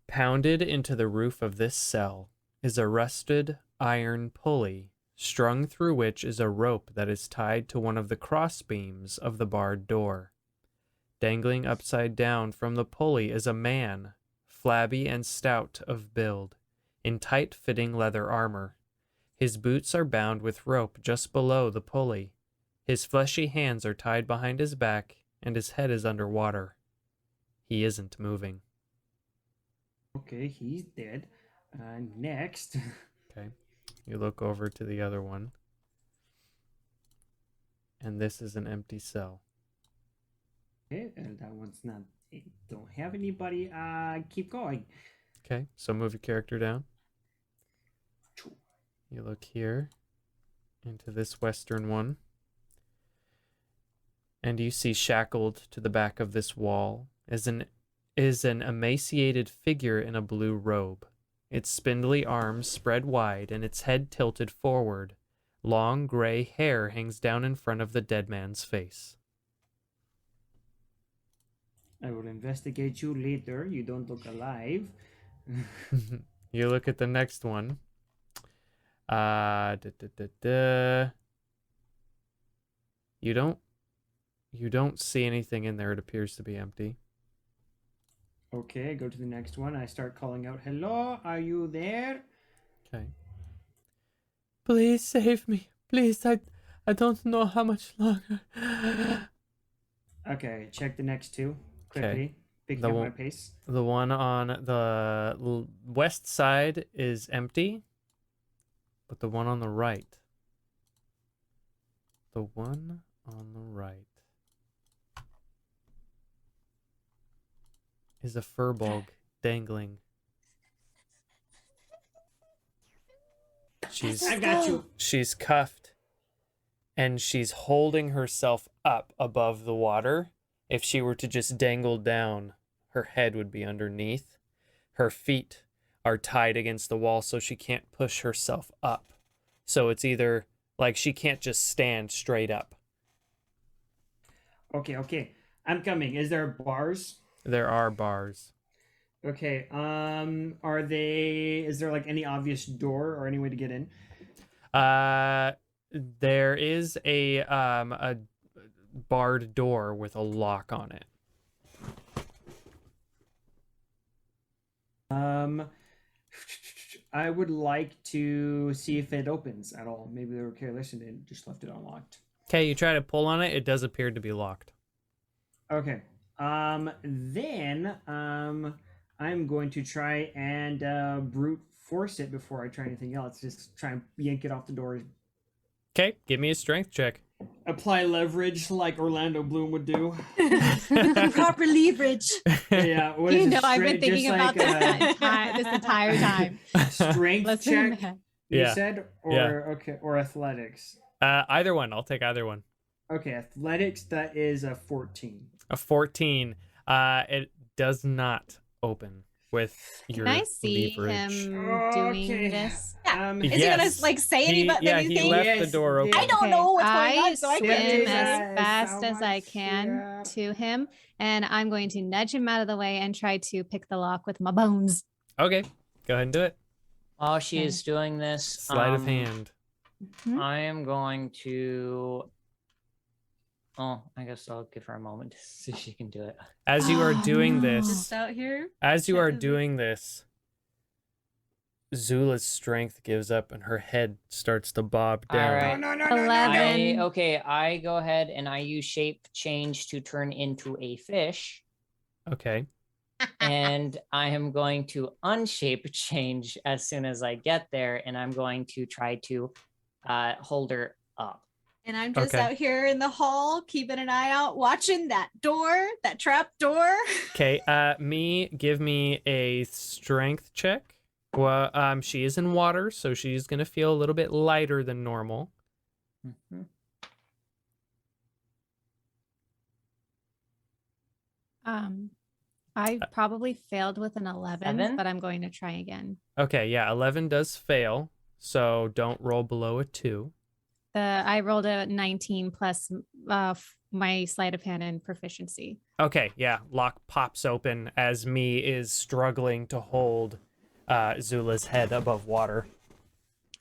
Pounded into the roof of this cell is a rusted iron pulley, strung through which is a rope that is tied to one of the crossbeams of the barred door. Dangling upside down from the pulley is a man, flabby and stout of build, in tight-fitting leather armor. His boots are bound with rope just below the pulley. His fleshy hands are tied behind his back, and his head is under water. He isn't moving. Okay, he's dead. Next. Okay. You look over to the other one. And this is an empty cell. Okay, that one's not. Don't have anybody. Keep going. Okay, so move your character down. You look here into this western one. And you see shackled to the back of this wall is an emaciated figure in a blue robe. Its spindly arms spread wide and its head tilted forward. Long gray hair hangs down in front of the dead man's face. I will investigate you later. You don't look alive. You look at the next one. You don't see anything in there. It appears to be empty. Okay, go to the next one. I start calling out, "Hello, are you there?" Okay. Please save me. Please, I don't know how much longer. Okay, check the next two quickly. Okay. Picking The up my one- pace. The one on the west side is empty, but the one on the right. Is a firbolg dangling. I got you. She's cuffed, and she's holding herself up above the water. If she were to just dangle down, her head would be underneath. Her feet are tied against the wall, so she can't push herself up. So it's either like she can't just stand straight up. Okay. I'm coming. Is there bars? There are bars. Okay. Are they? Is there like any obvious door or any way to get in? There is a barred door with a lock on it. I would like to see if it opens at all. Maybe they were careless and they just left it unlocked. Okay, you try to pull on it. It does appear to be locked. Okay. Then I'm going to try and brute force it before I try anything else. Just try and yank it off the door. Okay, give me a strength check. Apply leverage like Orlando Bloom would do. Proper leverage. Yeah, what is You it? know, I've been Straight- thinking just about like, this entire time. strength Let's do check. that. You Yeah. said, or Yeah. okay, or athletics. Either one. I'll take either one. Okay, athletics. That is a 14. A 14. It does not open with your Can I see leverage. him doing Okay. this? Is he Yes. gonna like say He anything? he left the Yes, door open. I don't Okay, know what's going I on, so I swim can't do as that. fast So as I much, can yeah. to him, and I'm going to nudge him out of the way and try to pick the lock with my bones. Okay, go ahead and do it. While she Okay. is doing this, Sleight of hand. I am going to. Oh, I guess I'll give her a moment to see if she can do it. As you are Oh, doing no. this, Just out here. as you are Check doing this, Zula's strength gives up and her head starts to bob down. All right. No. 11. I go ahead and I use shape change to turn into a fish, Okay. and I am going to unshape change as soon as I get there, and I'm going to try to hold her up. And I'm just Okay. out here in the hall, keeping an eye out, watching that door, that trap door. Okay. Give me a strength check. Well, she is in water, so she's gonna feel a little bit lighter than normal. Mhm. I probably failed with an 11, 7? but I'm going to try again. Okay, yeah, 11 does fail, so don't roll below a 2. I rolled a 19 plus my sleight of hand and proficiency. Okay, yeah. Lock pops open as me is struggling to hold Zula's head above water.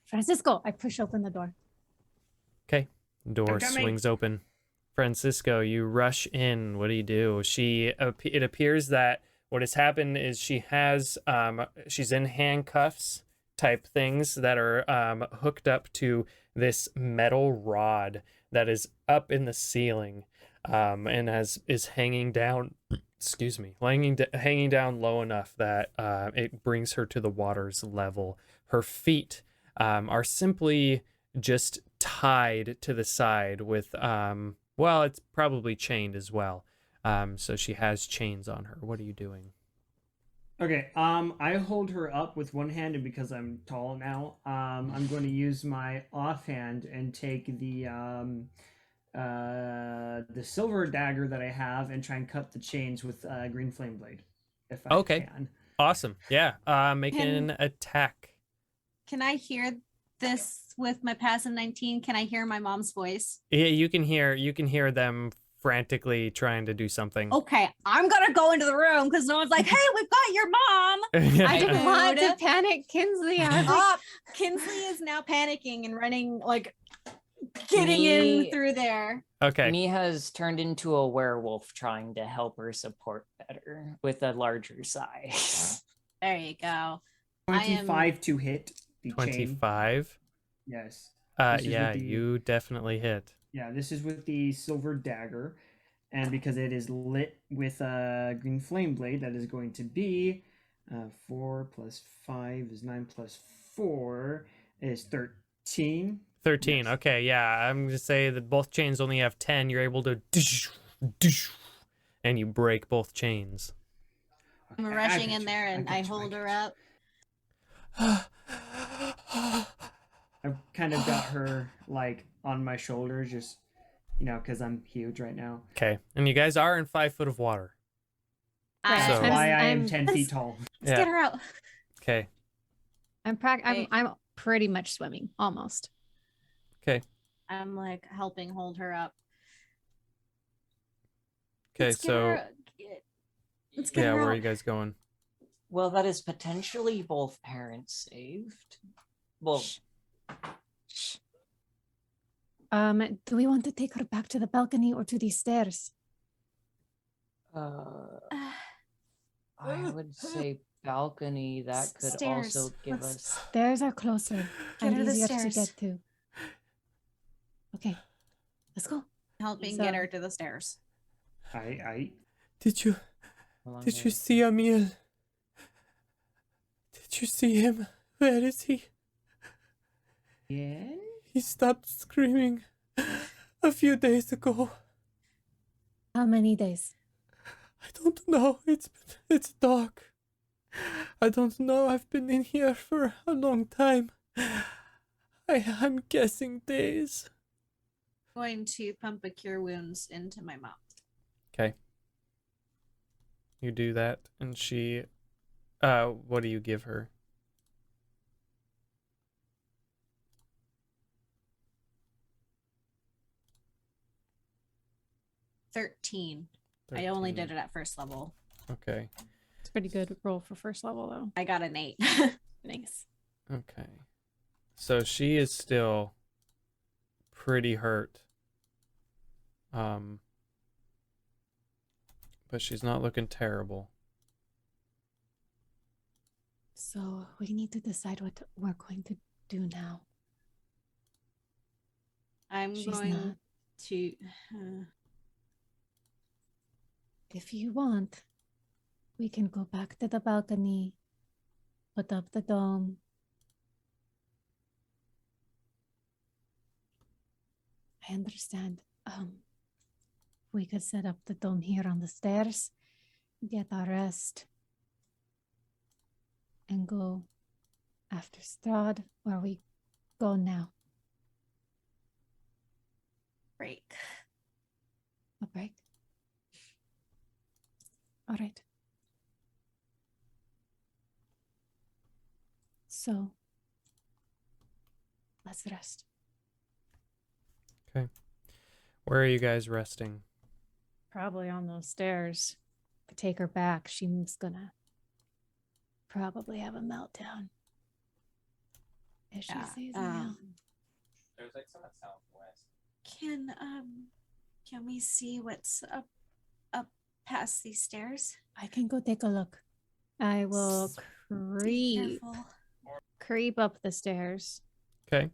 Francisco, I push open the door. Okay, door I'm coming. swings open. Francisco, you rush in. What do you do? It appears that what has happened is she has she's in handcuffs type things that are hooked up to this metal rod that is up in the ceiling, and is hanging down. Excuse me, hanging down low enough that it brings her to the water's level. Her feet are simply just tied to the side with well, it's probably chained as well. So she has chains on her. What are you doing? Okay, I hold her up with one hand, and because I'm tall now, I'm going to use my offhand and take the silver dagger that I have and try and cut the chains with green flame blade, if I can. Awesome. Yeah. Make an attack. Can I hear this with my passive 19? Can I hear my mom's voice? Yeah, you can hear them frantically trying to do something. Okay, I'm gonna go into the room because no one's like, "Hey, we've got your mom." I didn't want to Rude. panic Kinsley. I was like, Oh, Kinsley is now panicking and running, like getting in Me- through there. Okay. Me has turned into a werewolf trying to help her support better with a larger size. There you go. I am- 25 to hit the chain. 25. Yes. This is Yeah, with the- you definitely hit. Yeah, this is with the silver dagger, and because it is lit with a green flame blade, that is going to be 4 plus 5 is 9 plus 4 is 13. 13. Yes. Okay, yeah. I'm gonna say that both chains only have 10. You're able to and you break both chains. I'm rushing in there and I hold her up. I've kind of got her like on my shoulders, just because I'm huge right now. Okay. And you guys are in 5 foot of water. That's So- why I am I'm- 10 feet tall. Let's get her out. Okay. I'm pretty much swimming almost. Okay. I'm like helping hold her up. Okay, Let's get so her- let's get yeah, her where are out. you guys going? Well, that is potentially both parents saved. Well, Do we want to take her back to the balcony or to these stairs? I would say balcony. That could Stairs. also give Let's- us. Stairs are closer Get and her to the easier to stairs. get to. Okay, let's go. Helping So- get her to the stairs. Did you see Emil? Did you see him? Where is he? Yeah. He stopped screaming a few days ago. How many days? I don't know. It's dark. I don't know. I've been in here for a long time. I'm guessing days. Going to pump a cure wounds into my mouth. Okay. You do that, and she. What do you give her? $13. I only did it at first level. Okay. It's a pretty good roll for first level though. I got an 8. Nice. Okay. So she is still pretty hurt. But she's not looking terrible. So we need to decide what we're going to do now. I'm She's going not. to. If you want, we can go back to the balcony, put up the dome. I understand. We could set up the dome here on the stairs, get our rest, and go after Strahd, where we go now. break. A break. All right. So let's rest. Where are you guys resting? Probably on those stairs. If I take her back, she's gonna probably have a meltdown. If she Yeah, sees me out. There's like some at southwest. Can we see what's up past these stairs? I can go take a look. I will Be careful. creep up the stairs. Okay.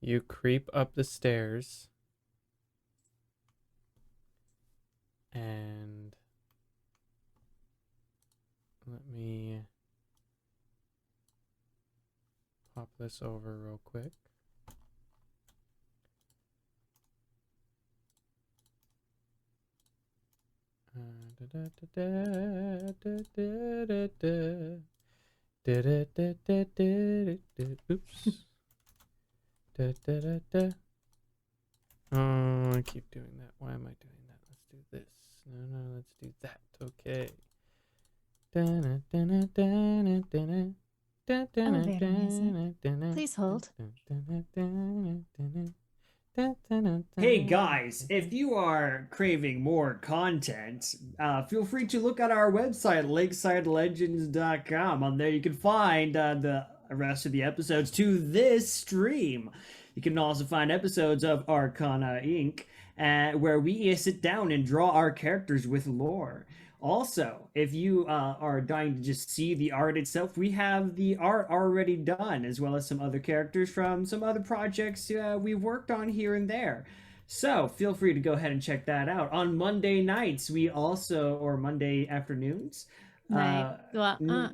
You creep up the stairs. And let me pop this over real quick. Oops. Oh, I keep doing that. Why am I doing that? Let's do this. No, let's do that. Okay. Please hold. Hey guys, if you are craving more content, feel free to look at our website, lakesidelegends.com. On there you can find the rest of the episodes to this stream. You can also find episodes of Arcana Inc., where we sit down and draw our characters with lore. Also, if you are dying to just see the art itself, we have the art already done, as well as some other characters from some other projects we've worked on here and there. So feel free to go ahead and check that out. On Monday nights, we also, or Monday afternoons, No,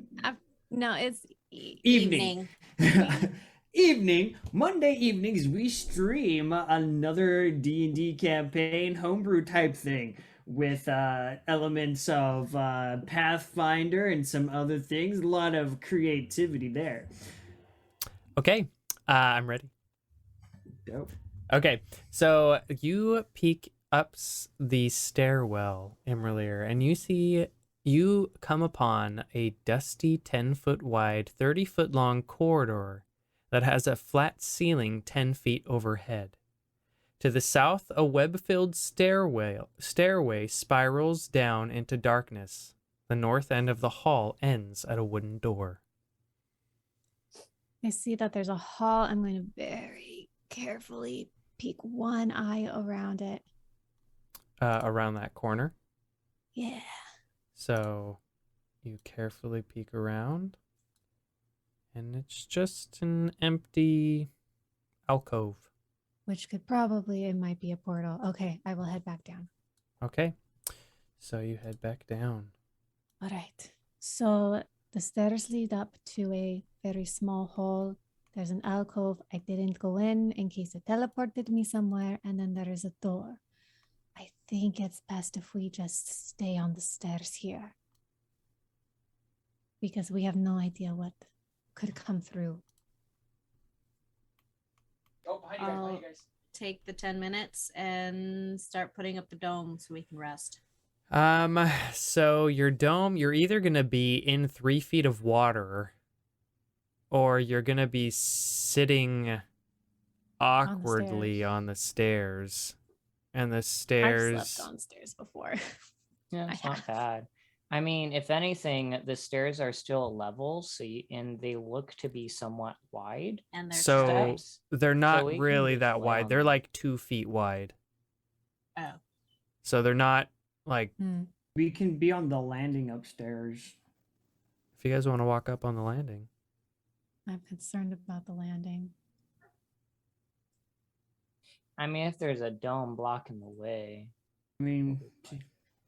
it's evening. Evening, Monday evenings, we stream another D&D campaign, homebrew type thing, with elements of Pathfinder and some other things. A lot of creativity there. Okay, I'm ready. Dope. Okay, so you peek up the stairwell, imra'lyr, and you come upon a dusty 10-foot wide, 30-foot long corridor that has a flat ceiling 10 feet overhead. To the south, a web-filled stairway spirals down into darkness. The north end of the hall ends at a wooden door. I see that there's a hall. I'm going to very carefully peek one eye around it. Around that corner. Yeah. So you carefully peek around, and it's just an empty alcove. Which could probably, it might be a portal. Okay, I will head back down. Okay, so you head back down. All right. So the stairs lead up to a very small hall. There's an alcove. I didn't go in case it teleported me somewhere. And then there is a door. I think it's best if we just stay on the stairs here. Because we have no idea what could come through. Oh, behind you guys. Take the 10 minutes and start putting up the dome so we can rest. So your dome, you're either gonna be in 3 feet of water, or you're gonna be sitting awkwardly on the stairs. And the stairs. I've slept on stairs before. Yeah, it's not bad. I mean, if anything, the stairs are still level, so and they look to be somewhat wide. And there's So steps. they're not we can really just that lay wide. on They're them. like 2 feet wide. Oh. So they're not like. We can be on the landing upstairs. If you guys want to walk up on the landing. I'm concerned about the landing. I mean, if there's a dome blocking the way. I mean,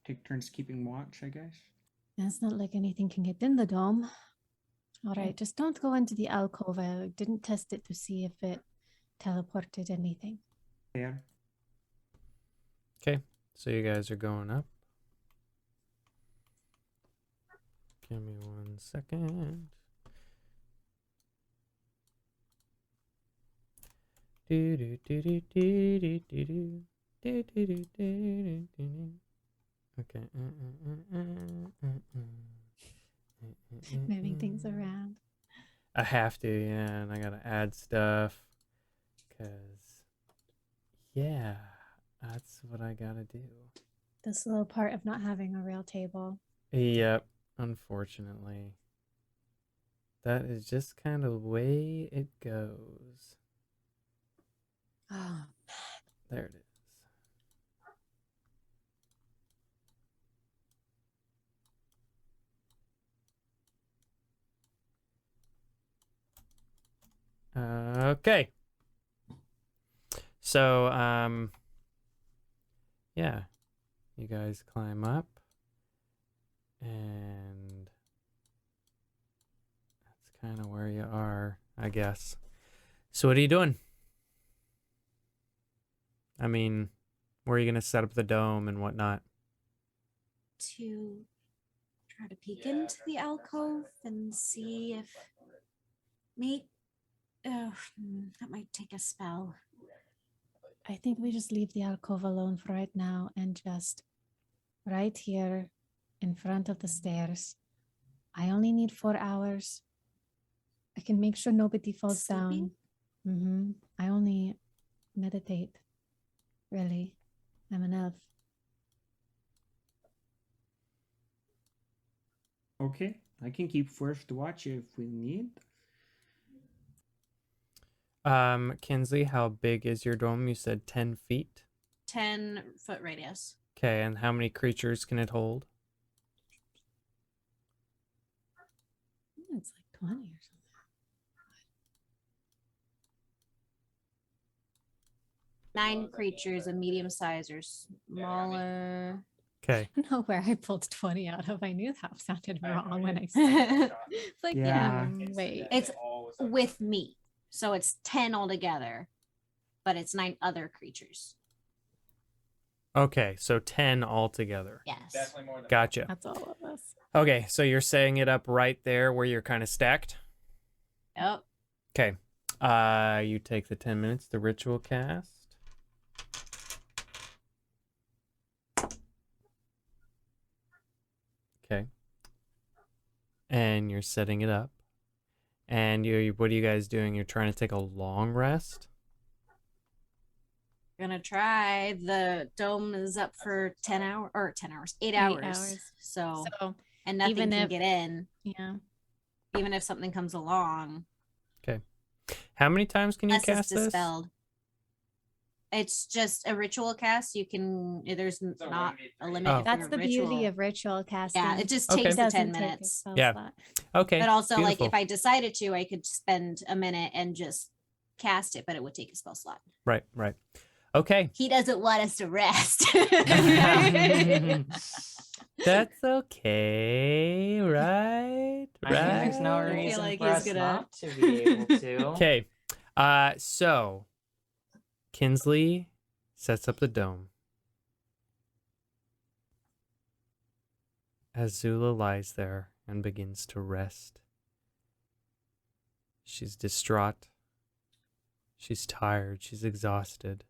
take turns keeping watch, I guess. It's not like anything can get in the dome. All right, just don't go into the alcove. I didn't test it to see if it teleported anything. Yeah. Okay, so you guys are going up. Give me 1 second. Okay. Moving things around. I have to, yeah, and I gotta add stuff. Because, yeah, that's what I gotta do. The slow part of not having a real table. Yep, unfortunately. That is just kind of the way it goes. Oh, There it is. Okay. So, yeah, you guys climb up, and that's kind of where you are, I guess. So what are you doing? I mean, where are you going to set up the dome and whatnot? To try to peek into the alcove and see if that might take a spell. I think we just leave the alcove alone for right now and just right here in front of the stairs. I only need 4 hours. I can make sure nobody falls Sleeping? down. I only meditate. Really. I'm an elf. Okay, I can keep first watch if we need. Kinsley, how big is your dome? You said 10 feet. 10-foot radius. Okay, and how many creatures can it hold? It's like 20 or something. 9 creatures, a medium size or smaller. Okay. I don't know where I pulled 20 out of. I knew that sounded wrong when I said it. It's like, Yeah. wait. It's with me. So it's 10 altogether, but it's 9 other creatures. Okay, so 10 altogether. Yes. Gotcha. That's all of us. Okay, so you're setting it up right there where you're kind of stacked. Yep. Okay. You take the 10 minutes to ritual cast. Okay. And you're setting it up. And what are you guys doing? You're trying to take a long rest? Gonna try. The dome is up for 10 hours or 10 hours, 8 8 hours. hours. So, So, and nothing even can if- get in, yeah. even if something comes along. Okay. How many times can you Unless it's cast this? dispelled. It's just a ritual cast. You can, there's not a limit. Oh. if That's you're the ritual. beauty of ritual casting. Yeah, it just Okay. takes It the doesn't 10 take a minutes. spell Yeah. slot. Okay. But also, like, beautiful. if I decided to, I could spend a minute and just cast it, but it would take a spell slot. Right. Okay. He doesn't want us to rest. That's okay, right? I mean, there's no I feel reason like for he's us gonna- not to be able to. Okay. So Kinsley sets up the dome. Azula lies there and begins to rest. She's distraught. She's tired. She's exhausted.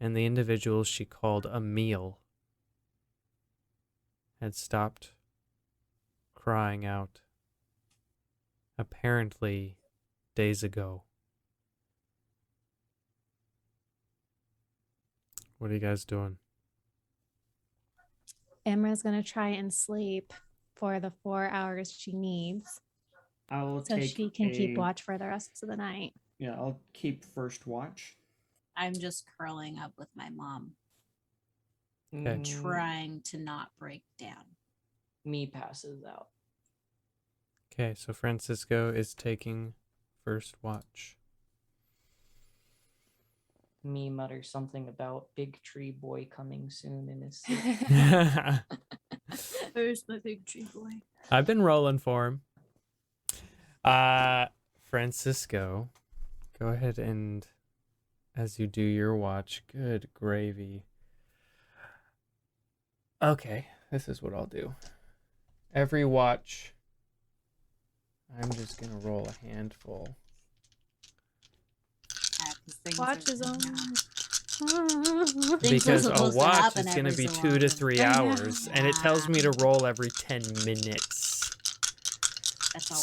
And the individual she called a meal had stopped crying out, apparently days ago. What are you guys doing? Emra's going to try and sleep for the 4 hours she needs I'll so take she can keep a- watch for the rest of the night. Yeah, I'll keep first watch. I'm just curling up with my mom, Okay. trying to not break down. Me passes out. Okay, so Francisco is taking first watch. Me mutters something about big tree boy coming soon in his sleep. Where's my big tree boy? I've been rolling for him. Francisco, go ahead and as you do your watch, good gravy. Okay, this is what I'll do. Every watch, I'm just gonna roll a handful. Watch is on. Things are Because a supposed to watch happen is going to every be so 2 to often. 3 hours, and it tells me to roll every 10 minutes. That's all.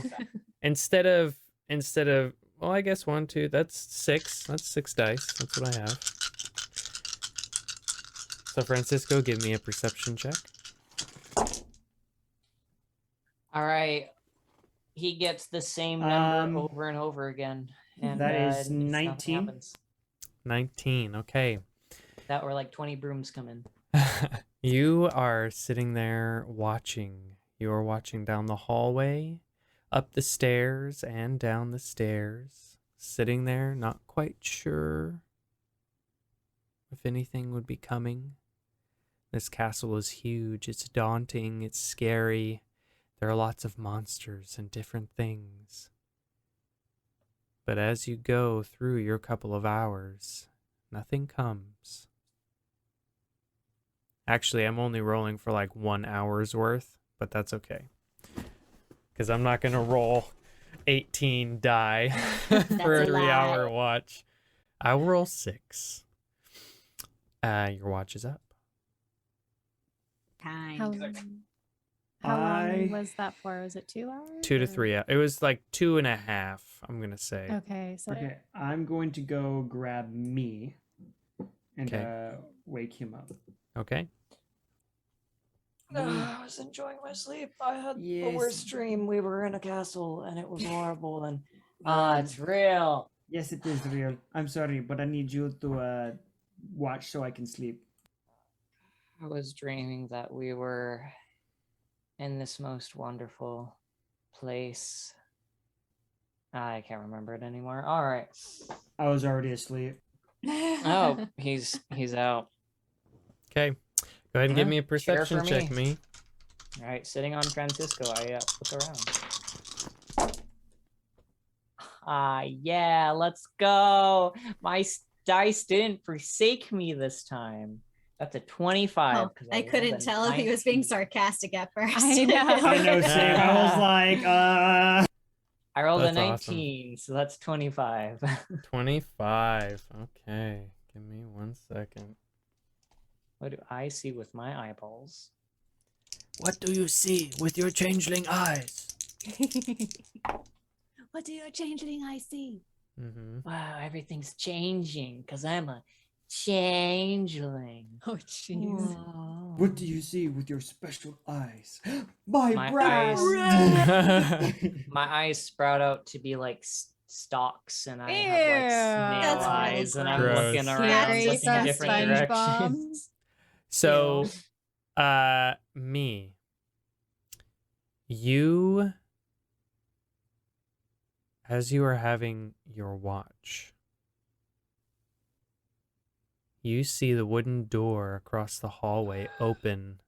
So instead of Well, I guess 1, 2. That's 6. That's 6 dice. That's what I have. So, Francisco, give me a perception check. All right. He gets the same number over and over again. And That is nothing 19. happens. 19. Okay. That were like 20 brooms coming. You are sitting there watching. You are watching down the hallway, up the stairs, and down the stairs. Sitting there, not quite sure if anything would be coming. This castle is huge. It's daunting. It's scary. There are lots of monsters and different things. But as you go through your couple of hours, nothing comes. Actually, I'm only rolling for like 1 hour's worth, but that's okay. Because I'm not going to roll 18 die for a That's a 3-hour lot. watch. I'll roll 6. Your watch is up. How, Kind. how I- long was that for? Was it 2 hours? 2 to or- 3. It was like 2.5, I'm going to say. Okay, so Okay, I'm going to go grab me and Okay. wake him up. Okay. I was enjoying my sleep. I had the Yes. worst dream. We were in a castle and it was horrible. And Um, it's real. Yes, it is real. I'm sorry, but I need you to watch so I can sleep. I was dreaming that we were in this most wonderful place. I can't remember it anymore. All right. I was already asleep. Oh, he's out. Okay. Go ahead and give Yeah, me a cheer perception for check, me. me. All right, sitting on Francisco, I look around. Yeah, let's go. My dice didn't forsake me this time. That's a 25. Oh, 'cause I rolled couldn't a tell if he was being 19. sarcastic at first. I know. I know, same. I was like, I rolled That's a awesome. 19, so that's 25. 25. Okay. Give me 1 second. What do I see with my eyeballs? What do you see with your changeling eyes? what do your changeling eyes see? Mm-hmm. Wow, everything's changing because I'm a changeling. Oh, jeez. Whoa. what do you see with your special eyes? My, My breast! My eyes sprout out to be like stalks, and I have like Ew. snail That's really eyes, and I'm gross. looking Gross. around, Scary looking in different SpongeBob. directions. So, me. You, as you are having your watch, you see the wooden door across the hallway open.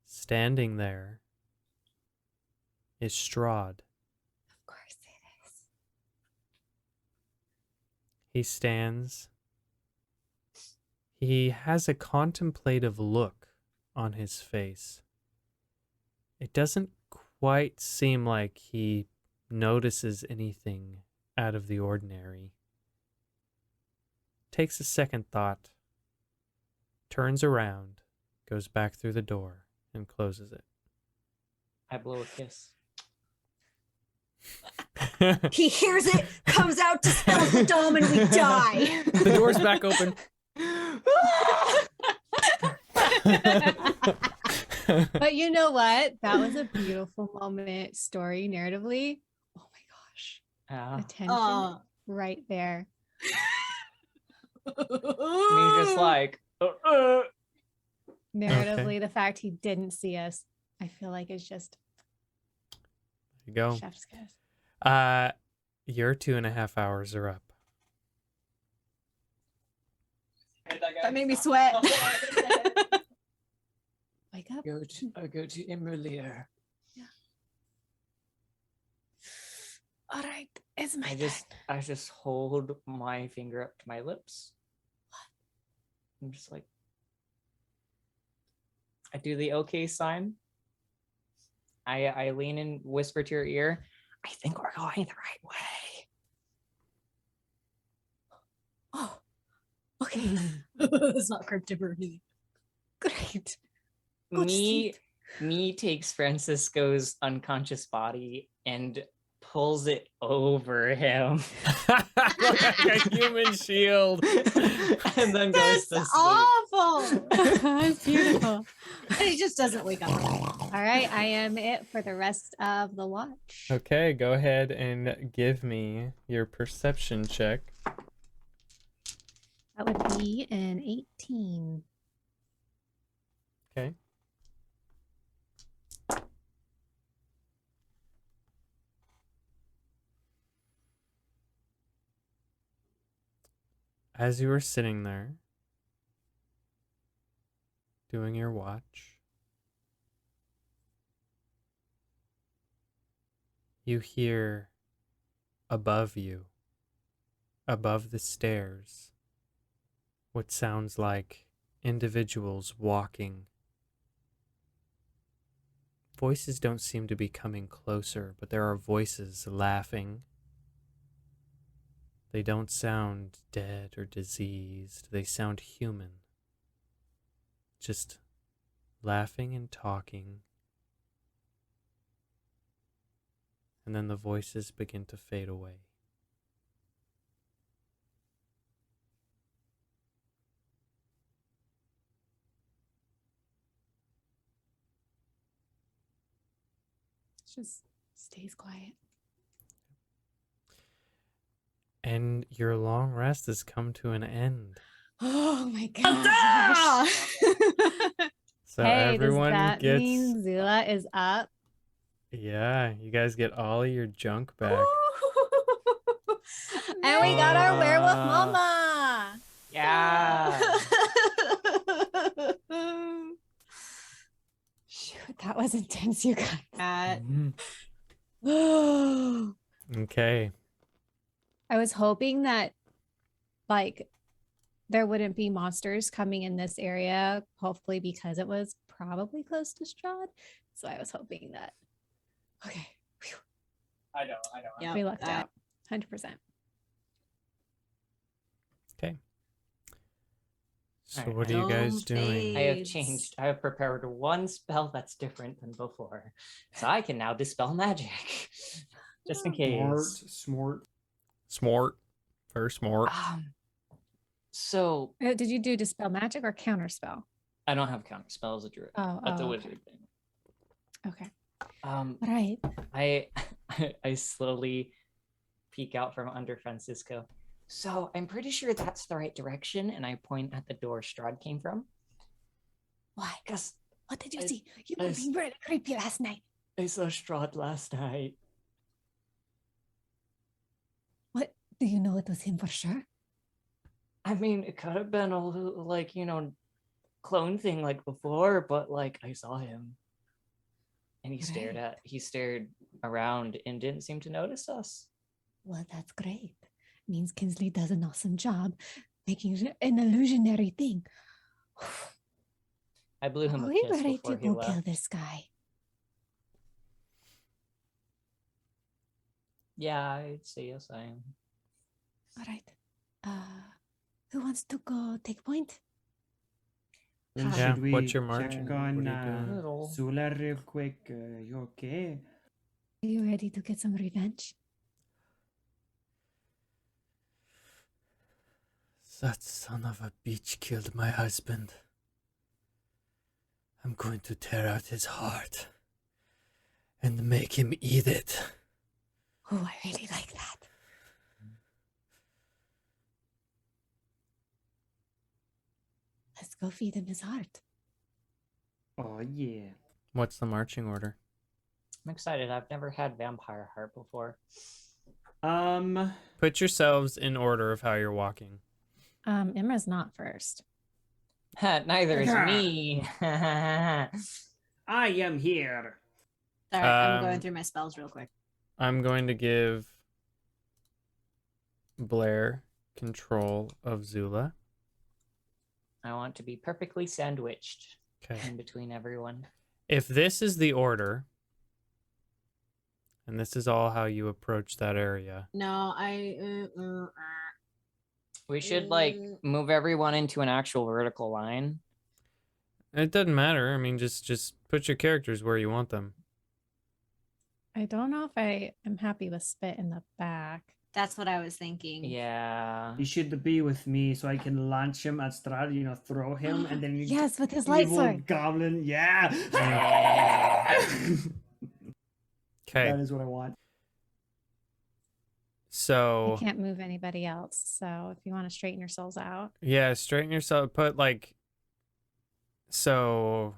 Standing there is Strahd. Of course it is. He stands. He has a contemplative look on his face. It doesn't quite seem like he notices anything out of the ordinary. Takes a second thought, turns around, goes back through the door, and closes I blow a kiss. it. He hears it, comes out to spell the dome, and we die. The door's back open. But you know what? That was a beautiful moment, story narratively. Oh my gosh. Yeah. Attention right there. And he's just like, Narratively, the fact he didn't see us, I feel like it's just There you go. chef's kiss. Your 2.5 hours are up. That made me sweat. Wake up. I go to imra'lyr. All right, it's my I just hold my finger up to my lips. I'm just like, I do the okay sign. I lean and whisper to your ear, I think we're going the right way. Oh, okay. It's not cryptid. Great. Good to Me, see. Me takes Francisco's unconscious body and pulls it over him. Like a human shield. And then goes That's to sleep. awful. That's beautiful. And he just doesn't wake up. All right, I am it for the rest of the watch. Okay, go ahead and give me your perception check. That would be an 18. Okay. As you were sitting there doing your watch, you hear above you, above the stairs, what sounds like individuals walking. Voices don't seem to be coming closer, but there are voices laughing. They don't sound dead or diseased. They sound human. Just laughing and talking. And then the voices begin to fade away. It just stays quiet. And your long rest has come to an end. Oh my Ah! gosh. So Hey, everyone does that gets, mean Zula is up? yeah, you guys get all of your junk back. And we got our werewolf Ah. mama. Yeah. Shoot, that was intense, you guys. Mhm. Okay. I was hoping that, like, there wouldn't be monsters coming in this area, hopefully because it was probably close to Strahd. So I was hoping that. Okay. Whew. I know. Yep, We lucked I- out. 100%. Okay. So Alright, what are you guys Don't doing? I have Aids. changed. I have prepared one spell that's different than before. So I can now dispel magic. Just in case. Smart. Smart. Very smart. So Did you do dispel magic or counter spell? I don't have counter spells as a druid. Oh, That's a okay. wizard thing. Okay. Um All right. I slowly peek out from under Francisco. So I'm pretty sure that's the right direction, and I point at the door Strahd came from. Why? Because What did you I- see? You I were s- being really creepy last night. I saw Strahd last night. What? Do you know it was him for sure? I mean, it could have been a little, like, clone thing like before, but like I saw him. And he stared around and didn't seem to notice us. Well, that's great. Means Kinsley does an awesome job making an illusionary thing. I blew him Are a we kiss ready before to he go left. kill this guy? Yeah, I'd say yes, I am. All right. Who wants to go take point? Then Yeah, should we what's your marching? check on What are you doing? Little. Zula real quick? You okay? Are you ready to get some revenge? That son of a bitch killed my husband. I'm going to tear out his heart and make him eat it. Oh, I really like that. Let's go feed him his heart. Oh yeah. What's the marching order? I'm excited. I've never had vampire heart before. Put yourselves in order of how you're walking. Imra's not first. Neither is me. I am here. Sorry, I'm Um, going through my spells real quick. I'm going to give Blair control of Zula. I want to be perfectly sandwiched Okay. in between everyone. If this is the order, and this is all how you approach that area, No, We should like Mm. move everyone into an actual vertical line. It doesn't matter. I mean, just put your characters where you want them. I don't know if I am happy with Spit in the back. That's what I was thinking. Yeah. He should be with me so I can launch him at Strahd, throw him, and then Yes, with his light evil sword. goblin. Yeah. Okay. That is what I want. So I can't move anybody else. So if you want to straighten yourselves out. yeah, straighten yourself. Put like. So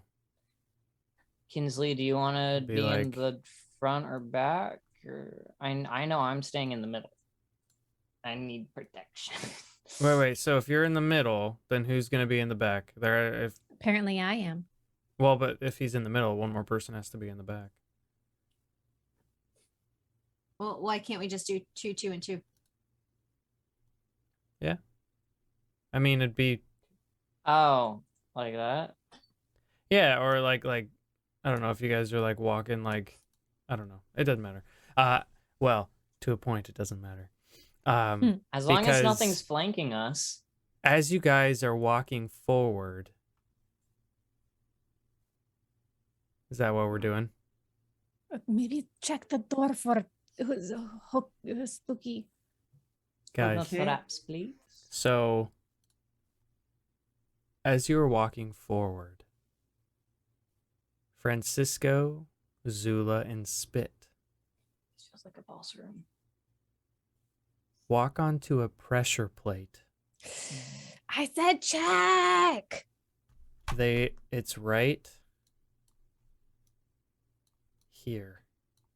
Kinsley, do you want to Be be in like- the front or back? Or I know I'm staying in the middle. I need protection. wait. So if you're in the middle, then who's gonna be in the back? If Apparently I am. well, but if he's in the middle, one more person has to be in the back. Well, why can't we just do 2, 2, and 2? I mean, it'd be Oh, like that? yeah, or like I don't know if you guys are like walking like I don't know. It doesn't matter. Well, to a point, it doesn't matter. As long as Because- nothing's flanking us. As you guys are walking forward, is that what we're doing? Maybe check the door for spooky. Open Guys, the flaps, please. so as you are walking forward, Francisco, Zula, and Spit This feels like a boss room. walk onto a pressure plate. I said check. It's right here.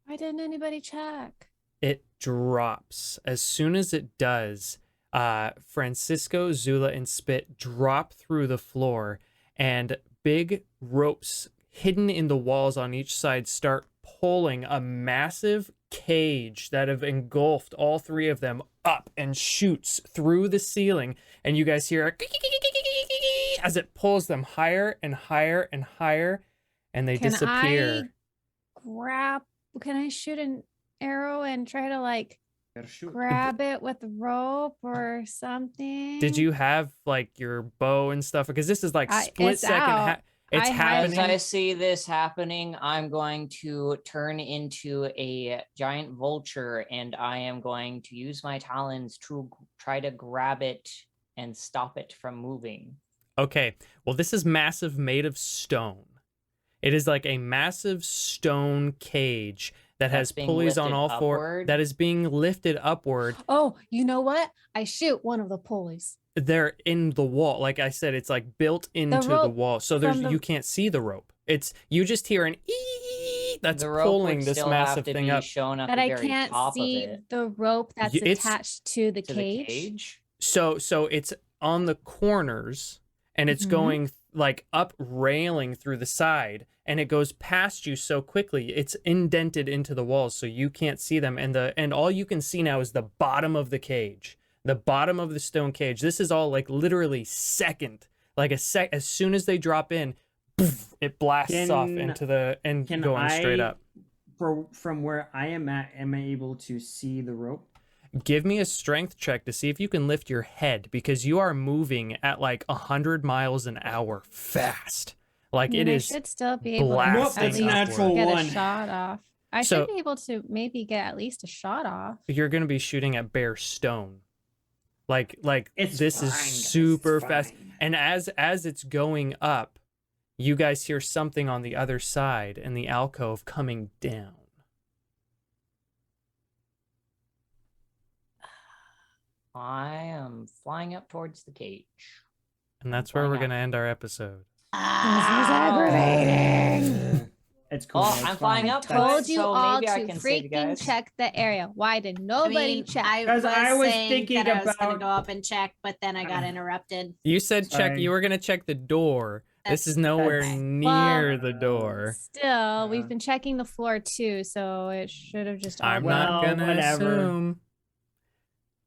Why didn't anybody check? It drops. As soon as it does, Francisco, Zula, and Spit drop through the floor, and big ropes hidden in the walls on each side start pulling a massive cage that have engulfed all three of them up and shoots through the ceiling. And you guys hear a as it pulls them higher and higher and higher, and they disappear. Can I shoot an arrow and try to like Shoot. grab it with rope or something? Did you have like your bow and stuff? Because this is like split it's second. out. It's I have- As happening. I see this happening, I'm going to turn into a giant vulture and I am going to use my talons to try to grab it and stop it from moving. Okay. Well, this is massive, made of stone. It is like a massive stone cage that has That's being pulleys on lifted all four. upward? That is being lifted upward. Oh, you know what? I shoot one of the pulleys. They're in the wall. Like I said, it's like built into the rope wall. So there's from the- you can't see the rope. It's you just hear an ee that's The rope pulling would this still massive have to thing be up. shown at But the I very can't top see of it. the rope that's It's- attached to the To cage. the cage. So it's on the corners and it's Mhm. going like up railing through the side and it goes past you so quickly. It's indented into the walls so you can't see them and all you can see now is the bottom of the cage. The bottom of the stone cage. This is all like literally second. Like as soon as they drop in, poof, it blasts off Can- into the and Can going straight up. From where I am at, am I able to see the rope? Give me a strength check to see if you can lift your head because you are moving at like 100 miles an hour fast. Like it I is. should still be able to blasting at least natural get one. a shot off. I So- should be able to maybe get at least a shot off. You're going to be shooting at bare stone. Like It's this fine, is guys, super it's fast. fine. And as it's going up, you guys hear something on the other side in the alcove coming down. I am flying up towards the cage. And that's where Why we're not? going to end our episode. It's cool. Oh, it's I'm flying fine. up. Told you so all maybe I to can save you freaking guys. check the area. Why did nobody check? I 'Cause I was saying thinking that I was gonna about- go up and check, but then I got interrupted. You said check. Sorry. You were going to check the door. This That's- is nowhere that's- near the door. Still, we've been checking the floor too, so it should have just all I'm been- not Well, gonna whatever. assume.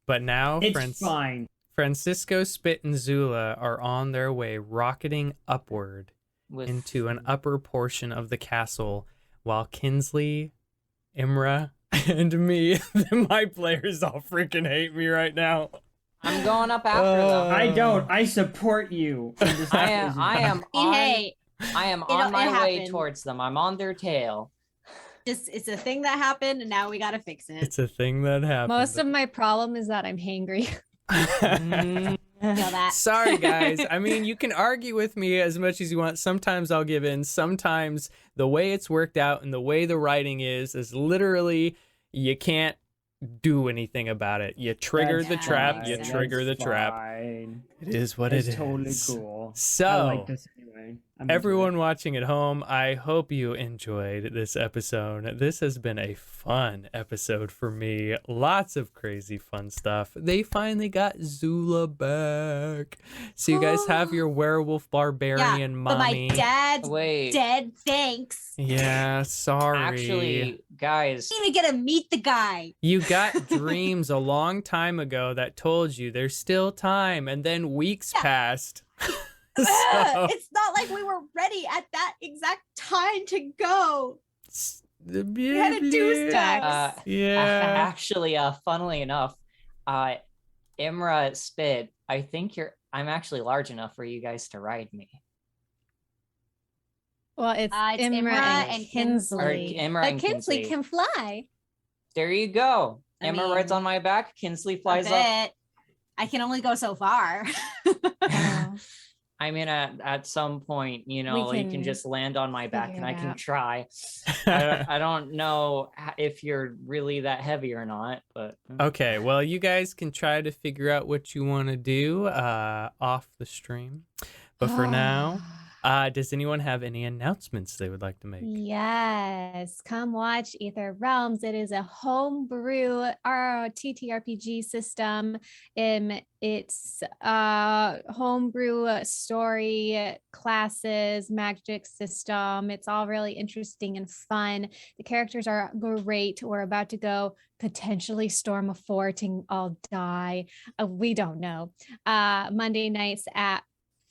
But now, It's fine. Francisco, Spit, and Zula are on their way, rocketing upward With into an upper portion of the castle, while Kinsley, Imra, and me, my players, all freaking hate me right now. I'm going up after them. I don't. I support you. I am on Hey, I am It on my way happened. towards them. I'm on their tail. Just it's a thing that happened, and now we gotta fix it. It's a thing that happened. Most of my problem is that I'm hangry. Feel that. Sorry, guys. I mean, you can argue with me as much as you want. Sometimes I'll give in. Sometimes the way it's worked out and the way the writing is literally you can't do anything about it. You trigger the That's trap. fine. You That's trigger the trap. Fine. It is what It's it is. totally cool. So, I like this anyway. I'm into everyone it. watching at home, I hope you enjoyed this episode. This has been a fun episode for me. Lots of crazy fun stuff. They finally got Zula back. So you guys have your werewolf barbarian But my mommy. dad's Wait. dead. Thanks. Yeah, sorry. Actually, guys, I didn't even get to meet the guy. You got dreams a long time ago that told you there's still time, and then weeks passed. So, It's not like we were ready at that exact time to go. We had to do stuff. Yeah. actually, funnily enough, Imra Spit, I'm actually large enough for you guys to ride me. Well, it's It's Imra and and Kinsley. Or Imra But and Kinsley Kinsley. can fly. There you go. I Imra rides mean, on my back. Kinsley flies a up. bit. I can only go so far. Oh. I mean, at some point, you can can just land on my back, figure and I it can out. try. I don't know if you're really that heavy or not, but Okay, well, you guys can try to figure out what you want to do off the stream. But for now, does anyone have any announcements they would like to make? Yes, come watch Ether Realms. It is a homebrew TTRPG system. It's homebrew story, classes, magic system. It's all really interesting and fun. The characters are great. We're about to go potentially storm a fort and all die. We don't know. Monday nights at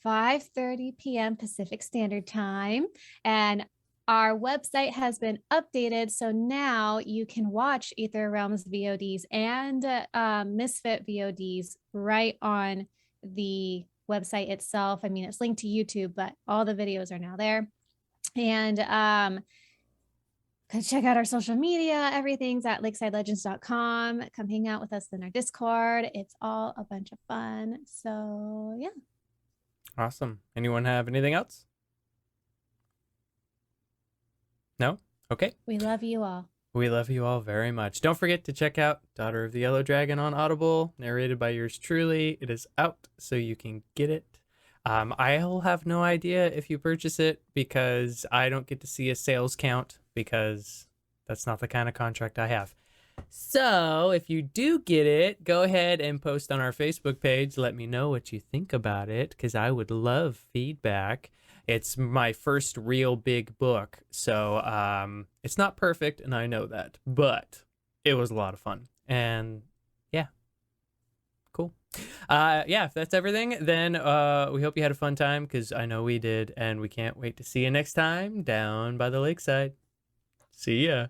5:30 p.m. Pacific Standard Time. And our website has been updated. So now you can watch Ether Realms VODs and Misfit VODs right on the website itself. I mean, it's linked to YouTube, but all the videos are now there. And check out our social media. Everything's at lakesidelegends.com. Come hang out with us in our Discord. It's all a bunch of fun. So yeah. Awesome. Anyone have anything else? No? Okay. We love you all. We love you all very much. Don't forget to check out Daughter of the Yellow Dragon on Audible, narrated by yours truly. It is out, so you can get it. I'll have no idea if you purchase it because I don't get to see a sales count because that's not the kind of contract I have. So if you do get it, go ahead and post on our Facebook page. Let me know what you think about it because I would love feedback. It's my first real big book, so it's not perfect, and I know that, but it was a lot of fun. And yeah, cool. Yeah, if that's everything, then we hope you had a fun time because I know we did, and we can't wait to see you next time down by the lakeside. See ya.